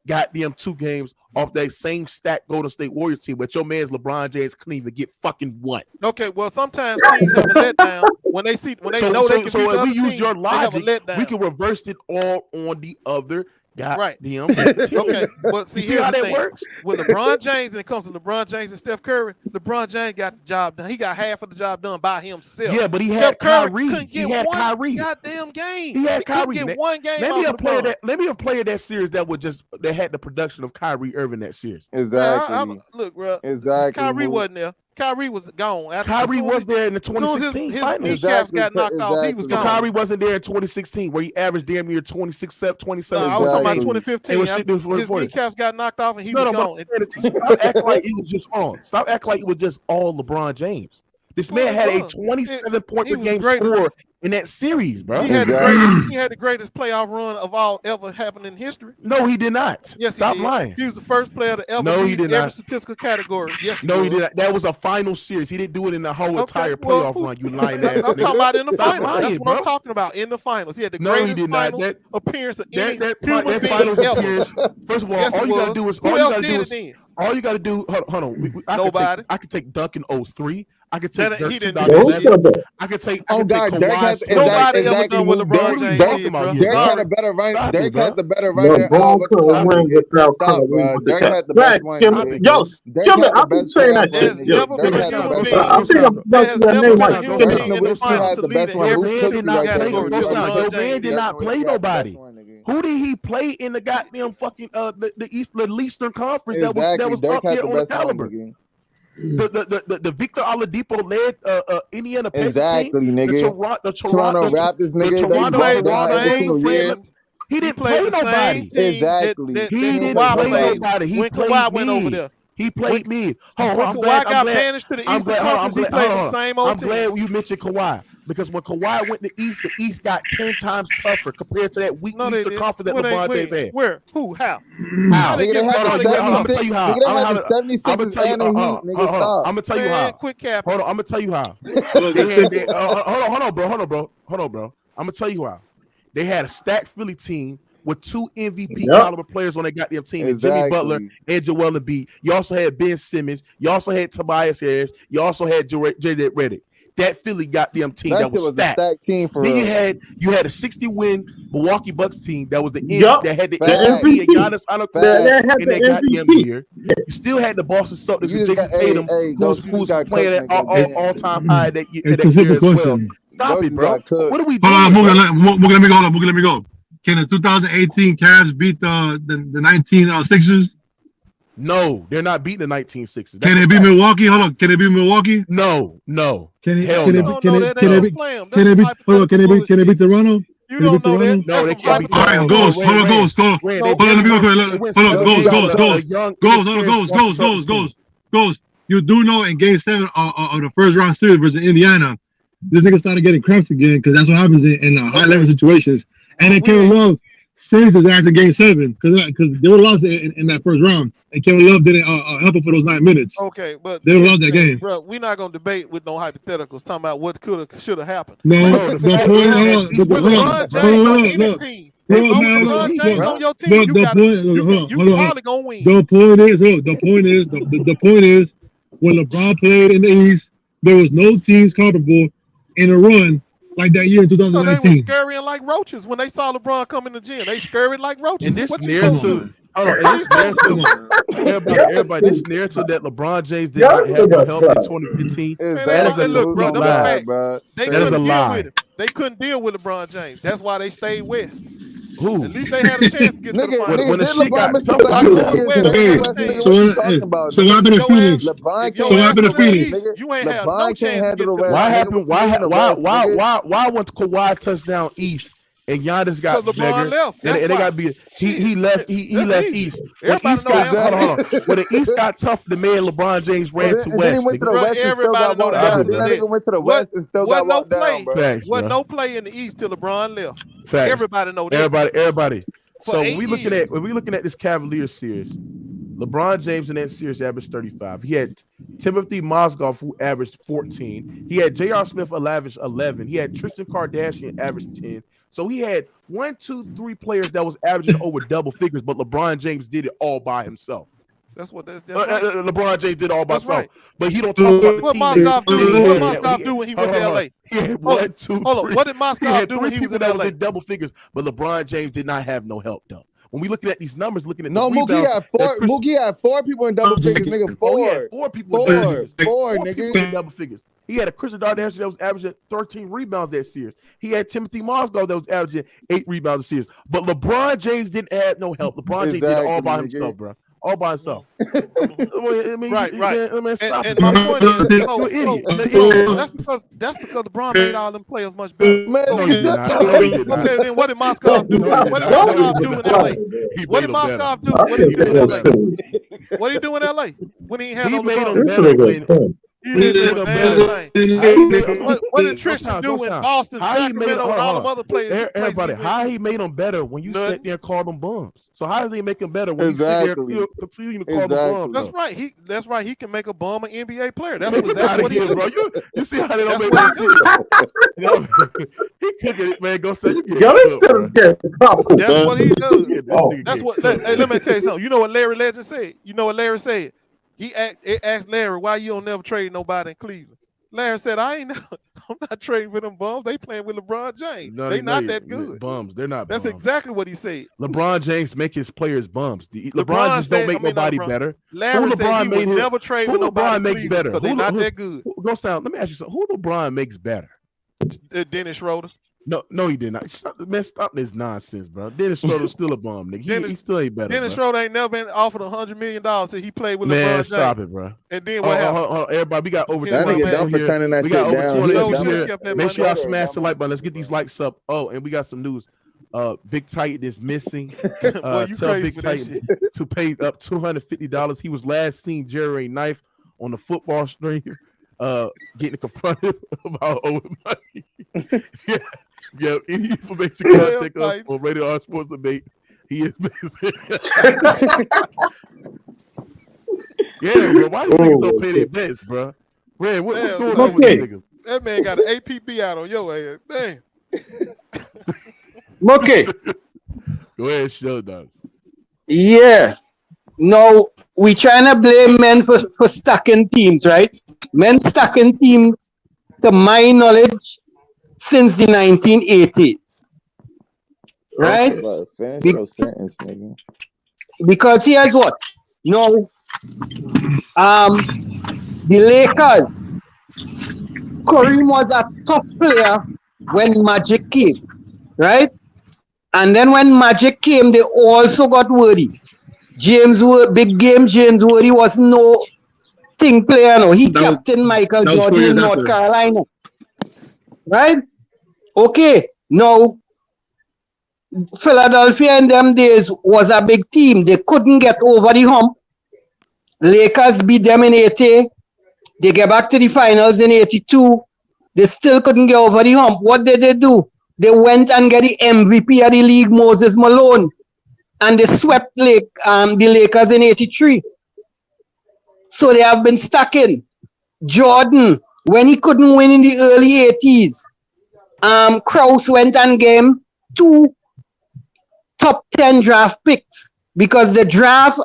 Got them 2 games off that same stacked Golden State Warriors team, but your man's LeBron James couldn't even get fucking 1. Okay, well sometimes teams have a letdown when they know they can beat the other if we use team, your they have a logic, letdown. we can reverse it all on the other guy. Right. Them. Okay, but see how that works? With LeBron James, and it comes to LeBron James and Steph Curry, LeBron James got the job done. He got half of the job done by himself. Yeah, but he had Kyrie. He had Kyrie. Goddamn game. He had Kyrie. Get 1 game. Let me a player that series that had the production of Kyrie Irving that series. Exactly. Look, bro. Exactly. Kyrie wasn't there. Kyrie was gone. Kyrie was there in the 2016 finals. His kneecaps got knocked off. He was gone. Kyrie wasn't there in 2016 where he averaged damn near 27. I was talking about 2015. His kneecaps got knocked off and he was gone. Stop acting like it was just on. Stop acting like it was just all LeBron James. This man had a 27-point per game score in that series, bro. He had the greatest playoff run of all ever happened in history. No, he did not. Yes, Stop he did. lying. He was the first player to ever No, he did every not. statistical category. Yes, he did not. That was a final series. He didn't do it in the whole entire playoff run. You lying ass. I'm talking about in the finals. Lying, That's what I'm talking about in the finals. He had the greatest finals appearance of any human being finals ever. appearance. First of all, all you gotta do is hold on. I could take Duncan 03. I could take Dirk 2011. I could take Kawhi. Nobody ever done what LeBron James did, bro. Dirk had a better running. Dirk had the better running. Dirk had the best one. Yo, I've been saying that shit. Your man did not play nobody. Who did he play in the goddamn fucking the Eastern Conference that was up there on the caliber? The Victor Oladipo led Indiana Pacers team. Nigga. The Toronto Raptors, nigga. He didn't play nobody. Exactly. He didn't play nobody. He played me. He played me. I'm glad you mentioned Kawhi. Because when Kawhi went to the East got 10 times tougher compared to that weak Eastern Conference that LeBron James had. Where? Who? How? I'm gonna tell you how. I'm gonna tell you how. Quick cap. Hold on. I'm gonna tell you how. Hold on, bro. I'm gonna tell you how. They had a stacked Philly team with 2 MVP caliber players on their goddamn team, Jimmy Butler and Joel Embiid. You also had Ben Simmons. You also had Tobias Harris. You also had J.J. Redick. That Philly goddamn team that was stacked. A stacked team for then you had a 60-win Milwaukee Bucks team that was the MVP that had the MVP and Giannis Antetokounmpo in that goddamn year. You still had the Boston Celtics with Jason Tatum, who's playing at all-time high that year as well. Stop it, bro. What are we doing? Hold on, let me go. Can the 2018 Cavs beat the 19 Sixers? No, they're not beating the 19 Sixers. Can they beat Milwaukee? Hold on. Can they beat Milwaukee? No. Can they beat Toronto? You don't know that. No, they can't beat Toronto. All right, goes. Hold on, goes. You do know in Game 7 of the first round series versus Indiana, this nigga started getting cramps again because that's what happens in high level situations. And then Kevin Love saved his ass in Game 7 because they were lost in that first round, and Kevin Love didn't help him for those 9 minutes. Okay, but they lost that game, bro. We're not gonna debate with no hypotheticals talking about what should have happened. No, As long as LeBron James on your team, you probably gonna win. The point is, when LeBron played in the East, there was no teams comfortable in a run like that year in So they were 2019. scurrying like roaches when they saw LeBron come in the gym. They scurried like roaches. And this What you supposed to do? narrative, hold on, and this narrative, everybody, this narrative that LeBron James did not have no help in 2015, that is a look, lie. They That is a couldn't deal lie. with him. They couldn't deal with LeBron James. That's why they stayed west. Who? At least they had a chance to get to the finals. When the shit got tough, So what happened in Phoenix? LeBron So what happened in Phoenix? You ain't have LeBron no can't chance to handle get the to West. Why Nigga, happened? what you mean the West, nigga? Why once Kawhi touched down East and Giannis got Because LeBron bigger, left. and they got be he left East. When Everybody East know got that. hold on. When the East got tough, the man LeBron James ran to And then West. he went to the nigga. West and still got walked down. Then that nigga went to the West and still got walked down, bro. Facts, Wasn't bro. no play in the East till LeBron left. Facts. Everybody know that. Everybody. For So 8 when we looking at this Cavaliers series, LeBron James in that series averaged 35. He had Timothy Mozgov who averaged 14. He had J.R. Smith averaged 11. He had Tristan Kardashian averaged 10. So he had 1, 2, 3 players that was averaging over double figures, but LeBron James did it all by himself. That's what that's LeBron James did it all by That's himself. right. But he don't talk about the What team. Mozgov do when he went to LA? He had Hold 1, 2, 3. on. What did He Mozgov had do 3 when he was people in that was LA? in double figures, but LeBron James did not have no help though. When we looking at these numbers, looking at No, the Mookie rebounds, had four. Mookie had 4 people in double figures, nigga. Oh, he had 4. 4 people in double figures. 4, Four people nigga. in double figures. He had a Chris Kardashian that was averaging 13 rebounds that series. He had Timothy Mozgov that was averaging 8 rebounds a series. But LeBron James didn't have no help. LeBron James did it all by himself, bro. All by himself. I mean, Right. Man, stop And it. my point is, You're an idiot. that's because LeBron made all them players much better. Man, No, he did not. No, he did not. Okay, then what did Mozgov do? No, he What did did not. Mozgov do in LA? He What made did him better. Mozgov do? What did he do in LA? What did he do in LA when he had He no made LeBron? him better when He didn't do a damn thing. What did Tristan do in Boston, Sacramento, and all them other players? Everybody, how he made them better when you sit there and call them bums? So how does he make them better when you sit there and continue to call them bums? That's right. That's right. He can make a bum an NBA player. That's exactly what he do. Bro. You see how they don't make no sense? He kicking it, man. Go say you get That's what he does. That's what. Hey, let me tell you something. You know what Larry Legend said? You know what Larry said? He asked Larry, why you don't never trade nobody in Cleveland? Larry said, I'm not trading with them bums. They playing with LeBron James. They not that good. Bums. They're not That's bums. exactly what he said. LeBron James make his players bums. LeBron just don't make nobody better. Larry said he would never trade with nobody LeBron makes better? Because they're not that good. Go sound. Let me ask you something. Who LeBron makes better? Dennis Schroeder. No, he did not. Stop this nonsense, bro. Dennis Schroeder's still a bum, nigga. He still ain't better. Dennis Schroeder ain't never been offered $100 million till he played with LeBron Man, James. stop it, bro. And then what happened? Everybody, we got over That 20 nigga done for here. turning that We got shit over down. 20 He here. done. Make sure y'all smash the like button. Let's get these likes up. Oh, and we got some news. Big Titan is missing. Boy, you Tell crazy Big for that Titan to pay up $250. He was last seen Jerry Knife on the football stream, getting confronted about owing money. Yeah, any information contact us on Radio R Sports Debate. He is missing. Yeah, bro. Why these niggas don't pay their bets, bro? Red, what's going on with these niggas? That man got an APB out on your ass. Damn. Okay. Go ahead, show dog. Yeah. Now we trying to blame men for stacking teams, right? Men stacking teams, to my knowledge, since the 1980s. Right? Finish your sentence, nigga. Because here's what. No. The Lakers. Kareem was a top player when Magic came. Right? And then when Magic came, they also got worried. Big game James Worthy was no thing player. No. He captained Michael Jordan in North Carolina. Right? Okay. Now, Philadelphia in them days was a big team. They couldn't get over the hump. Lakers beat them in 80. They get back to the finals in 82. They still couldn't get over the hump. What did they do? They went and get the MVP of the league, Moses Malone. And they swept the Lakers in 83. So they have been stacking. Jordan, when he couldn't win in the early 80s, Krause went and gave him 2 top 10 draft picks because the draft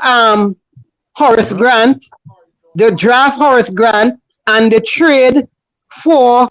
Horace Grant, and the trade for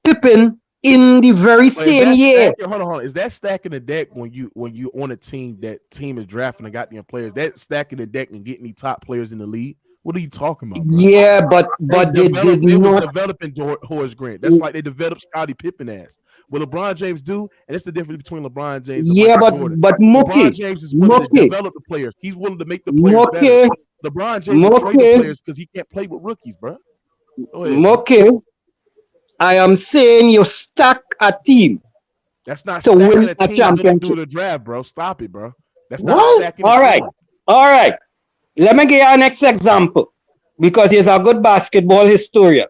Pippen in the very same year. Hold on. Is that stacking the deck when you on a team that team is drafting and got them players? That stacking the deck and getting the top players in the league? What are you talking about, bro? Yeah, but they did They was not developing Horace Grant. That's like they developed Scottie Pippen ass. What LeBron James do, and it's the difference between LeBron James and Michael Jordan. but LeBron James is willing to develop the players. He's willing to make the players better. LeBron James will trade the players because he can't play with rookies, bro. Go ahead, I am saying you stack a team. That's not to win a team championship. Do the draft, bro. Stop it, bro. That's not stacking. All right. Let me give you our next example because he's a good basketball historian.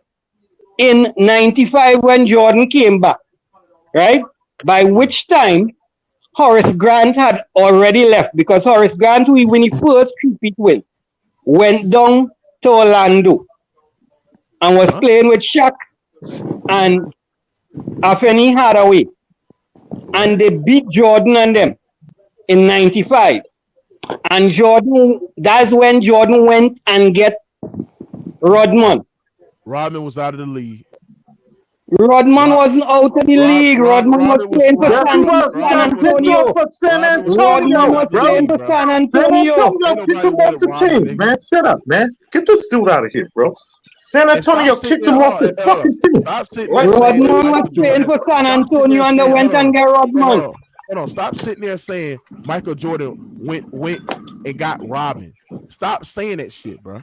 In '95, when Jordan came back, right? By which time Horace Grant had already left because Horace Grant, who when he first repeat win, went down to Orlando and was playing with Shaq and Afeni Hathaway. And they beat Jordan and them in '95. And that's when Jordan went and get Rodman. Rodman was out of the league. Rodman wasn't out of the league. Rodman was playing for San Antonio. Rodman was playing for San Antonio. Kick him off the team, man. Shut up, man. Get this dude out of here, bro. San Antonio kicked him off the fucking team. Rodman was playing for San Antonio and they went and got Rodman. Hold on. Stop sitting there saying Michael Jordan went and got Robin. Stop saying that shit, bro.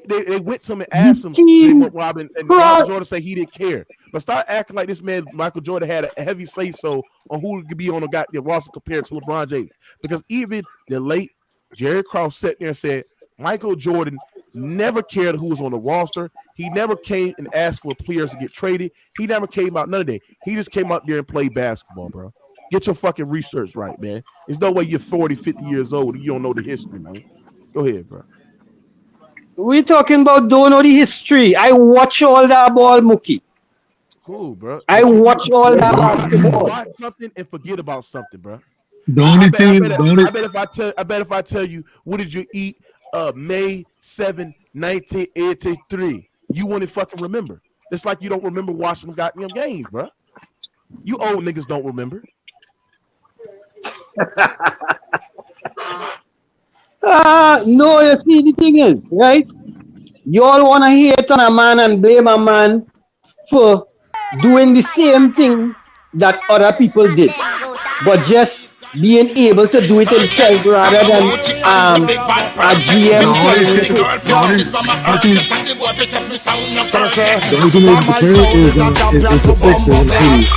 They went to him and asked him what Robin and Michael Jordan said he didn't care. But start acting like this man Michael Jordan had a heavy say so on who could be on the goddamn roster compared to LeBron James. Because even the late Jerry Krause sat there and said Michael Jordan never cared who was on the roster. He never came and asked for players to get traded. He never came out none of that. He just came out there and played basketball, bro. Get your fucking research right, man. There's no way you're 40, 50 years old and you don't know the history, man. Go ahead, bro. We're talking about don't know the history. I watch all that ball, Mookie. Cool, bro. I watch all that basketball. Watch something and forget about something, bro. The only thing, I bet if I tell you what did you eat May 7, 1983, you wouldn't fucking remember. It's like you don't remember watching them goddamn games, bro. You old niggas don't remember. No, you see the thing is, right? You all want to hate on a man and blame a man for doing the same thing that other people did, but just being able to do it himself rather than a GM. The only thing to compare is it's a picture in the 80s.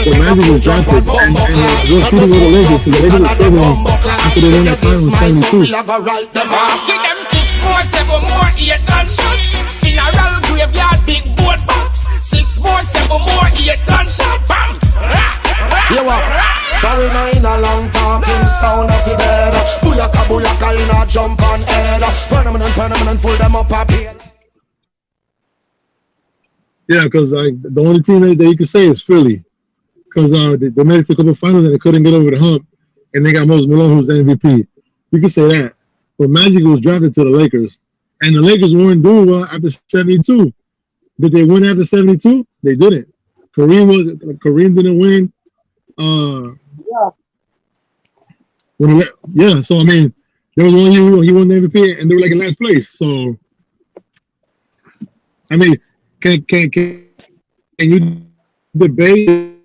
The Magic was drafted and those shooting with the Lakers, so the Lakers were struggling after they won that final in 72. Give them 6 more, 7 more, 8 gunshots. Funeral graveyard, big boat box. 6 more, 7 more, 8 gunshots. Bam! You what? Carry in a long talking sound of the bed. Booyaka in a jump on head. Permanent, full them up a pale. Yeah, because the only team that you can say is Philly. Because they made it to a couple finals and they couldn't get over the hump. And they got Moses Malone, who's the MVP. You can say that. But Magic was drafted to the Lakers. And the Lakers weren't doing well after 72. Did they win after 72? They didn't. Kareem didn't win. So I mean, there was one year he won the MVP and they were like in last place. So I mean, can you debate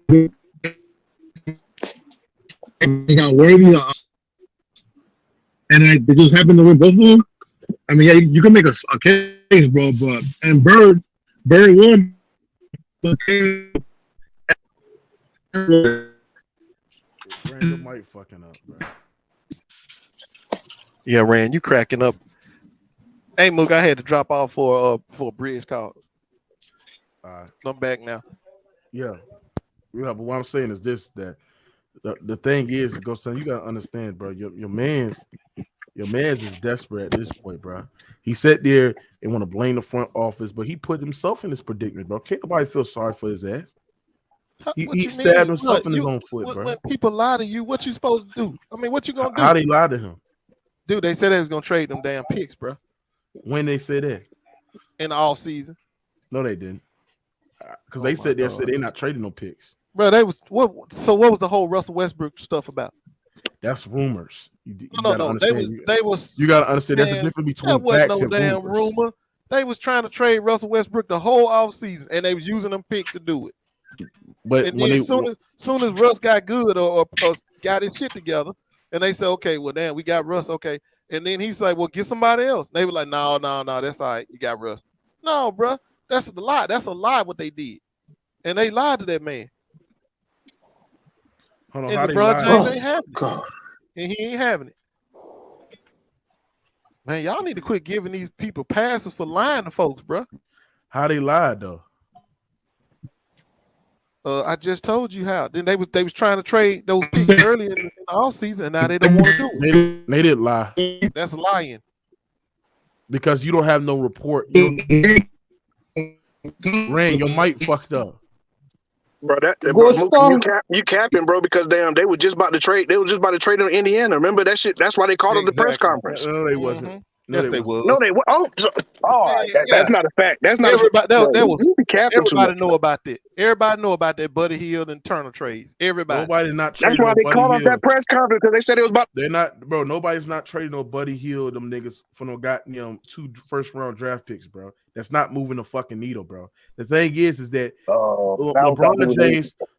they got worthy and they just happened to win both of them? I mean, yeah, you can make a case, bro. But and Bird won. Random mic fucking up, bro. Yeah, Rand, you cracking up. Hey, Mook, I had to drop off for a bridge call. I'm back now. Yeah, but what I'm saying is this: that the thing is, Ghost, you gotta understand, bro. Your man's is desperate at this point, bro. He sat there and want to blame the front office, but he put himself in this predicament, bro. Can't nobody feel sorry for his ass. He stabbed himself in his own foot, bro. When people lie to you, what you supposed to do? I mean, what you gonna do? How they lie to him? Dude, they said they was gonna trade them damn picks, bro. When they said that? In the off season. No, they didn't. Because they said they're not trading no picks. Bro, they was what? So what was the whole Russell Westbrook stuff about? That's rumors. No. They was. You gotta understand. There's a difference between that wasn't facts no and damn rumors. rumor. They was trying to trade Russell Westbrook the whole off season, and they was using them picks to do it. But and when then soon as Russ got good or got his shit together, and they said, okay, well, damn, we got Russ, okay. And then he's like, well, get somebody else. They were like, no, that's all right. You got Russ. No, bro, that's a lie. That's a lie what they did, and they lied to that man. Hold on, and how LeBron they James lie? ain't having it, and he ain't having it. Man, y'all need to quit giving these people passes for lying to folks, bro. How they lied though? I just told you how. Then they was trying to trade those picks earlier in the off season, and now they don't want to do it. They didn't lie. That's lying. Because you don't have no report. Rain, your mic fucked up. Bro, Go you capping, bro, because damn, they were just about to trade. They were just about to trade in Indiana. Remember that shit? That's why they called it the press conference. No, they wasn't. Yes, they was. No, they were. That's not a fact. That's not everybody. That was everybody much, know about that. Everybody know about that Buddy Hield and Turner trades. Everybody. Nobody's not. That's why they called off that press conference because they said it was about. They're not, bro. Nobody's not trading no Buddy Hield, them niggas for no goddamn 2 first-round draft picks, bro. That's not moving the fucking needle, bro. The thing is that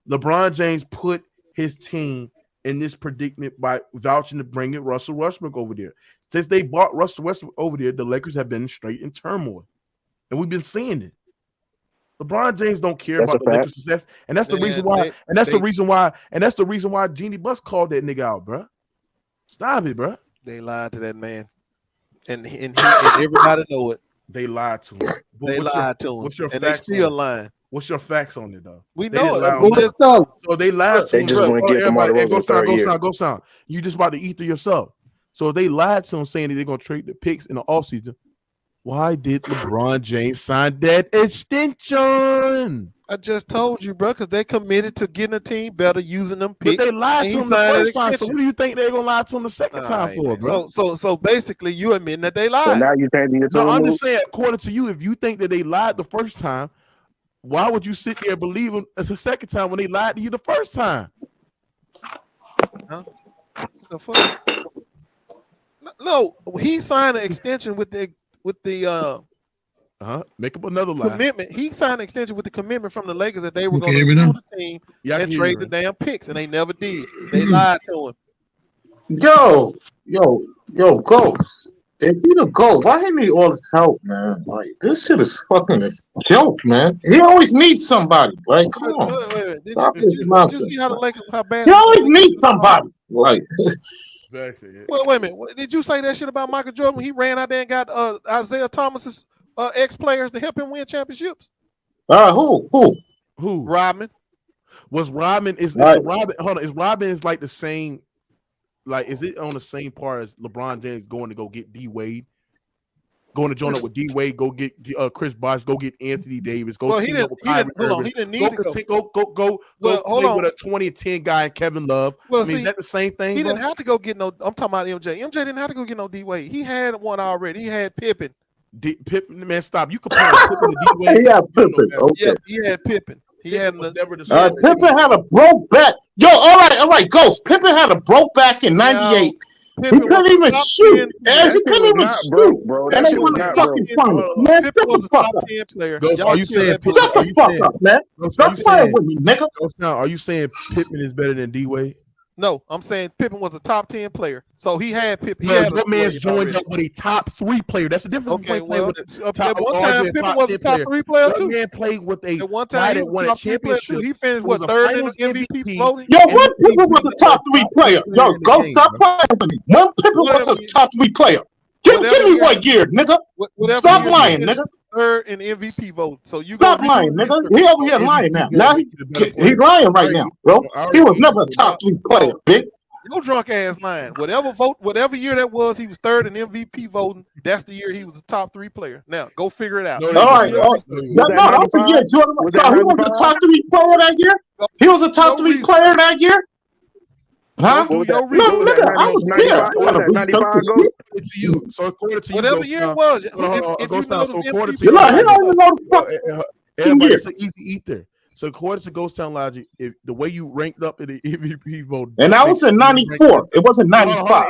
LeBron James put his team in this predicament by vouching to bring in Russell Westbrook over there. Since they bought Russell Westbrook over there, the Lakers have been straight in turmoil, and we've been seeing it. LeBron James don't care about the Lakers' success, and that's the reason why. And that's the reason why. And that's the reason why Jeannie Buss called that nigga out, bro. Stop it, bro. They lied to that man, and everybody know it. They lied to him. They lied to him. What's your and facts? They still lying. What's your facts on it though? We know it. So they lied to him. They just want to give them all the Go sound. You just about to eat to yourself. So they lied to him saying that they're gonna trade the picks in the offseason. Why did LeBron James sign that extension? I just told you, bro, because they committed to getting a team better using them picks. But they lied to him the first time. So what do you think they're gonna lie to him the second time for, bro? So basically, you admit that they lied. So now you changing your tone. No, I'm just saying, according to you, if you think that they lied the first time, why would you sit there and believe them as the second time when they lied to you the first time? Huh? The fuck? No, he signed an extension with the make up another lie. Commitment. He signed an extension with the commitment from the Lakers that they were going to do the team and trade the damn picks, and they never did. They lied to him. Yo, Ghost. If he the GOAT, why he need all this help, man? Like, this shit is fucking a joke, man. He always needs somebody. Like, come on. Wait. Did you see how the Lakers, how bad? He always needs somebody. Like, well, wait a minute. Did you say that shit about Michael Jordan when he ran out there and got Isaiah Thomas's ex-players to help him win championships? Who? Rodman. Was Rodman Rodman? Hold on, is Rodman like the same? Like, is it on the same par as LeBron James going to go get D Wade? Going to join up with D Wade, go get Chris Bosh, go get Anthony Davis, go team up with Kyrie Irving. He didn't need to go play with a 2010 guy and Kevin Love. Well, I mean, is that the same thing? He didn't have to go get no. I'm talking about MJ. MJ didn't have to go get no D Wade. He had one already. He had Pippen. Pippen, man, stop. You compare Pippen to D Wade. He had Pippen. Okay. Yeah, he had Pippen. He had never Pippen had a broke back. Yo, all right, Ghost. Pippen had a broke back in '98. He couldn't even shoot. And he couldn't even shoot, bro. And they won the fucking final. Man, shut the fuck up. Ghost, are you saying shut the fuck up, man? Stop playing with me, nigga. Ghost, now, are you saying Pippen is better than D Wade? No, I'm saying Pippen was a top 10 player. So he had Pippen. That man's joined up with a top 3 player. That's the difference between playing with a top. At one time, Pippen was a top 3 player too. That man played with a one time guy that won a championship. He finished what, third in the MVP voting? Yo, when Pippen was a top 3 player? Yo, go stop playing with me. When Pippen was a top 3 player? Give me what year, nigga? Stop lying, nigga. Third in MVP vote. So you stop lying, nigga. He over here lying now. Now he's lying right now, bro. He was never a top 3 player, bitch. Your drunk ass lying. Whatever year that was, he was third in MVP voting. That's the year he was a top 3 player. Now go figure it out. All right. No, that's a year. Jordan. So he was the top 3 player that year. He was a top 3 player that year. Huh? Do your No, nigga, I was there. So according to you, whatever year it was, so according to you your know, he logic, don't even know the everybody's an easy ether. So according to Ghost Town logic, if the way you ranked up in the MVP vote, and that was in '94. It wasn't '95. Hold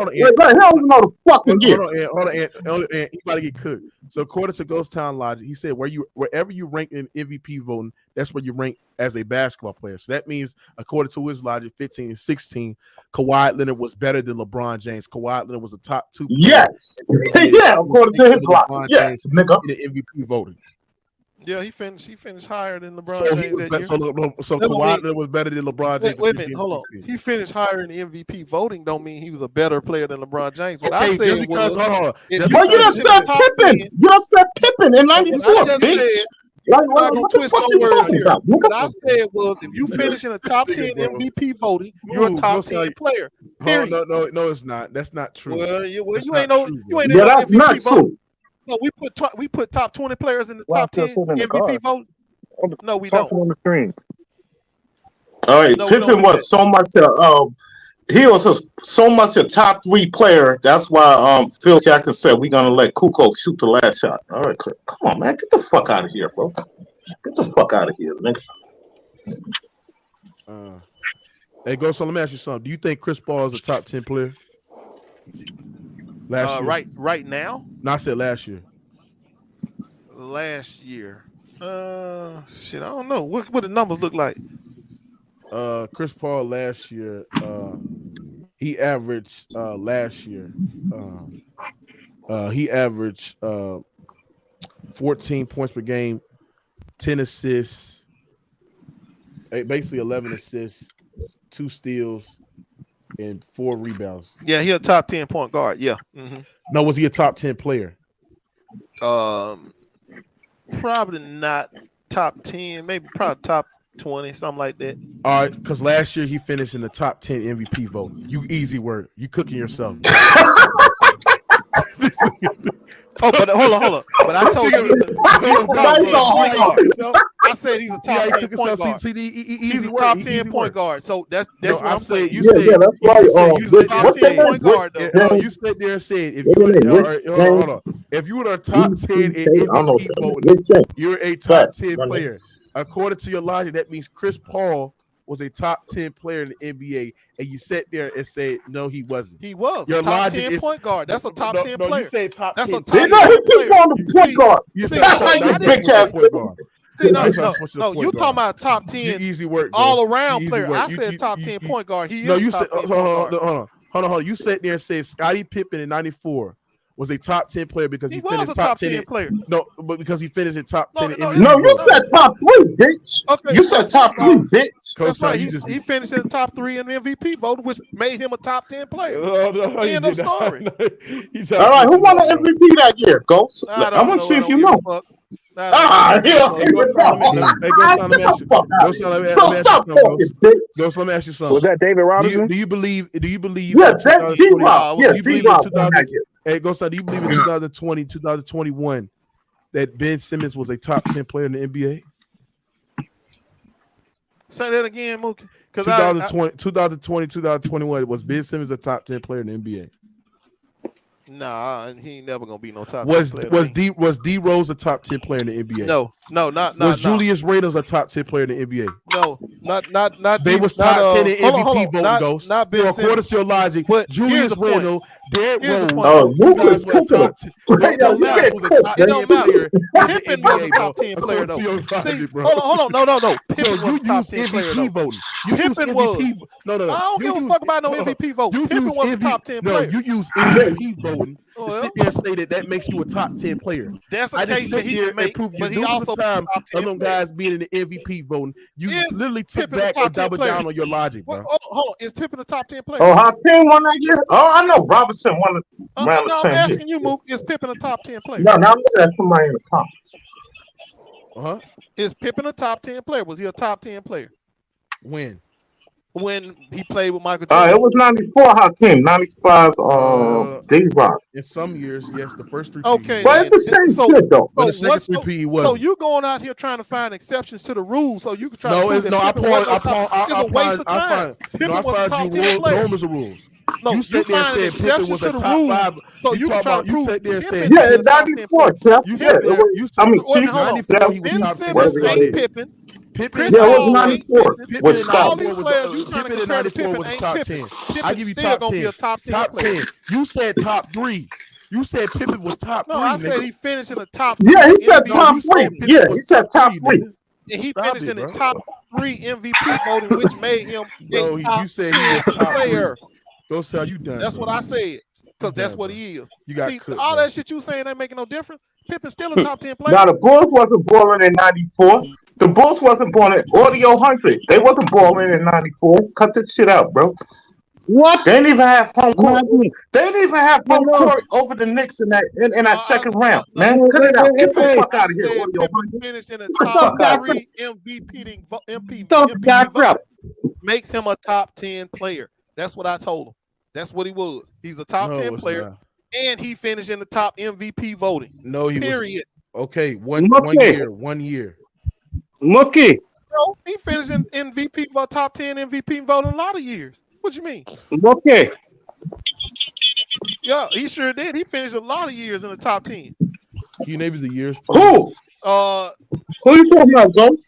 on, He don't even know the fucking year. Hold on, he about to get cooked. So according to Ghost Town logic, he said wherever you rank in MVP voting, that's where you rank as a basketball player. So that means, according to his logic, 15 and 16, Kawhi Leonard was better than LeBron James. Kawhi Leonard was a top 2 player. Yes, yeah, according to his logic. Yes, nigga. In the MVP voting. Yeah, he finished higher than LeBron James that year. So Kawhi Leonard was better than LeBron James. Wait a minute, hold on. He finished higher in the MVP voting. Don't mean he was a better player than LeBron James. What I said because hold on, you done said Pippen. You done said Pippen in '94, bitch. What the fuck you talking about? What I said was, if you finish in the top 10 MVP voting, you're a top 10 player. Period. No, it's not. That's not true. Well, you ain't yeah, that's not true. No, we put top 20 players in the top 10 MVP vote. No, we don't. On the screen. All right, Pippen was so much. He was so much a top 3 player. That's why Phil Jackson said we're gonna let Kukoc shoot the last shot. All right, come on, man, get the fuck out of here, bro. Get the fuck out of here, nigga. Hey, so let me ask you something. Do you think Chris Paul is a top 10 player? Last year? Right now? No, I said last year. Last year. Shit, I don't know. What the numbers look like? Chris Paul last year, he averaged last year. He averaged 14 points per game, 10 assists, basically 11 assists, 2 steals, and 4 rebounds. Yeah, he a top 10 point guard. Yeah. Mm-hmm. No, was he a top 10 player? Probably not top 10, maybe probably top 20, something like that. All right, because last year he finished in the top 10 MVP vote. You easy word. You cooking yourself. Oh, but hold on. But I told you, I said he's a top 10 point guard. He's a top 10 point guard. So that's what I'm saying. You said that's right. Top 10 point guard. You stood there and said if you were a top 10 in MVP voting, you're a top 10 player. According to your logic, that means Chris Paul was a top 10 player in the NBA, and you sat there and said, no, he wasn't. He was. Your top logic 10 is, point guard. That's a top 10 no, player. You say top That's 10. A top 10 player. He on the point guard. No, you talking about top 10 easy work, all around player. I said top 10 point guard. He is top 10 point guard. Hold on. You sat there and said Scottie Pippen in '94 was a top 10 player because he finished top 10 player. No, but because he finished in top 10. No, you said top 3, bitch. Okay, you said top 3, bitch. That's right. He finished in the top 3 in the MVP vote, which made him a top 10 player. End of story. All right, who won the MVP that year? Ghost. I want to see if you know. Let me ask you something. Was that David Robinson? Do you believe? Yeah, that's D-Rob. Do you believe in 2000? Hey, Ghost, do you believe in 2020, 2021 that Ben Simmons was a top 10 player in the NBA? Say that again, Mookie. 2020, 2021 was Ben Simmons a top 10 player in the NBA? Nah, he ain't never gonna be no top. Was 10 player. was D Rose a top 10 player in the NBA? No, not. Was Julius Randle a top 10 player in the NBA? No, not. They was top 10 in MVP voting, Ghost. Not Ben Simmons. According to your logic, Julius Randle, Derrick Rose, you guys were top 10. It don't matter. Pippen was a top 10 player though. Hold on, no. Pippen was a top 10 player though. Pippen was. No. I don't give a fuck about no MVP vote. Pippen was a top 10 player. No, you use MVP voting to sit there and say that makes you a top 10 player. That's I just sit there and prove you numerous time of them guys being in the MVP voting. You literally took back and doubled down on your logic, bro. Hold on. Is Pippen a top 10 player? Oh, Hakeem won that year? Oh, I know. Robinson won around the same year. I'm asking you, Mook, is Pippen a top 10 player? No, now I'm looking at somebody in the comments. Is Pippen a top 10 player? Was he a top 10 player? When? when he played with Michael Jordan? It was 94, Hakeem. 95, D-Rock. In some years, yes, the first 3 Okay, but it's the same shit, though. But the second 3 was. So you going out here trying to find exceptions to the rules so you can try to prove that I Pippen wasn't it's a waste of time. Pippen was a top 10 player. Norms of rules. No, you sat there and said Pippen was a top 5. So you can try to prove. You sat there and said yeah, in 94, Jeff. You said I mean, in 94 he was top 10. Pippen. Pippen, yeah, it was 94. Pippen in 94 was the top 10. I give you top 10. Top 10. You said top 3. You said Pippen was top 3. No, I said he finished in the top 3. Yeah, he said top 3. Yeah, he said top 3. And he finished in the top 3 MVP voting, which made him a top you said he was top player. Go sell you done. That's bro. what I said. Because that's what he is. You got See, cooked, all bro. that shit you saying ain't making no difference. Pippen's still a top 10 player. Now, the Bulls wasn't balling in 94. The Bulls wasn't balling audio 100. They wasn't balling in 94. Cut this shit out, bro. What? They didn't even have home court. They didn't even have home court over the Knicks in that second round, man. Cut it out. Get the fuck out of here, audio 100. Finished in the top 3 MVP vote. Makes him a top 10 player. That's what I told him. That's what he was. He's a top 10 player. And he finished in the top MVP voting. No, he period. Okay, one year. Mookie. No, he finished in MVP vote, top 10 MVP vote in a lot of years. What you mean? Mookie. Yeah, he sure did. He finished a lot of years in the top 10. Can you name the years? Who? Who you talking about, Ghost?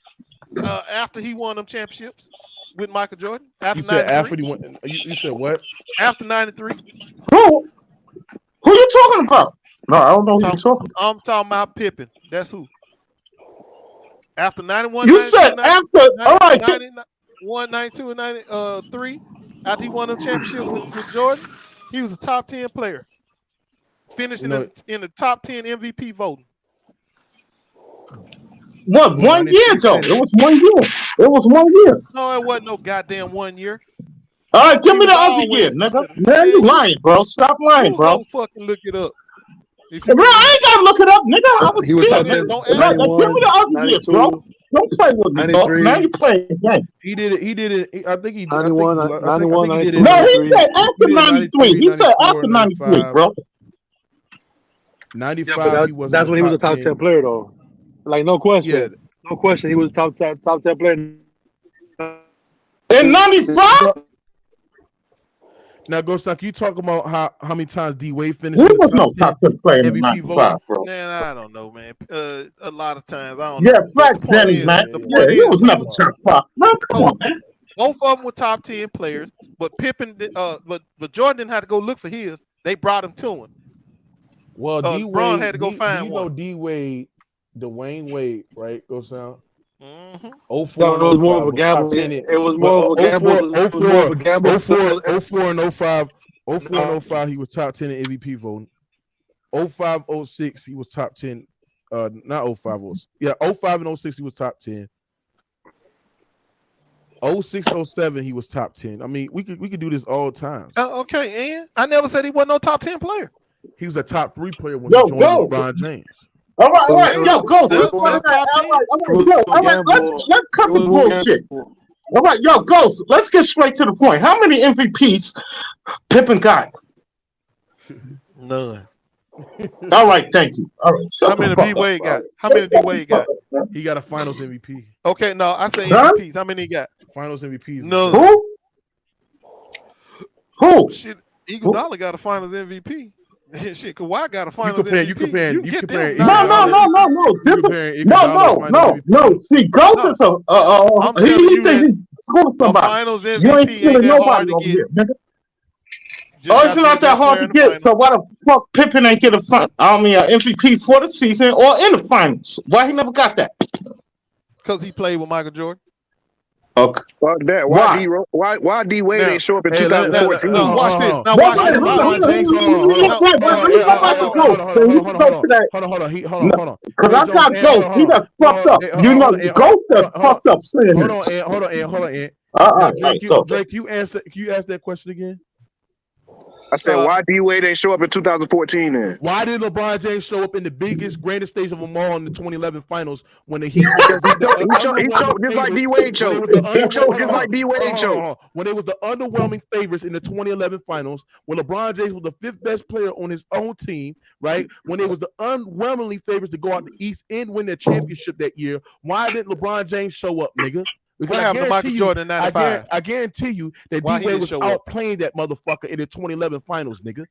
After he won them championships with Michael Jordan. You said after he won. You said what? After 93. Who you talking about? No, I don't know who you're talking about. I'm talking about Pippen. That's who. After 91, you 92, said 90, after. All right. 91, 92, and 93. After he won them championships with Jordan, he was a top 10 player. Finishing in the top 10 MVP voting. What, 1 year, though? It was 1 year. It was 1 year. No, it wasn't no goddamn 1 year. All right, give me the other year, nigga. Man, you lying, bro. Stop lying, bro. Don't fucking look it up. Bro, I ain't gotta look it up, nigga. I was scared, nigga. Give me the other year, bro. Don't play with me, bro. Now you playing games. He did it. I think he did. 91, I think he did it. No, he said after 93. He said after 93, bro. 95. Yeah, that's when he was a top 10 player, though. Like, no question. Yeah. No question. He was a top 10 player. In 95? Now, Ghost Stock, you talk about how many times D Wade finished? Who was no top 10 player in MVP 95, bro? Man, I don't know, man. A lot of times, I don't know. Yeah, facts, Danny, man. Yeah, he was never top 5. No, come on, man. Both of them were top 10 players, but Pippen, but Jordan didn't have to go look for his. They brought him to him. Well, D Wade LeBron had to go find one. You know, D Wade, Dwayne Wade, right? Go sound. 04, it was more of a gamble. It was more of a gamble. 04 and 05. 04 and 05, he was top 10 in MVP voting. 05, 06, he was top 10. Not 05, 06. Yeah, 05 and 06, he was top 10. 06, 07, he was top 10. I mean, we could do this all the time. Okay, and I never said he wasn't no top 10 player. He was a top 3 player when he joined LeBron James. All right, yo, go. Let's cut the bullshit. All right, yo, Ghost, let's get straight to the point. How many MVPs Pippen got? None. All right, thank you. All right, how many D Wade got? How many D Wade got? He got a Finals MVP. Okay, no, I say MVPs. How many he got? Finals MVPs. No. Who? Shit, Iguodala got a Finals MVP. Shit, Kawhi got a Finals MVP. You comparing. No. See, Ghost is he thinks he's screwing somebody. Finals MVP you ain't screwing nobody over here, nigga. It's not that hard to get. So why the fuck Pippen ain't get an MVP for the season or in the finals? Why he never got that? Because he played with Michael Jordan. Okay. Fuck that. Why D Wade ain't show up in 2014? Watch this. Now watch this. Hold on. Because I got Ghost. He got fucked up. You know, Ghost got fucked up saying it. Hold on. Drake, you asked that question again. I said, why D Wade ain't show up in 2014 then? Why did LeBron James show up in the biggest, greatest stage of them all in the 2011 finals when the Heat because he choked just like D Wade choked. He choked just like D Wade choked. When it was the underwhelming favorites in the 2011 finals, when LeBron James was the 5th best player on his own team, right? When it was the underwhelmingly favorites to go out the East and win their championship that year, why didn't LeBron James show up, nigga? Because what happened to Michael Jordan in 95? I guarantee you that D-Wade was outplaying that motherfucker in the 2011 finals, nigga.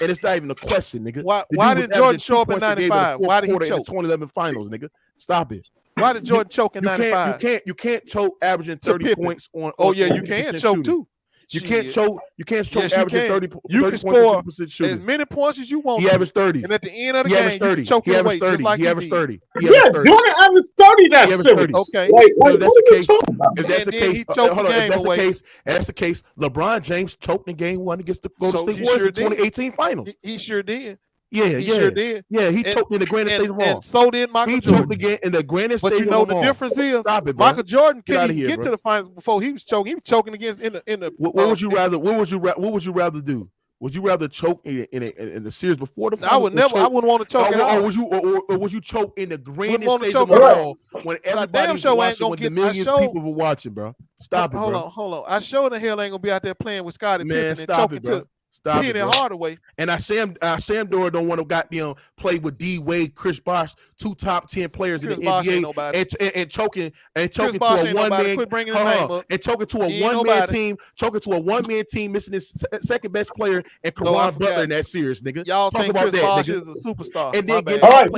And it's not even a question, nigga. Why did Jordan show up in 95? Why did he choke? In the 2011 finals, nigga. Stop it. Why did Jordan choke in 95? You can't choke averaging 30 points on. Oh yeah, you can choke too. You can't choke. You can't choke averaging 30. You can score as many points as you want. He averaged 30. And at the end of the game, you can choke your weight just like he averaged 30. Yeah, Jordan averaged 30 that series. Okay. If that's the case, that's the case. LeBron James choked in game 1 against the Golden State Warriors in the 2018 finals. He sure did. He sure did. Yeah, he choked in the grandest stage of all. And so did Michael Jordan. He choked again in the grandest stage of all. But you know the difference is Michael Jordan couldn't get to the finals before he was choking. He was choking against in the. What would you rather? What would you rather do? Would you rather choke in the series before the finals? I would never. I wouldn't want to choke at all. Or would you choke in the grandest stage of all when everybody's watching, when the millions of people were watching, bro? Stop it, bro. Hold on. I sure the hell ain't gonna be out there playing with Scottie Pippen and choking to. Stop it, Hardaway. And Sam Dorr don't want to goddamn play with D Wade, Chris Bosh, 2 top 10 players in the NBA, and choking to a one man team, missing his second best player and Karan Butler in that series, nigga. Y'all talk think about Chris that, Bosh nigga. is a superstar? And then all right,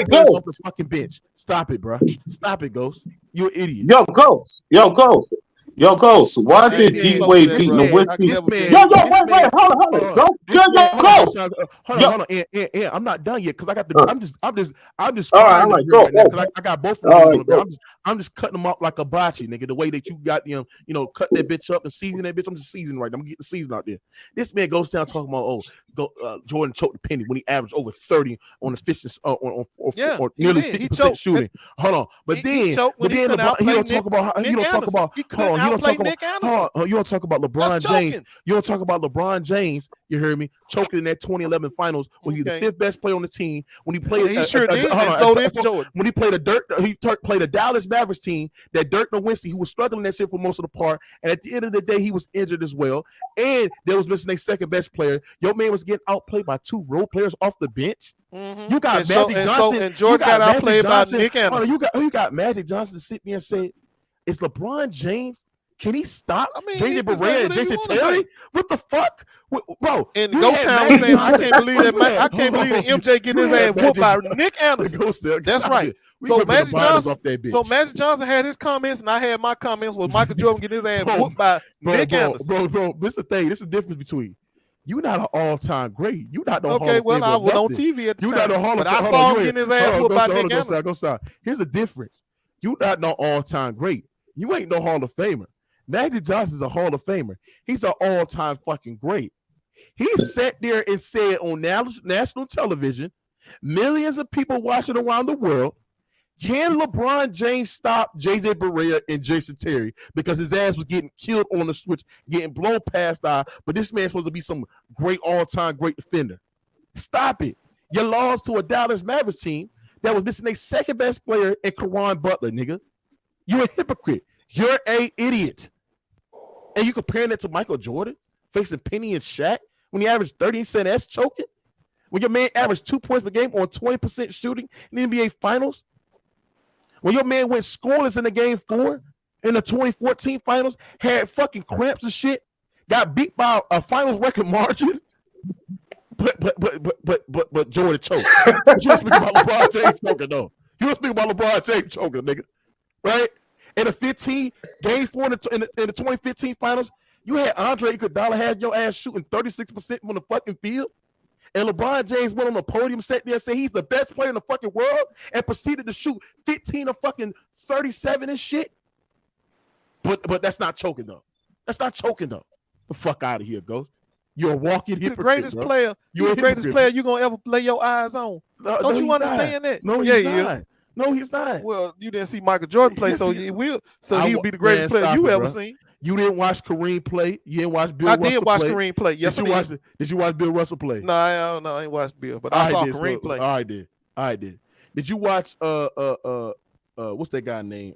go off the fucking bench. Stop it, bro. Stop it, Ghost. You an idiot. Yo, Ghost, why did D Wade beat Nowitzki? Wait, hold on. Yeah, I'm not done yet because I got the. I'm just. All right, go. Because I got both of them on the ground. I'm just cutting them up like a bocce, nigga. The way that you got them, cut that bitch up and season that bitch. I'm just seasoning right now. I'm getting the season out there. This man goes down talking about Jordan choked the penny when he averaged over 30 on efficiency or nearly 50% shooting. Hold on, but then he don't talk about you don't talk about LeBron James. You don't talk about LeBron James. You heard me choking in that 2011 finals when he was the 5th best player on the team. When he played, when he played played a Dallas Mavericks team that Dirk Nowitzki, who was struggling that shit for most of the part, and at the end of the day, he was injured as well. And they was missing their second best player. Your man was getting outplayed by 2 role players off the bench. Mm-hmm. You got Magic Johnson. And Jordan got outplayed by Nick Anderson. You got Magic Johnson sitting there and say, "Is LeBron James? Can he stop JJ Barea and Jason Terry? What the fuck, bro?" And Ghost Town was saying, "I can't believe that MJ getting his ass whooped by Nick Anderson." That's right. So Magic Johnson had his comments, and I had my comments with Michael Jordan getting his ass whooped by Nick Anderson. Bro, this is the thing. This is the difference between you're not an all-time great. You're not no okay. Well, I was on TV at the time. Not no Hall of Fame. I saw him getting his ass whooped by Nick Anderson. Go stop. Here's the difference. You're not no all-time great. You ain't no Hall of Famer. Magic Johnson's a Hall of Famer. He's an all-time fucking great. He sat there and said on national television, millions of people watching around the world, can LeBron James stop JJ Barea and Jason Terry? Because his ass was getting killed on the switch, getting blown past eye, but this man's supposed to be some great all-time great defender. Stop it. You lost to a Dallas Mavericks team that was missing their second best player in Karan Butler, nigga. You're a hypocrite. You're a idiot. And you comparing that to Michael Jordan facing Penny and Shaq when he averaged 30 cent ass choking? When your man averaged 2 points per game on 20% shooting in the NBA Finals? When your man went scoreless in the game 4 in the 2014 Finals, had fucking cramps and shit, got beat by a Finals record margin, but Jordan choked. You speaking about LeBron James choking though? You speaking about LeBron James choking, nigga, right? In the game 4 in the 2015 Finals, you had Andre Iguodala had your ass shooting 36% from the fucking field. And LeBron James went on the podium, sat there and said he's the best player in the fucking world and proceeded to shoot 15 of fucking 37 and shit. But that's not choking though. That's not choking though. The fuck out of here, Ghost. You're a walking hypocrite. The greatest player. You're the greatest player you're gonna ever lay your eyes on. Don't you understand that? No, he's not. No, he's not. Well, you didn't see Michael Jordan play, so he will. So he'll be the greatest player you ever seen. You didn't watch Kareem play. You didn't watch Bill Russell play. I did watch Kareem play. Yes, Did you watch Bill Russell play? No, I ain't watched Bill, but I saw Kareem play. I did. Did you watch what's that guy named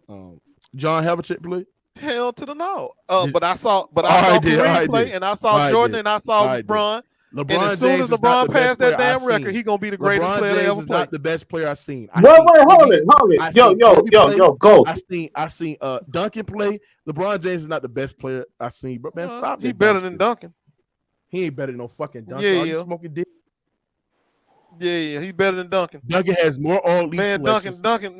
John Havlicek play? Hell to the no. But I saw Kareem play, and I saw Jordan, and I saw LeBron. And as soon as LeBron passed that damn record, he gonna be the greatest player that ever played. Not the best player I've seen. Wait, hold it. Yo, go. I seen Duncan play. LeBron James is not the best player I've seen, bro. Man, stop. He better than Duncan. He ain't better than no fucking Duncan. Yeah, Are you smoking dick? Yeah, he's better than Duncan. Duncan has more all-elite selections. Duncan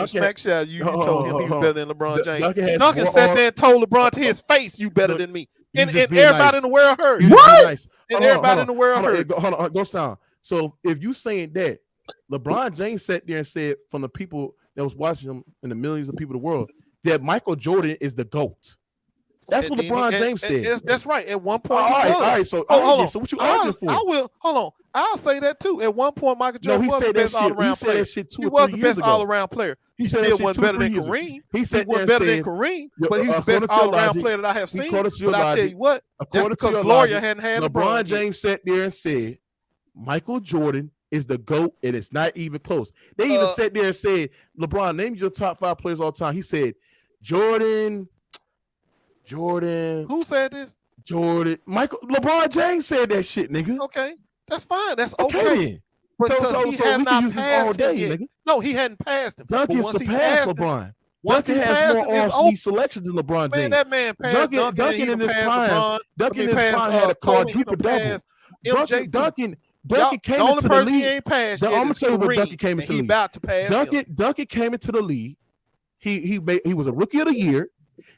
smack shot you. You told him he was better than LeBron James. Duncan sat there and told LeBron to his face, "You better than me." And everybody nice. in the world heard. What? Nice. And everybody in the world heard. Hold on, go sound. So if you saying that, LeBron James sat there and said from the people that was watching him and the millions of people in the world that Michael Jordan is the GOAT. That's what LeBron James said. That's right. At one point, all right. So hold on. So what you arguing for? I will. Hold on. I'll say that too. At one point, Michael Jordan was the best all-around player. He said that shit 2 he or 3 was the years best ago. all-around player. He said still that wasn't better than Kareem. He said was better than Kareem, but he's the best all-around player that I have seen. But I tell you what, that's because Gloria hadn't had LeBron James sat there and said, Michael Jordan is the GOAT, and it's not even close. They even sat there and said, LeBron, name your top 5 players all time. He said, Jordan. Who said this? LeBron James said that shit, nigga. Okay, that's fine. That's okay. But so he we had can not use this all passed day, him yet. nigga. No, he hadn't passed him. Duncan surpassed LeBron. Once Duncan has more all-elite selections than LeBron James. Man, that man passed Duncan in his prime. Duncan in his prime had a quadruple double. Duncan came into the league. I'm gonna tell you what Duncan came into the league. About to pass Duncan came into the league. He was a rookie of the year.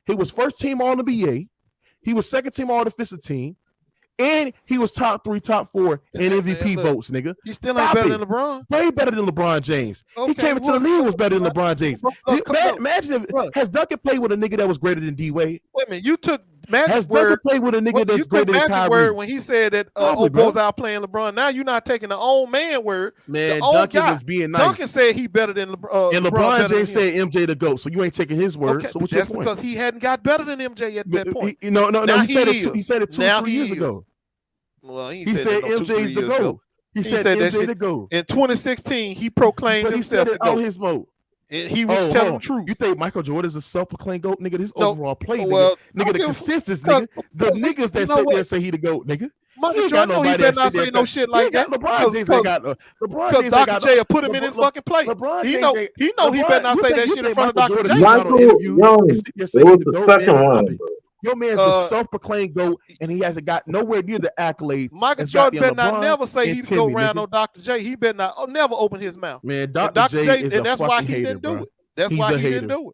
He was first team All NBA. He was second team All Defensive Team, and he was top 3, top 4 in MVP votes, nigga. He still ain't better than LeBron. Way better than LeBron James. He came into the league was better than LeBron James. Imagine if has Duncan played with a nigga that was greater than D-Wade? Wait a minute, you took Magic has Duncan played with a nigga that's greater than Kyrie? Word when he said that was out playing LeBron. Now you're not taking the old man word. Man, Duncan was being nice. Duncan said he better than LeBron. And LeBron James said MJ the GOAT, so you ain't taking his word. Okay, so what's that's your point? because he hadn't got better than MJ at that point. No. He said it 2 or 3 years ago. Well, he said MJ's the GOAT. He said MJ the GOAT. In 2016, he proclaimed himself the GOAT. His mode. And he was telling the truth. You think Michael Jordan is a self-proclaimed GOAT, nigga? This overall play, nigga. Nigga, the consistency, nigga. The niggas that sit there and say he the GOAT, nigga. Michael Jordan, he better not say no shit like that. LeBron James ain't got because Dr. J will put him in his fucking place. He know he better not say that shit in front of Dr. J. It was the second one. Your man's the self-proclaimed GOAT, and he hasn't got nowhere near the accolades. Michael Jordan better not never say he'd go around on Dr. J. He better not never open his mouth. Man, Dr. J is a fucking hater, bro. That's why he didn't do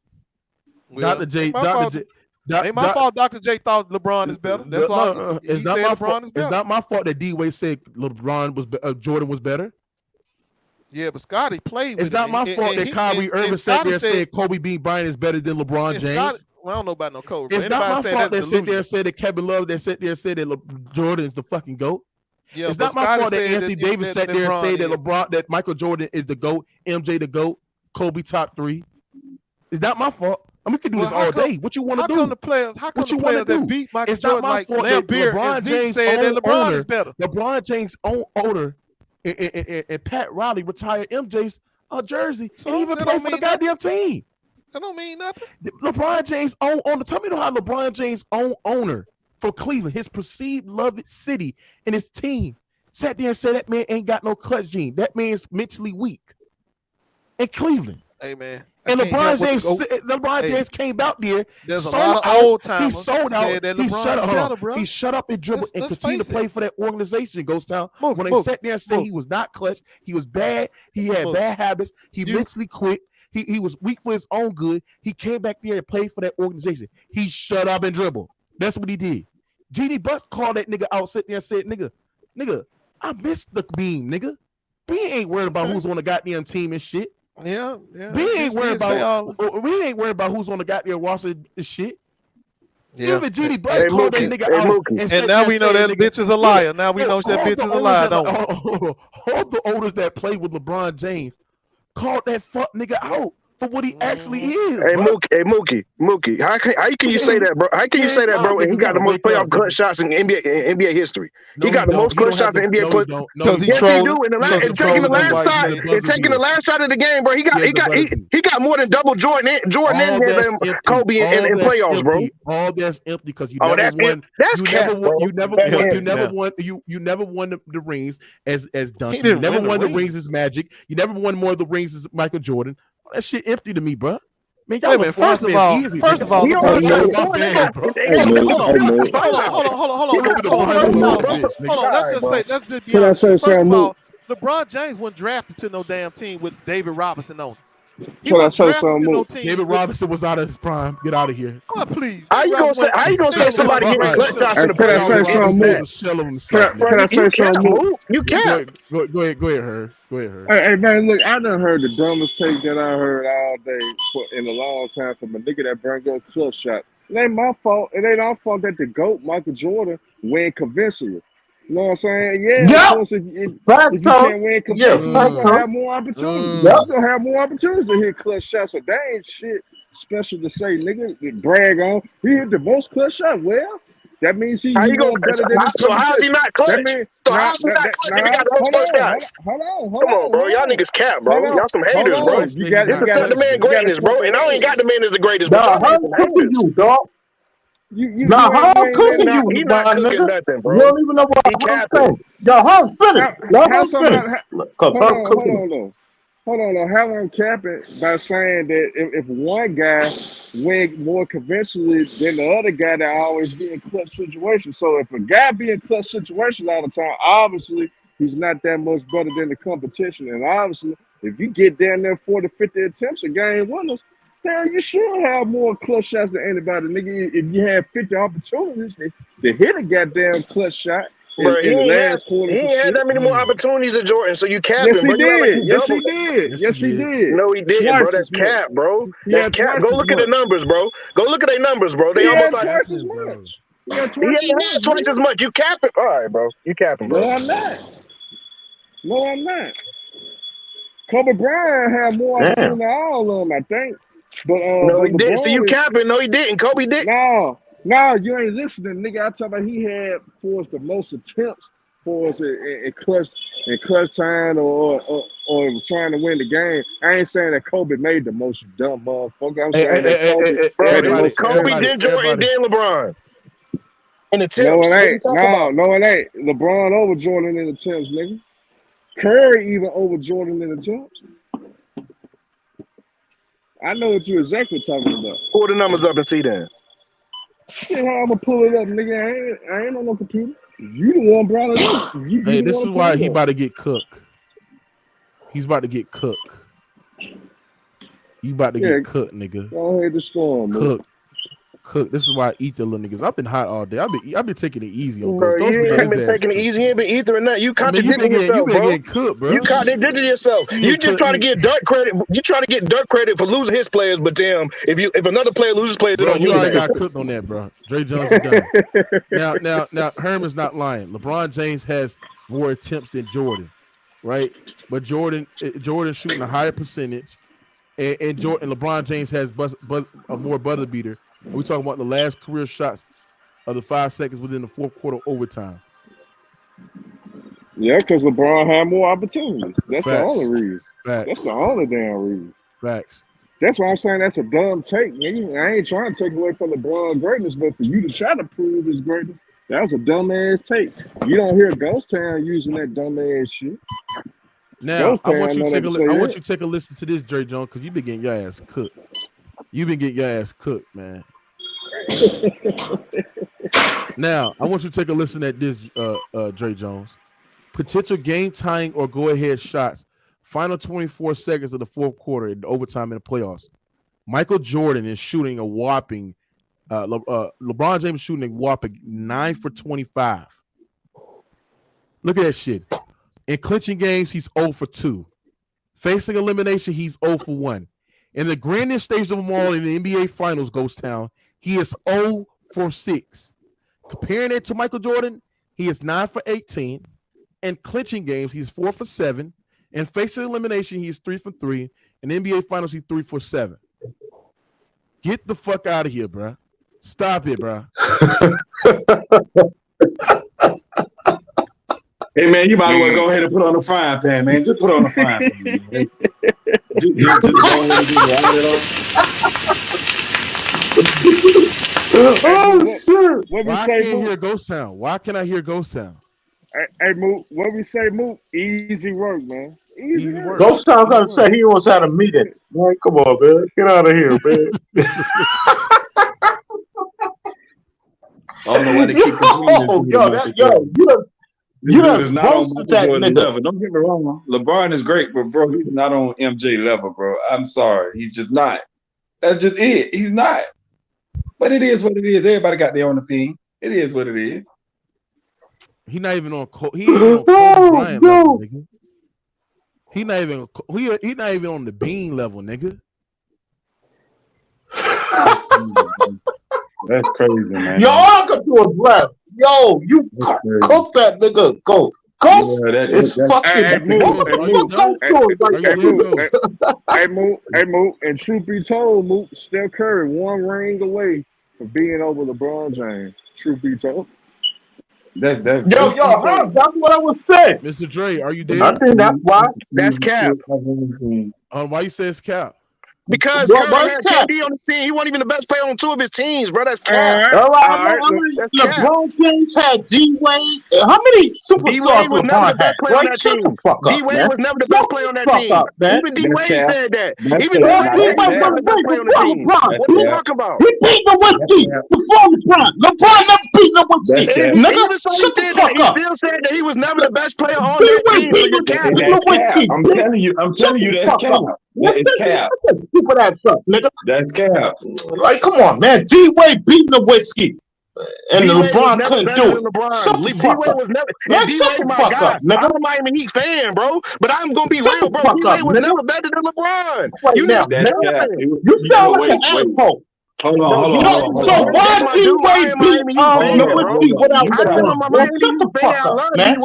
it. Dr. J. Ain't my fault. Dr. J thought LeBron is better. That's why it's not my fault. It's not my fault that D-Wade said Jordan was better. Yeah, but Scotty played with It's not my fault that Kyrie Irving sat there and said Kobe Bean Bryant is better than LeBron James. Well, I don't know about no Kobe. It's not my fault that sit there and said that Kevin Love that sat there and said that Jordan is the fucking GOAT. Yeah, it's not my fault that Anthony Davis sat there and said that Michael Jordan is the GOAT, MJ the GOAT, Kobe top 3. It's not my fault. I mean, we can do this all day. What you want to do? How come the players that beat Michael Jordan like Lambeer LeBron and James said that LeBron is better? LeBron James' own owner and Pat Riley retired MJ's jersey and even played for the goddamn team. That don't mean nothing. LeBron James' own owner. Tell me how LeBron James' own owner for Cleveland, his perceived loved city, and his team sat there and said that man ain't got no clutch gene. That man's mentally weak. In Cleveland. Hey man. And LeBron James came out there. There's a lot of old timers. He sold out. He shut up and dribbled and continued to play for that organization, Ghost Town. When they sat there and said he was not clutch, he was bad, he had bad habits, he mentally quit. He was weak for his own good. He came back there and played for that organization. He shut up and dribbled. That's what he did. Jeannie Buss called that nigga out, sitting there and said, nigga, I missed the beam, nigga. Bean ain't worried about who's on the goddamn team and shit. Yeah. We ain't worried about who's on the goddamn roster and shit. Yeah. Even Jeannie Buss called that nigga out. And now we know that bitch is a liar. Now we know that bitch is a liar, don't we? All the owners that play with LeBron James called that fuck nigga out for what he actually is. Hey, bro. Mookie. How can you say that, bro? How can you say that, bro? And he got the most playoff clutch shots in NBA history. He got the most clutch shots in NBA. Because he yes, he do. trolling. Taking the last shot of the game, bro. He got more than double Jordan and Kobe in playoffs, bro. All that's empty because you never won. That's cap, bro. You never won the rings as Duncan. You never won the rings as Magic. You never won more of the rings as Michael Jordan. That shit empty to me, bro. Man, y'all first of all, easy. Hold on. Hold on. Let's just be honest. First of all, LeBron James wasn't drafted to no damn team with David Robinson on it. Can I say something? David Robinson was out of his prime. Get out of here. Oh, please. How you gonna say somebody getting clutch shots in the Can I say something? Can I say something? You can't. Go ahead, Herb. Go ahead, Herb. Hey, man, look, I done heard the dumbest take that I heard all day in a long time from a nigga that bring up clutch shot. It ain't my fault. It ain't our fault that the GOAT, Michael Jordan, win convincingly. You know what I'm saying? Yeah, of course, if you can't win convincingly, you're going to have more opportunities. You're going to have more opportunities to hit clutch shots. So that ain't shit special to say, nigga, brag on. He hit the most clutch shot. Well, that means he's better than his competition. So how's he not clutch? How's he not clutch if he got the most clutch shots? Come on, bro. Y'all niggas cap, bro. Y'all some haters, bro. This is the man greatness, bro. And I ain't got the man as the greatest, but y'all niggas some haters. Dog. How cooking you? He not cooking nothing, bro. You don't even know what I'm saying. Yo, how finished? Hold on. How I'm capping by saying that if one guy win more convincingly than the other guy, that always be in clutch situations. So if a guy be in clutch situations all the time, obviously he's not that much better than the competition. And obviously, if you get down there 40, 50 attempts a game winners, hell, you should have more clutch shots than anybody, nigga. If you had 50 opportunities to hit a goddamn clutch shot in the last quarter, he ain't had that many more opportunities than Jordan. So you capping, yes, he bro. did. Yes, he did. Yes, he did. No, he didn't, bro. That's cap, bro. That's cap. Go look at the numbers, bro. Go look at their numbers, bro. They almost like twice as much. He ain't had twice as much. You capping? All right, bro. You capping, bro? No, I'm not. Kobe Bryant had more opportunity than all of them, I think. But no, he didn't. See, you capping? No, he didn't. Kobe didn't. No, you ain't listening, nigga. I talk about he had for us the most attempts for us in clutch time or trying to win the game. I ain't saying that Kobe made the most, you dumb motherfucker. I'm saying that Kobe did Jordan, did LeBron. In attempts. No, it ain't. LeBron over Jordan in attempts, nigga. Curry even over Jordan in attempts. I know what you exactly talking about. Pull the numbers up and see then. Yeah, I'm gonna pull it up, nigga. I ain't on no computer. You the one brought it up. Hey, this is why he about to get cooked. He's about to get cooked. You about to get cooked, nigga. Go ahead, destroy him, cook. This is why I eat the little niggas. I've been hot all day. I've been taking it easy on bro. You ain't been taking it easy. You ain't been eating nothing. You contradicting yourself, bro. You been cooked, bro. You contradicted yourself. You just trying to get Dirk credit. You trying to get Dirk credit for losing his players, but damn, if another player loses players, bro, you already got cooked on that, bro. Dre Jones is done. Now, Herman's not lying. LeBron James has more attempts than Jordan, right? But Jordan shooting a higher percentage, and LeBron James has a more buzzer beater. We talking about the last career shots of the 5 seconds within the fourth quarter overtime. Yeah, because LeBron had more opportunities. That's the only reason. Facts. That's the only damn reason. Facts. That's why I'm saying that's a dumb take, nigga. I ain't trying to take away from LeBron's greatness, but for you to try to prove his greatness, that was a dumbass take. You don't hear Ghost Town using that dumbass shit. Now, I want you to take a listen to this, Dre Jones, because you've been getting your ass cooked. You've been getting your ass cooked, man. Now, I want you to take a listen at this, Dre Jones. Potential game-tying or go-ahead shots. Final 24 seconds of the fourth quarter in overtime in the playoffs. Michael Jordan is shooting a whopping LeBron James is shooting a whopping 9 for 25. Look at that shit. In clinching games, he's 0 for 2. Facing elimination, he's 0 for 1. In the grandest stage of them all in the NBA Finals, Ghost Town, he is 0 for 6. Comparing it to Michael Jordan, he is 9 for 18. In clinching games, he's 4 for 7. In facing elimination, he's 3 for 3. In the NBA Finals, he's 3 for 7. Get the fuck out of here, bro. Stop it, bro. Hey man, you might as well go ahead and put on the frying pan, man. Just put on the frying pan. Man. Just go ahead and just ride it on. Oh shit! What we Why say, can't Mook? hear ghost sound? Why can I hear ghost sound? Hey, Mook, what we say, Mook? Easy work, man. Easy work. Ghost Town gotta say he wants had a meeting. Man, come on, man. Get out of here, man. I don't know why they keep complaining. You done is not on roasted that Jordan nigga. level. Don't get me wrong. LeBron is great, but bro, he's not on MJ level, bro. I'm sorry. He's just not. That's just it. He's not. But it is what it is. Everybody got their own opinion. It is what it is. He not even on Kobe Bryant level, nigga. He not even on the Bean level, nigga. That's crazy, man. Yo, all I could do is rap. Yo, you cook that nigga. Go. Ghost is fucking. Hey, Mook, and truth be told, Mook, Steph Curry 1 ring away from being over LeBron James. Truth be told. That's what I was saying. Mr. Dre, are you there? I think that's why. That's cap. Why you say it's cap? Because Curry had KD on the team. He wasn't even the best player on 2 of his teams, bro. That's cap. All right. LeBron James had D-Wade. How many superstars was never the LeBron had? best player on that Shut team. the fuck up, D-Wade man. was never the best player on that team. Even D-Wade said that. Even D-Wade D-Wade was never the best player on the team. What are you talking about? He beat Nowitzki before LeBron. LeBron never beat Nowitzki. Nigga, shut the fuck up. He still said that he was never the best player on that team. So you're capping. That's cap. I'm telling you, that's cap. It's cap. Stupid ass up, nigga. That's cap. Like, come on, man. D-Wade beat Nowitzki. And LeBron couldn't do it. Shut the fuck up. Man, shut the fuck up, nigga. I'm a Miami Heat fan, bro. But I'm going to be real, bro. D-Wade was never better than LeBron. You sound like an asshole. Hold on. So why D-Wade beat Nowitzki without LeBron? Man, shut the fuck up, man.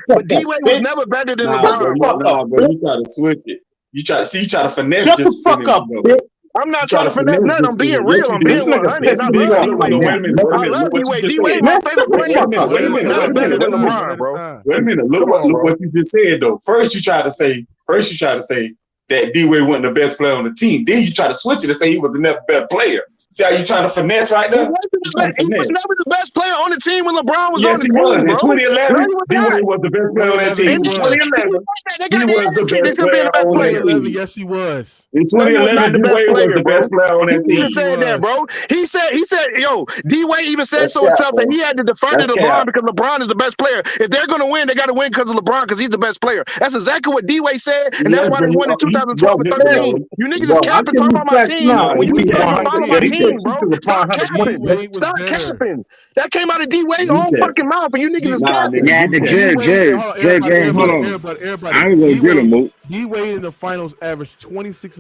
But D-Wade was never better than LeBron. Bro, you try to switch it. You try to finesse. Shut the fuck up, bitch. I'm not trying to finesse nothing. I'm being real. I'm being 100. I love D-Wade. D-Wade my favorite player. But he was never better than LeBron, bro. Wait a minute. Look what you just said, though. First you try to say that D-Wade wasn't the best player on the team. Then you try to switch it and say he was the next best player. See how you trying to finesse right now? He was never the best player on the team when LeBron was on the team. Yes, he was. In 2011, D-Wade was the best player on that team. In 2011, he was the best player on that team. Yes, he was. In 2011, D-Wade was the best player on that team. He said that, bro. He said, yo, D-Wade even said so himself that he had to defer to LeBron because LeBron is the best player. If they're going to win, they got to win because of LeBron because he's the best player. That's exactly what D-Wade said, and that's why they won in 2012 and 13. You niggas is capping talking about my team when you can't follow my team, bro. Stop capping. Stop capping. That came out of D-Wade's own fucking mouth, and you niggas is capping. Nah, but Jay, hold on. Everybody. I ain't gonna get him, Mook. D-Wade in the finals averaged 26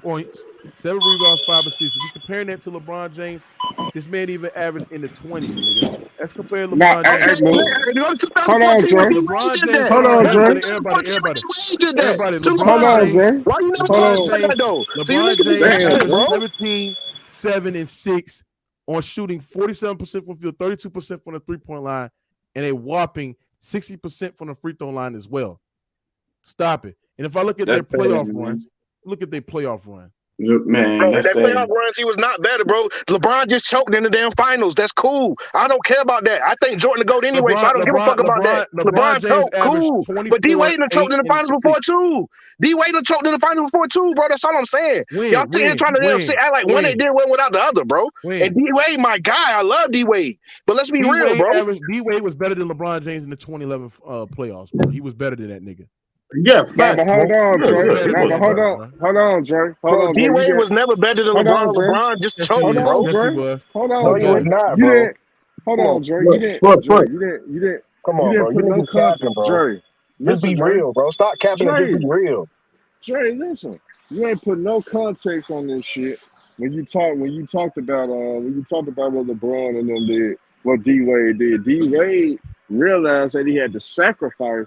points, 7 rebounds, 5 assists. If you comparing that to LeBron James, this man even averaged in the 20s, nigga. Let's compare LeBron James. Hold on, Dre. Hold on, Dre. Everybody. Hold on, Dre. Why you never talk about that, though? So you niggas is capping, bro. 17, 7, and 6 on shooting 47% from field, 32% from the three-point line, and a whopping 60% from the free throw line as well. Stop it. And if I look at their playoff runs, look at their playoff run. Man, bro, that playoff runs, he was not better, bro. LeBron just choked in the damn finals. That's cool. I don't care about that. I think Jordan the GOAT anyway, so I don't give a fuck about that. LeBron choked, cool. But D-Wade done choked in the finals before too. D-Wade done choked in the finals before too, bro. That's all I'm saying. Y'all sitting here trying to act like one they did one without the other, bro. And D-Wade, my guy, I love D-Wade. But let's be real, bro. D-Wade was better than LeBron James in the 2011 playoffs, bro. He was better than that nigga. Yeah, but hold on, Dre. Hold on, Dre. D-Wade was never better than LeBron. LeBron just choked, bro. Hold on, Dre. You didn't. Hold on, Dre. You didn't. You didn't. Come on, bro. You didn't be capping, bro. Dre, just be real, bro. Stop capping and just be real. Dre, listen. You ain't put no context on this shit. When you talked about what LeBron and them did, what D-Wade did. D-Wade realized that he had to sacrifice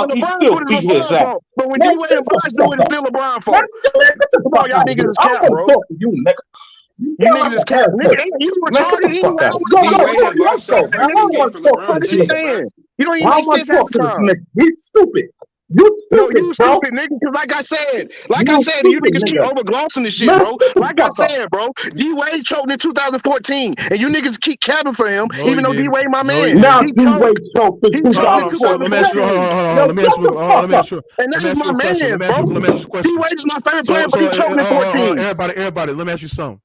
when fuck he LeBron still do it, it's beat his LeBron's ass. fault. But when Man, D Wade shut and the Bosh do fuck it, it's up. still LeBron's Man, fault. get the Come fuck on, y'all out of niggas here. is I cap, don't want bro. to talk to you, nigga. You You sound niggas like is an cap. Nigga, asshole. you Man, get retarded the fuck anyway. I out. don't want to Yo, talk yo, to you. let's go, man. I don't want to talk So to what this you nigga. saying? You don't I even don't make want sense to half talk the to this time. nigga. He's stupid. You No, stupid, you bro. stupid, nigga. Because like I said, You you stupid, niggas keep nigga. overglossing this shit, Man, bro. shut the Like I fuck up. said, bro, D Wade choked in 2014, and you niggas keep capping for him, No, he even though D didn't. Wade my No, he man. Now didn't. He D-Wade choked. choked in He choked in Hold on. So let me ask you. 2014. Hold on. Yo, Let me ask shut you. the Let fuck me up. ask you. And Let that's me just ask you my a question. man, bro. Let me ask you a D question. Wade is my favorite player, So but he choked in 14. everybody. Let me ask you something.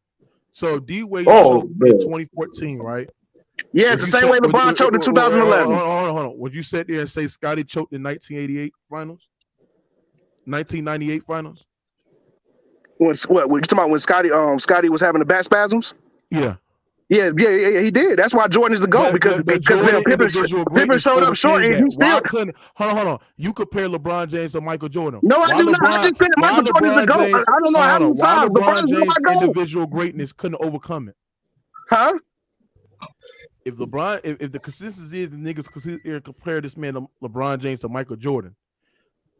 So D Wade Oh, choked in man. 2014, right? Yeah, it's Would the you same say? way LeBron choked in 2011. Hold on. Would you sit there and say Scotty choked in 1988 finals? 1998 finals. What you talking about when Scotty was having the back spasms? Yeah. Yeah, he did. That's why Jordan is the GOAT because Pippen showed up short and he still. Hold on. You compare LeBron James to Michael Jordan. No, I do not. I just said Michael Jordan is the GOAT. I don't know how many times LeBron James' individual greatness couldn't overcome it. Huh? If the consistency is the niggas compare this man to LeBron James to Michael Jordan,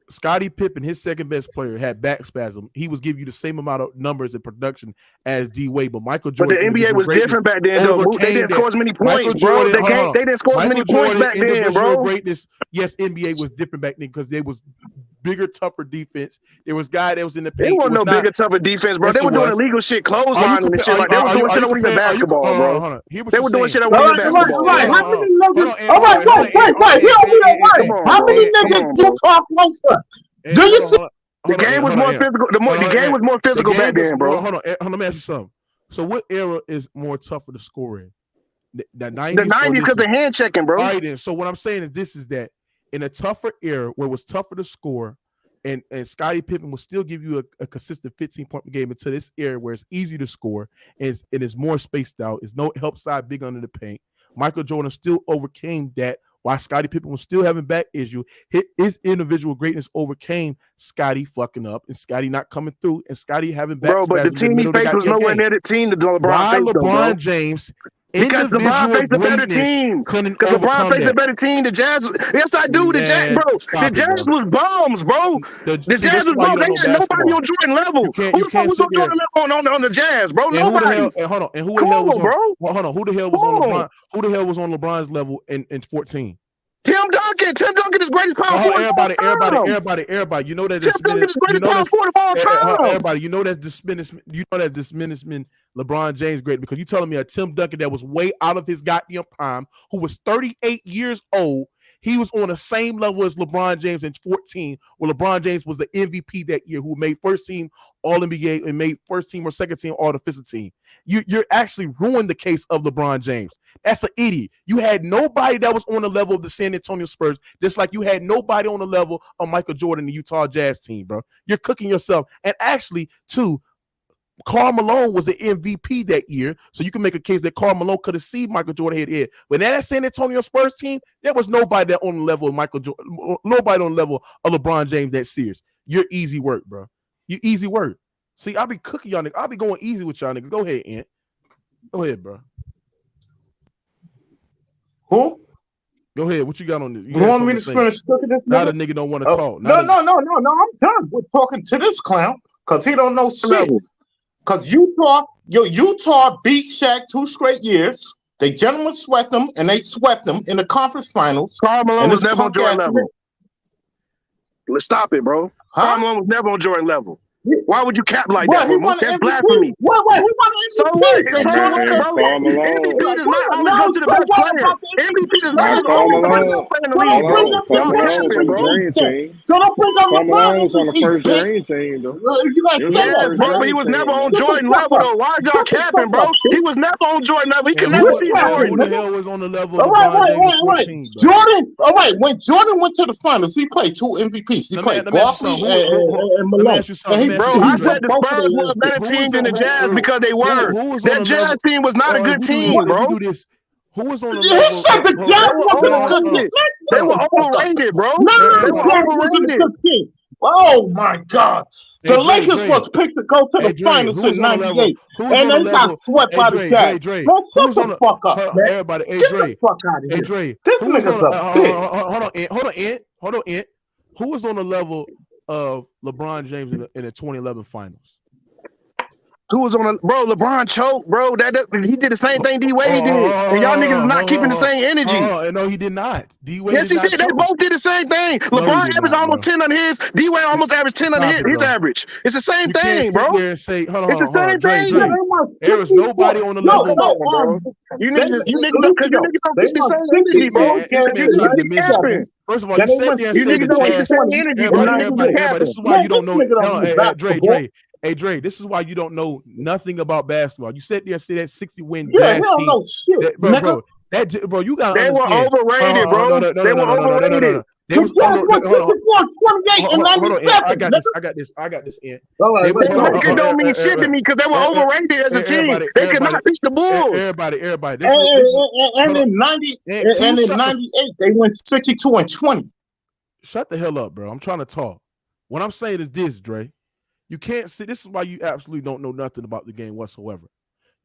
Scottie Pippen, his second best player, had back spasm. He was giving you the same amount of numbers and production as D Wade, but Michael Jordan. But the NBA was different back then, though. They didn't score as many points, bro. They didn't score as many points back then, bro. Greatness, yes, NBA was different back then because there was bigger, tougher defense. There was guy that was in the paint. There wasn't no bigger, tougher defense, bro. They were doing illegal shit, clotheslining and shit like that. They were doing shit over the basketball, bro. They were doing shit over the basketball. All right, wait. How many niggas you talk closer? Do you see? The game was more physical. The game was more physical back then, bro. Hold on. Let me ask you something. So, what era is more tougher to score in? The 90s. The 90s because of hand checking, bro. Right. And so, what I'm saying is that in a tougher era where it was tougher to score, and Scottie Pippen will still give you a consistent 15-point game until this era where it's easy to score and it's more spaced out. It's no help side big under the paint. Michael Jordan still overcame that. Why Scottie Pippen was still having back issue. His individual greatness overcame Scottie fucking up and Scottie not coming through and Scottie having back. Bro, but the team he faced was nowhere near the team that LeBron faced. LeBron James. Because LeBron faced a better team. Because LeBron faced a better team. The Jazz, yes, I do. The Jazz, bro. The Jazz was bums, bro. The Jazz was bums. They had nobody on Jordan level. Who the fuck was on Jordan level on the Jazz, bro? Nobody. Who the hell was on LeBron's level in 14? Tim Duncan is greatest power forward of all time. Everybody. You know that Tim Duncan is greatest power forward of all time. Everybody, you know that dismissment LeBron James great because you telling me a Tim Duncan that was way out of his goddamn prime, who was 38 years old, he was on the same level as LeBron James in 14, where LeBron James was the MVP that year, who made first team All-NBA and made first team or second team All-Defensive team. You're actually ruined the case of LeBron James. That's an idiot. You had nobody that was on the level of the San Antonio Spurs, just like you had nobody on the level of Michael Jordan and the Utah Jazz team, bro. You're cooking yourself. And actually, too, Karl Malone was the MVP that year, so you can make a case that Karl Malone could have seen Michael Jordan head. But that San Antonio Spurs team, there was nobody that on the level of Michael Jordan, nobody on the level of LeBron James that serious. You're easy work, bro. You easy work. See, I'll be cooking y'all niggas. I'll be going easy with y'all niggas. Go ahead, Ant. Go ahead, bro. Who? Go ahead. What you got on this? You want me to finish cooking this? Now the nigga don't want to talk. No. I'm done with talking to this clown because he don't know shit. Because Utah beat Shaq 2 straight years. They gentlemen swept them, and they swept them in the conference finals. Karl Malone was never on Jordan level. Let's stop it, bro. Karl Malone was never on Jordan level. Why would you cap like that, bro? That's blasphemy. Wait, he won MVP. So what? MVP does not always go to the best player. MVP does not always go to the best player in the league, bro. So don't bring up LeBron was on the first dream team, though. Yes, bro, but he was never on Jordan level, though. Why is y'all capping, bro? He was never on Jordan level. He could never see Jordan. Who the hell was on the level of wait. Jordan, when Jordan went to the finals, he played 2 MVPs. He played Barkley and Malone. Bro, I said the Spurs were a better team than the Jazz because they were. That Jazz team was not a good team, bro. Who was on the level? He said the Jazz wasn't a good team. They were overrated, bro. They were overrated. Oh my God. The Lakers was picked to go to the finals in '98, and they got swept by the Jazz. Man, shut the fuck up, man. Everybody, get the fuck out of here. This nigga's a bitch. Hold on, Ant. Who was on the level of LeBron James in the 2011 finals? Who was on the LeBron choked, bro. He did the same thing D Wade did, and y'all niggas not keeping the same energy. No, he did not. D Wade. Yes, he did. They both did the same thing. LeBron averaged almost 10 on his. D Wade almost averaged 10 on his average. It's the same thing, bro. It's the same thing. There was nobody on the level. You niggas don't keep the same energy, bro. You capping. First of all, you said there and said the Jazz. Everybody, this is why you don't know. Hey, Dre, this is why you don't know nothing about basketball. You sat there and said that 60-win Jazz team. Don't know shit, bro, you got They were overrated, bro. They were overrated. They was Jazz went 28 and 97. I got this. Ian. All right, That record don't mean shit to me because they were overrated as a team. They could not beat the Bulls. Everybody. And in 98, they went 62-20. Shut the hell up, bro. I'm trying to talk. What I'm saying is this, Dre. You can't sit. This is why you absolutely don't know nothing about the game whatsoever.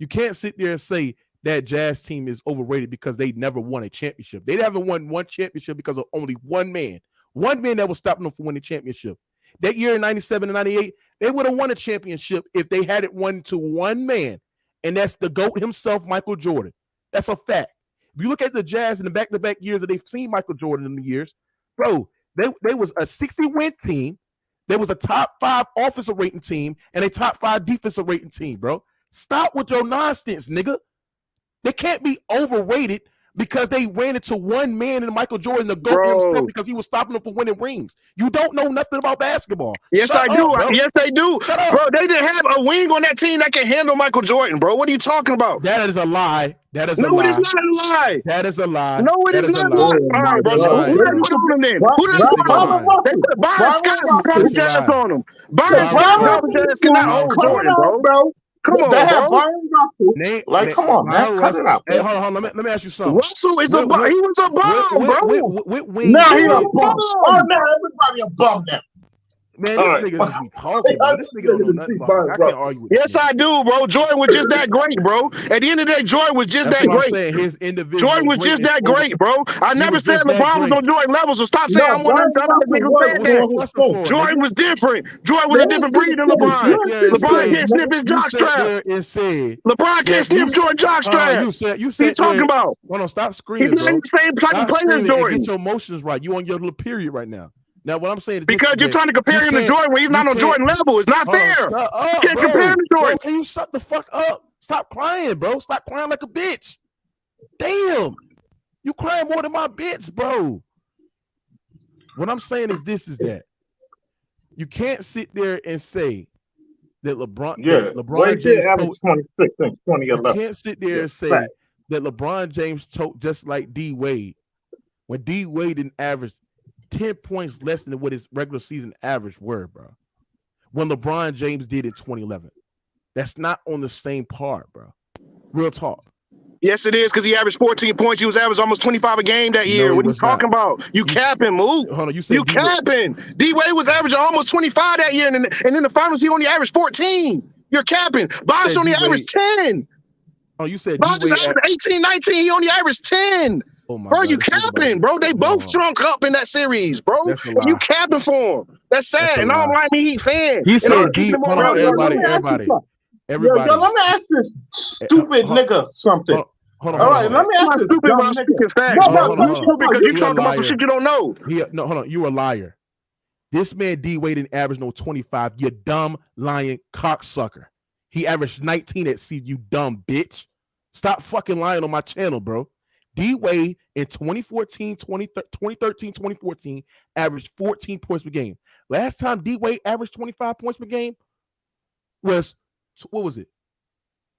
You can't sit there and say that Jazz team is overrated because they never won a championship. They haven't won one championship because of only one man that was stopping them from winning championship. That year in 97 and 98, they would have won a championship if they had it won to one man, and that's the GOAT himself, Michael Jordan. That's a fact. If you look at the Jazz in the back-to-back years that they've seen Michael Jordan in the years, bro, they was a 60-win team. There was a top 5 offensive rating team and a top 5 defensive rating team, bro. Stop with your nonsense, nigga. They can't be overrated because they ran into one man in Michael Jordan, the GOAT himself, because he was stopping them from winning rings. You don't know nothing about basketball. Yes, I do. Bro. Yes, they do. Bro, they didn't have a wing on that team that can handle Michael Jordan, bro. What are you talking about? That is a lie. That is a lie. No, it is not a lie. That is a lie. No, it is not a lie. All right, bro. So who did they put on them then? Who did they put on them? They put Byron Scott and Carter Jazz on them. Byron Scott and Carter Jazz cannot hold Jordan, bro. Come on, they have bro. Byron Russell. Come on, man. Cut it out. Hey, hold on. Let me ask you something. Russell is a bum. He was a bum, bro. Now he's a bum. Oh, now everybody a bum now. Man, this nigga just be talking, bro. This nigga don't know nothing about it. I can't argue with Yes, I do, bro. Jordan was just that great, bro. At the end of the day, Jordan was just that great. His individual Jordan was just that great, bro. I never said LeBron was on Jordan level, so stop saying I'm one of them niggas who said that. Jordan was different. Jordan was a different breed than LeBron. LeBron can't sniff his jockstrap. LeBron can't sniff Jordan jockstrap. You said what you talking about? Hold on, stop screaming, He's bro. the same type of player as Jordan. Get your emotions right. You on your little period right now. Now, what I'm saying is because you're trying to compare him to Jordan when he's not on Jordan level. It's not fair. You can't compare him to Jordan. Bro, can you shut the fuck up? Stop crying, bro. Stop crying like a bitch. Damn. You crying more than my bitch, bro. What I'm saying is that you can't sit there and say that LeBron James averaged 26 in 2011. You can't sit there and say that LeBron James choked just like D Wade when D Wade didn't average 10 points less than what his regular season average were, bro. When LeBron James did in 2011. That's not on the same par, bro. Real talk. Yes, it is, because he averaged 14 points. He was averaging almost 25 a game that year. What are you talking about? You capping, Moo. Hold on, you said you capping. D-Wade was averaging almost 25 that year, and in the finals, he only averaged 14. You're capping. Bosh only averaged 10. Oh, you said Bosh averaged 18, 19. He only averaged 10. Oh my bro, God, you capping, bro. They both shrunk up in that series, bro. And you capping for him. That's sad. And I don't like me Heat fan. He said deep. Hold on, everybody. Yo, let me ask this stupid nigga something. Hold on. All right, let me ask this stupid dumb about nigga. speaking facts. You stupid because you talking about some shit you don't know. No, hold on. You a liar. This man D-Wade didn't average no 25. You dumb, lying cocksucker. He averaged 19 at C, you dumb bitch. Stop fucking lying on my channel, bro. D-Wade in 2013, 2014 averaged 14 points per game. Last time D-Wade averaged 25 points per game was, what was it?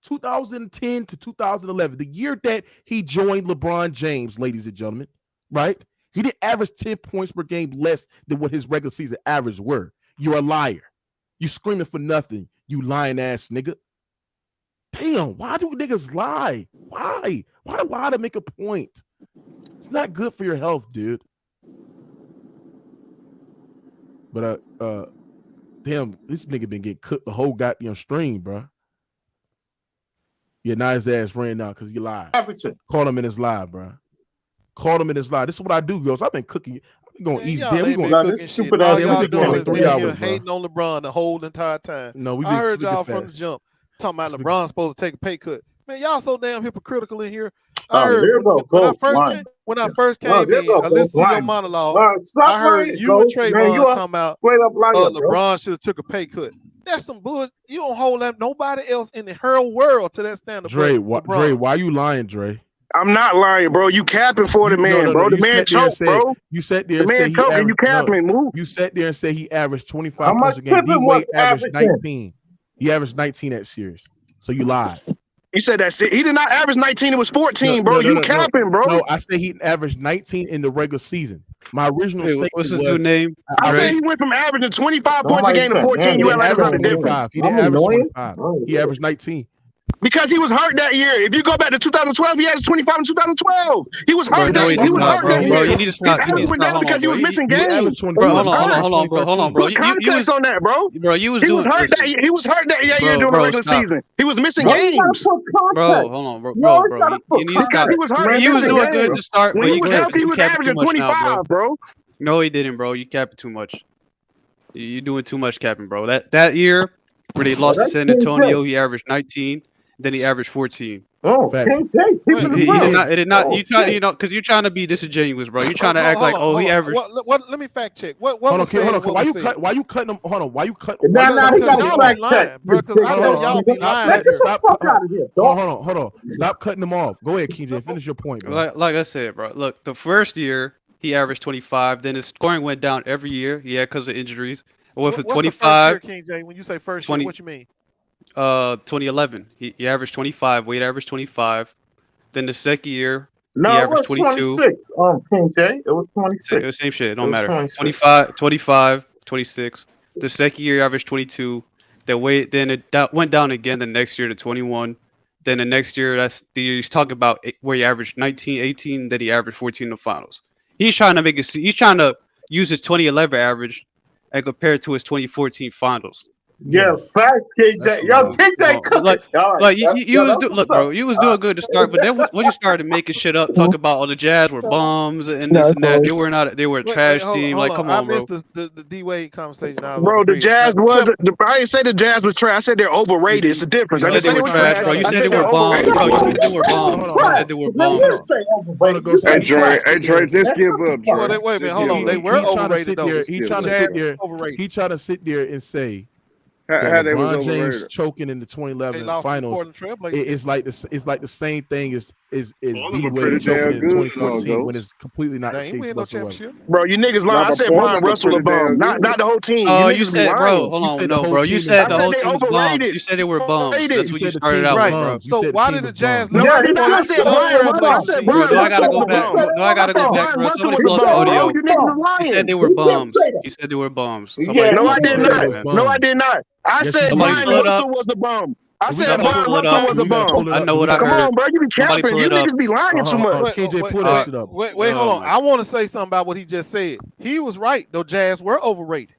2010 to 2011, the year that he joined LeBron James, ladies and gentlemen, right? He didn't average 10 points per game less than what his regular season average were. You're a liar. You screaming for nothing, you lying ass nigga. Damn, why do niggas lie? Why? Why lie to make a point? It's not good for your health, dude. But damn, this nigga been getting cooked the whole goddamn stream, bro. Yeah, now his ass ran out because you lied. Call him in his live, bro. Call him in his live. This is what I do, girls. I've been cooking. I've been going easy. Damn, we going this stupid ass. Y'all doing is hating on LeBron the whole entire time. No, we. I heard y'all from the jump talking about LeBron supposed to take a pay cut. Man, y'all so damn hypocritical in here. I heard when I first came in, I listened to your monologue. I heard you and Trayvon talking about LeBron should have took a pay cut. That's some bullshit. You don't hold that nobody else in the whole world to that standard. Dre, why you lying, Dre? I'm not lying, bro. You capping for the man, bro. The man choked, bro. You sat there and said he averaged, you capping, move. You sat there and said he averaged 25 points a game. D-Wade averaged 19. He averaged 19 that series. So you lied. You said that's it. He did not average 19. It was 14, bro. You capping, bro. No, I said he averaged 19 in the regular season. My original statement what's his was new name? I said he went from averaging 25 points a game to 14. You act like it's not a difference. He didn't average 25. He averaged 19. Because he was hurt that year. If you go back to 2012, he averaged 25 in 2012. He was hurt that year. He was hurt that year. You need to stop. His average went down because he was missing games. Bro, hold on, bro. Put context on that, bro. Bro, you was He doing. was hurt that year. He was hurt that year during the regular season. He was missing Bro, games. Bro, hold on, bro. You need to stop. He was hurt. He was doing good to start. When he was healthy, he was averaging 25, bro. No, he didn't, bro. You capping too much. You doing too much capping, bro. That year where they lost to San Antonio, he averaged 19. Then he averaged 14. Oh, he did not. You know, because you're trying to be disingenuous, bro. You're trying to act like, he averaged. What? Let me fact check. What Hold was on. said? Why you cutting him? Hold on. Why you cut? He got fact check. Because I know y'all be lying. Hold on. Stop cutting them off. Go ahead, KJ. Finish your point, bro. Like I said, bro. Look, the first year he averaged 25. Then his scoring went down every year. Yeah, because of injuries. It went from 25. What's the first year, KJ? When you say first year, what you mean? 2011. He averaged 25. Wade averaged 25. Then the second year, no, he it averaged was 22. 26. KJ, it was 26. It was same shit. It don't matter. 26. 25, 26. The second year, he averaged 22. Then it went down again the next year to 21. Then the next year, that's the year he's talking about where he averaged 19, 18. Then he averaged 14 in the finals. He's trying to he's trying to use his 2011 average and compare it to his 2014 finals. Yeah, facts, KJ. Yo, KJ cooking. Look, bro, you was doing good to start, but then when you started making shit up, talking about the Jazz were bums and this and that, they were a trash team. Like, come on, bro. I missed the D Wade conversation. Bro, the Jazz was. I didn't say the Jazz was trash. I said they're overrated. It's a difference. I didn't say they were trash, bro. You said they were bums. Bro, you said they were bums. You said they were bums. Hey, Dre, just give up, Dre. Wait a minute, hold on. They were overrated though. He trying to sit there and say how they was LeBron James overrated. choking in the 2011 finals. It's like the same thing as D Wade choking in 2014 when it's completely not the case whatsoever. Bro, you niggas lying. I said Brian Russell a bum, not the whole team. Oh, you said, bro, hold on, no, bro. You said the whole team was bums. You said they were bums. That's what you started out with, bro. So why did the Jazz? No, I said Brian Russell. I said Brian Russell. No, I gotta go back. No, I gotta go back, bro. Somebody pull up the audio. You said they were bums. You said they were bums. No, I did not. No, I did not. I said Brian Russell was a bum. I said Brian Russell was a bum. I know what I heard. Come on, bro. You be capping. You niggas be lying too much. KJ, pull that shit up. Wait, hold on. I want to say something about what he just said. He was right. The Jazz were overrated.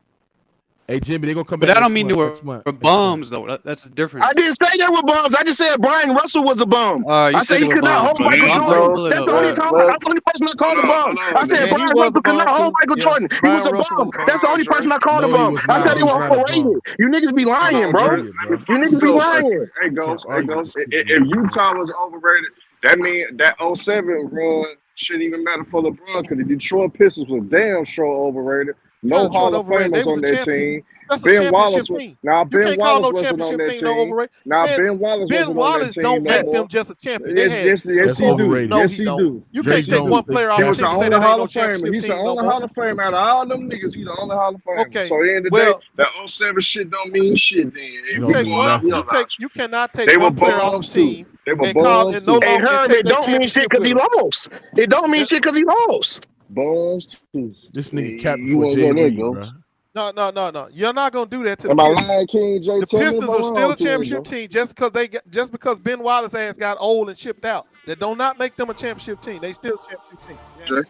Hey, Jimmy, they're going to come back. But that don't mean they were bums, though. That's the difference. I didn't say they were bums. I just said Brian Russell was a bum. I said he could not hold Michael Jordan. That's the only person I called a bum. I said Brian Russell could not hold Michael Jordan. He was a bum. That's the only person I called a bum. I said he was overrated. You niggas be lying, bro. You niggas be lying. Hey, Ghost. If Utah was overrated, that means that 07 run shouldn't even matter for LeBron because the Detroit Pistons was damn sure overrated. No Hall of Famers on that team. Ben Wallace was Ben Wallace wasn't on that team. Ben Wallace wasn't on that team. Don't make them just a champion. Yes, he do. Yes, he do. You can't take one player off. He was the only Hall of Famer. He's the only Hall of Famer out of all them niggas. He's the only Hall of Famer. Okay. So at the end of the day, that 07 shit don't mean shit. Then you cannot take one player off the team. They were bums too. Hey, her, they don't mean shit because he lost. It don't mean shit because he lost. Bums too. This nigga capping for Jay Reed, bro. No. You're not gonna do that to the Pistons. Lying, King J? The Pistons are still a championship team just because Ben Wallace ass got old and shipped out. That do not make them a championship team. They still a championship team.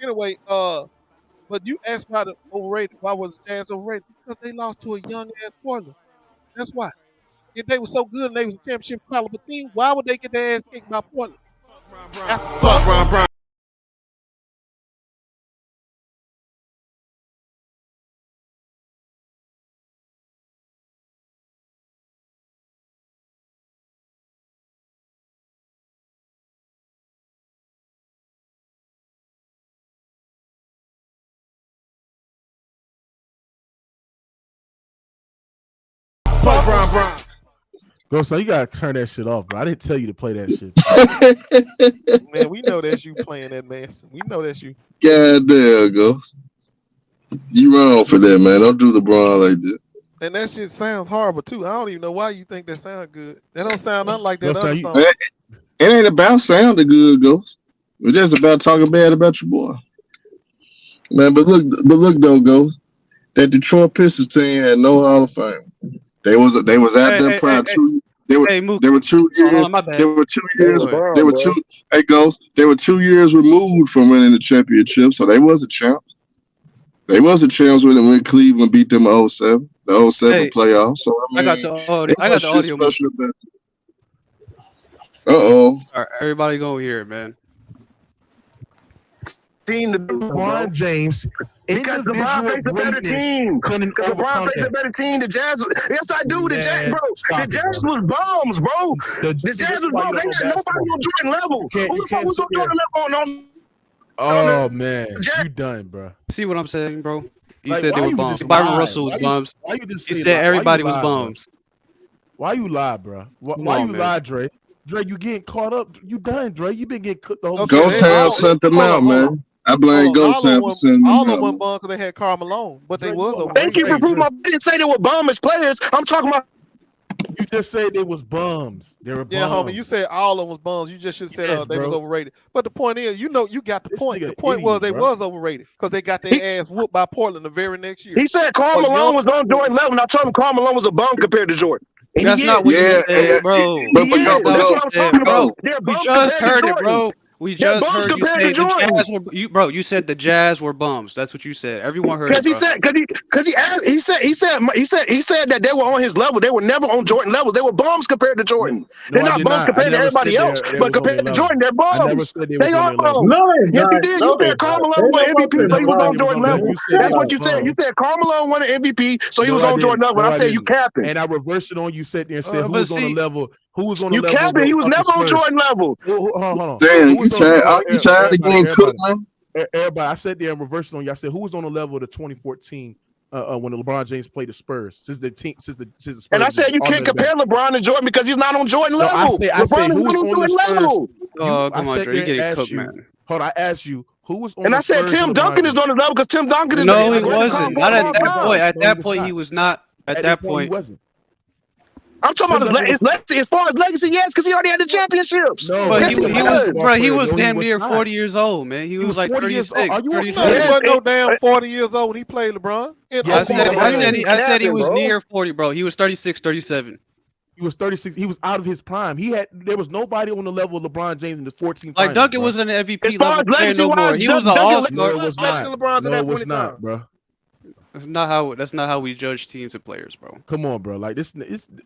Anyway, but you asked about the overrated. Why was Jazz overrated? Because they lost to a young ass Portland. That's why. If they were so good and they was a championship caliber team, why would they get their ass kicked by Portland? Fuck Ron Brown. Fuck Ron Brown. Ghost, so you gotta turn that shit off, bro. I didn't tell you to play that shit. Man, we know that's you playing that mess. We know that's you. God damn, Ghost. You wrong for that, man. Don't do LeBron like that. And that shit sounds horrible too. I don't even know why you think that sounds good. That don't sound nothing like that Ghost, other song. It ain't about sounding good, Ghost. We're just about talking bad about your boy, man. But look though, Ghost. That Detroit Pistons team had no Hall of Fame. They was at their prime. They were 2 years. My bad. They were 2 That years. was They bomb, were bro. 2. Hey, Ghost. They were 2 years removed from winning the championship, so they wasn't champs. They wasn't champs when Cleveland beat them in 07, the 07 playoffs. So I got mean, the audio. I got the audio. Special about All right, everybody go hear it, man. Team to do, LeBron James. Because LeBron faced a better team. Because LeBron faced a better team. The Jazz. Yes, I do. The Jazz, bro. The Jazz was bombs, bro. The Jazz was bombs. They got nobody on Jordan level. Who the fuck was on Jordan level on? Oh man, you done, bro. See what I'm saying, bro? You Like, said they why were you bums. just Byron lie? Russell was Why you- bums. why you just You say said lie? Why everybody you was lie, bro? bums. Why you lie, bro? Why Come you on, man. lie, Dre? Dre, you getting caught up. You done, Dre. You been getting cooked the whole Ghost Town sent them out, man. I blame Ghost Town for sending them All of out. them man. went bum because they had Karl Malone, but they was overrated. Thank you for proving I didn't say they were bum as players. I'm talking about. You just said they was bums. They were bums. Yeah, homie, you said all of them was bums. You just should have said Yes, they was bro. overrated. But the point is, you got the point. The point idiot, was they bro. was overrated because they got their ass whooped by Portland the very next year. He said Karl Malone was on Jordan level, and I told him Karl Malone was a bum compared to Jordan. And That's he not is. what you said, bro. But He is. That's not That's what what I'm you said, talking bro. about. They're We bums just compared to heard it, Jordan. bro. We They're just bums heard you compared say to the Jordan. Jazz were bro. You said the Jazz were bums. That's what you said. Everyone heard it, Because bro. he said that they were on his level. They were never on Jordan level. They were bums compared to Jordan. No, They're I not did bums not. I compared to never everybody said else, they but was on their compared to level. Jordan, they're I never bums. said they They was on are their level. bums. No, they Yes, you not. did. No, You they said Karl not. Malone They won never MVP, been so he was on bums. Jordan No, level. you said That's they what was you said. You bums. said Karl Malone won an MVP, so he No, was I on Jordan didn't. level. No, And I I said you didn't. capping. And I reversed it on you, sat there and said who but was on the see- level. Who was on the You level? capping. He was fucking never on Spurs. Jordan level. Hold on. Damn, Who was on you tired of getting cooked, man? Everybody, I sat there and reversed it on you. I said who was on the level of the 2014 when LeBron James played the Spurs since the Spurs. And I said you can't automatically compare LeBron to Jordan because he's not on Jordan No, level. I LeBron said is who was not on on the Jordan Spurs. level. Oh, I come on, sat Dre. there You getting and asked cooked, you. man. Hold on, I asked you who was on And the I said Spurs Tim and Duncan LeBron is on the level because Tim Duncan is the No, he greatest wasn't. combo Not of at all that point. time. At that point, he was not. At that point, he wasn't. I'm talking Tim about Duncan his legacy. As far as legacy, yes, because he already had the championships. No, but Yes, he he was was. bro. He was No, he damn was near not. 40 years old, man. He was like 40 years old. 36, Are you okay? 37. He Yes, wasn't no damn 40 years old when he played LeBron. Yes, he I said he was bro. near 40, bro. He was 36, 37. He was 36. He was out of his prime. There was nobody on the level of LeBron James in the 14 Like finals, Duncan bro. was an MVP As far level as player legacy no more. wise, He was an Duncan all-star. No, it was better not. than LeBron's at No, that it point was in not, time. bro. That's not how we judge teams and players, bro. Come on, bro. Like this.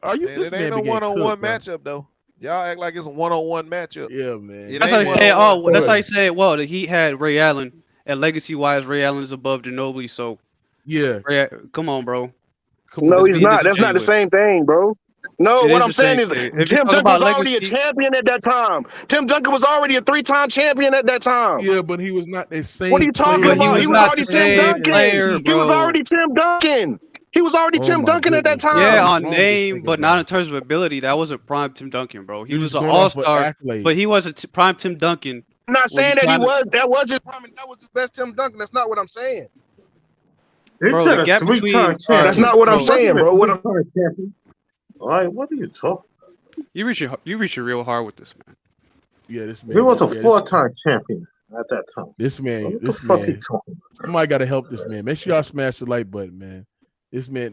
Are you? Man, This it man ain't no been getting one-on-one cooked, bro. matchup though. Y'all act like it's a one-on-one matchup. Yeah, man. It That's how ain't you say. one-on-one. Oh, that's how you say. Well, that he had Ray Allen, and legacy-wise, Ray Allen is above Ginobili. So, Yeah. come on, bro. Come No, on. Let's he's be not. That's not the disingenuous. same thing, bro. No, It what is I'm the saying same is thing. If you Tim talk Duncan about was already a legacy, champion at that time. Tim Duncan was already a 3-time champion at that time. Yeah, but he was not the same. What are you talking but he about? was He was not already the Tim same Duncan. player, He was bro. already Tim Duncan. He was already Oh Tim my Duncan at that goodness, bro. time. Yeah, What is on wrong with this name, nigga, but bro? not in terms of ability. That wasn't prime Tim Duncan, bro. He You're was just an going off of all-star, accolades. but he wasn't prime Tim Duncan. I'm not when you saying that he kinda- was. That was his prime. That was his best Tim Duncan. That's not what I'm saying. He Bro, said the a gap three-time between champion. That's not what I'm bro, saying, bro. What I'm, Three-time champion. Like, what are you talking? you reaching real hard with this, man. Yeah, this man. He was a yeah, four-time champion at that time. This man. What This the fuck you man. talking about? Somebody got to help this man. Make sure y'all smash the like button, man. This man.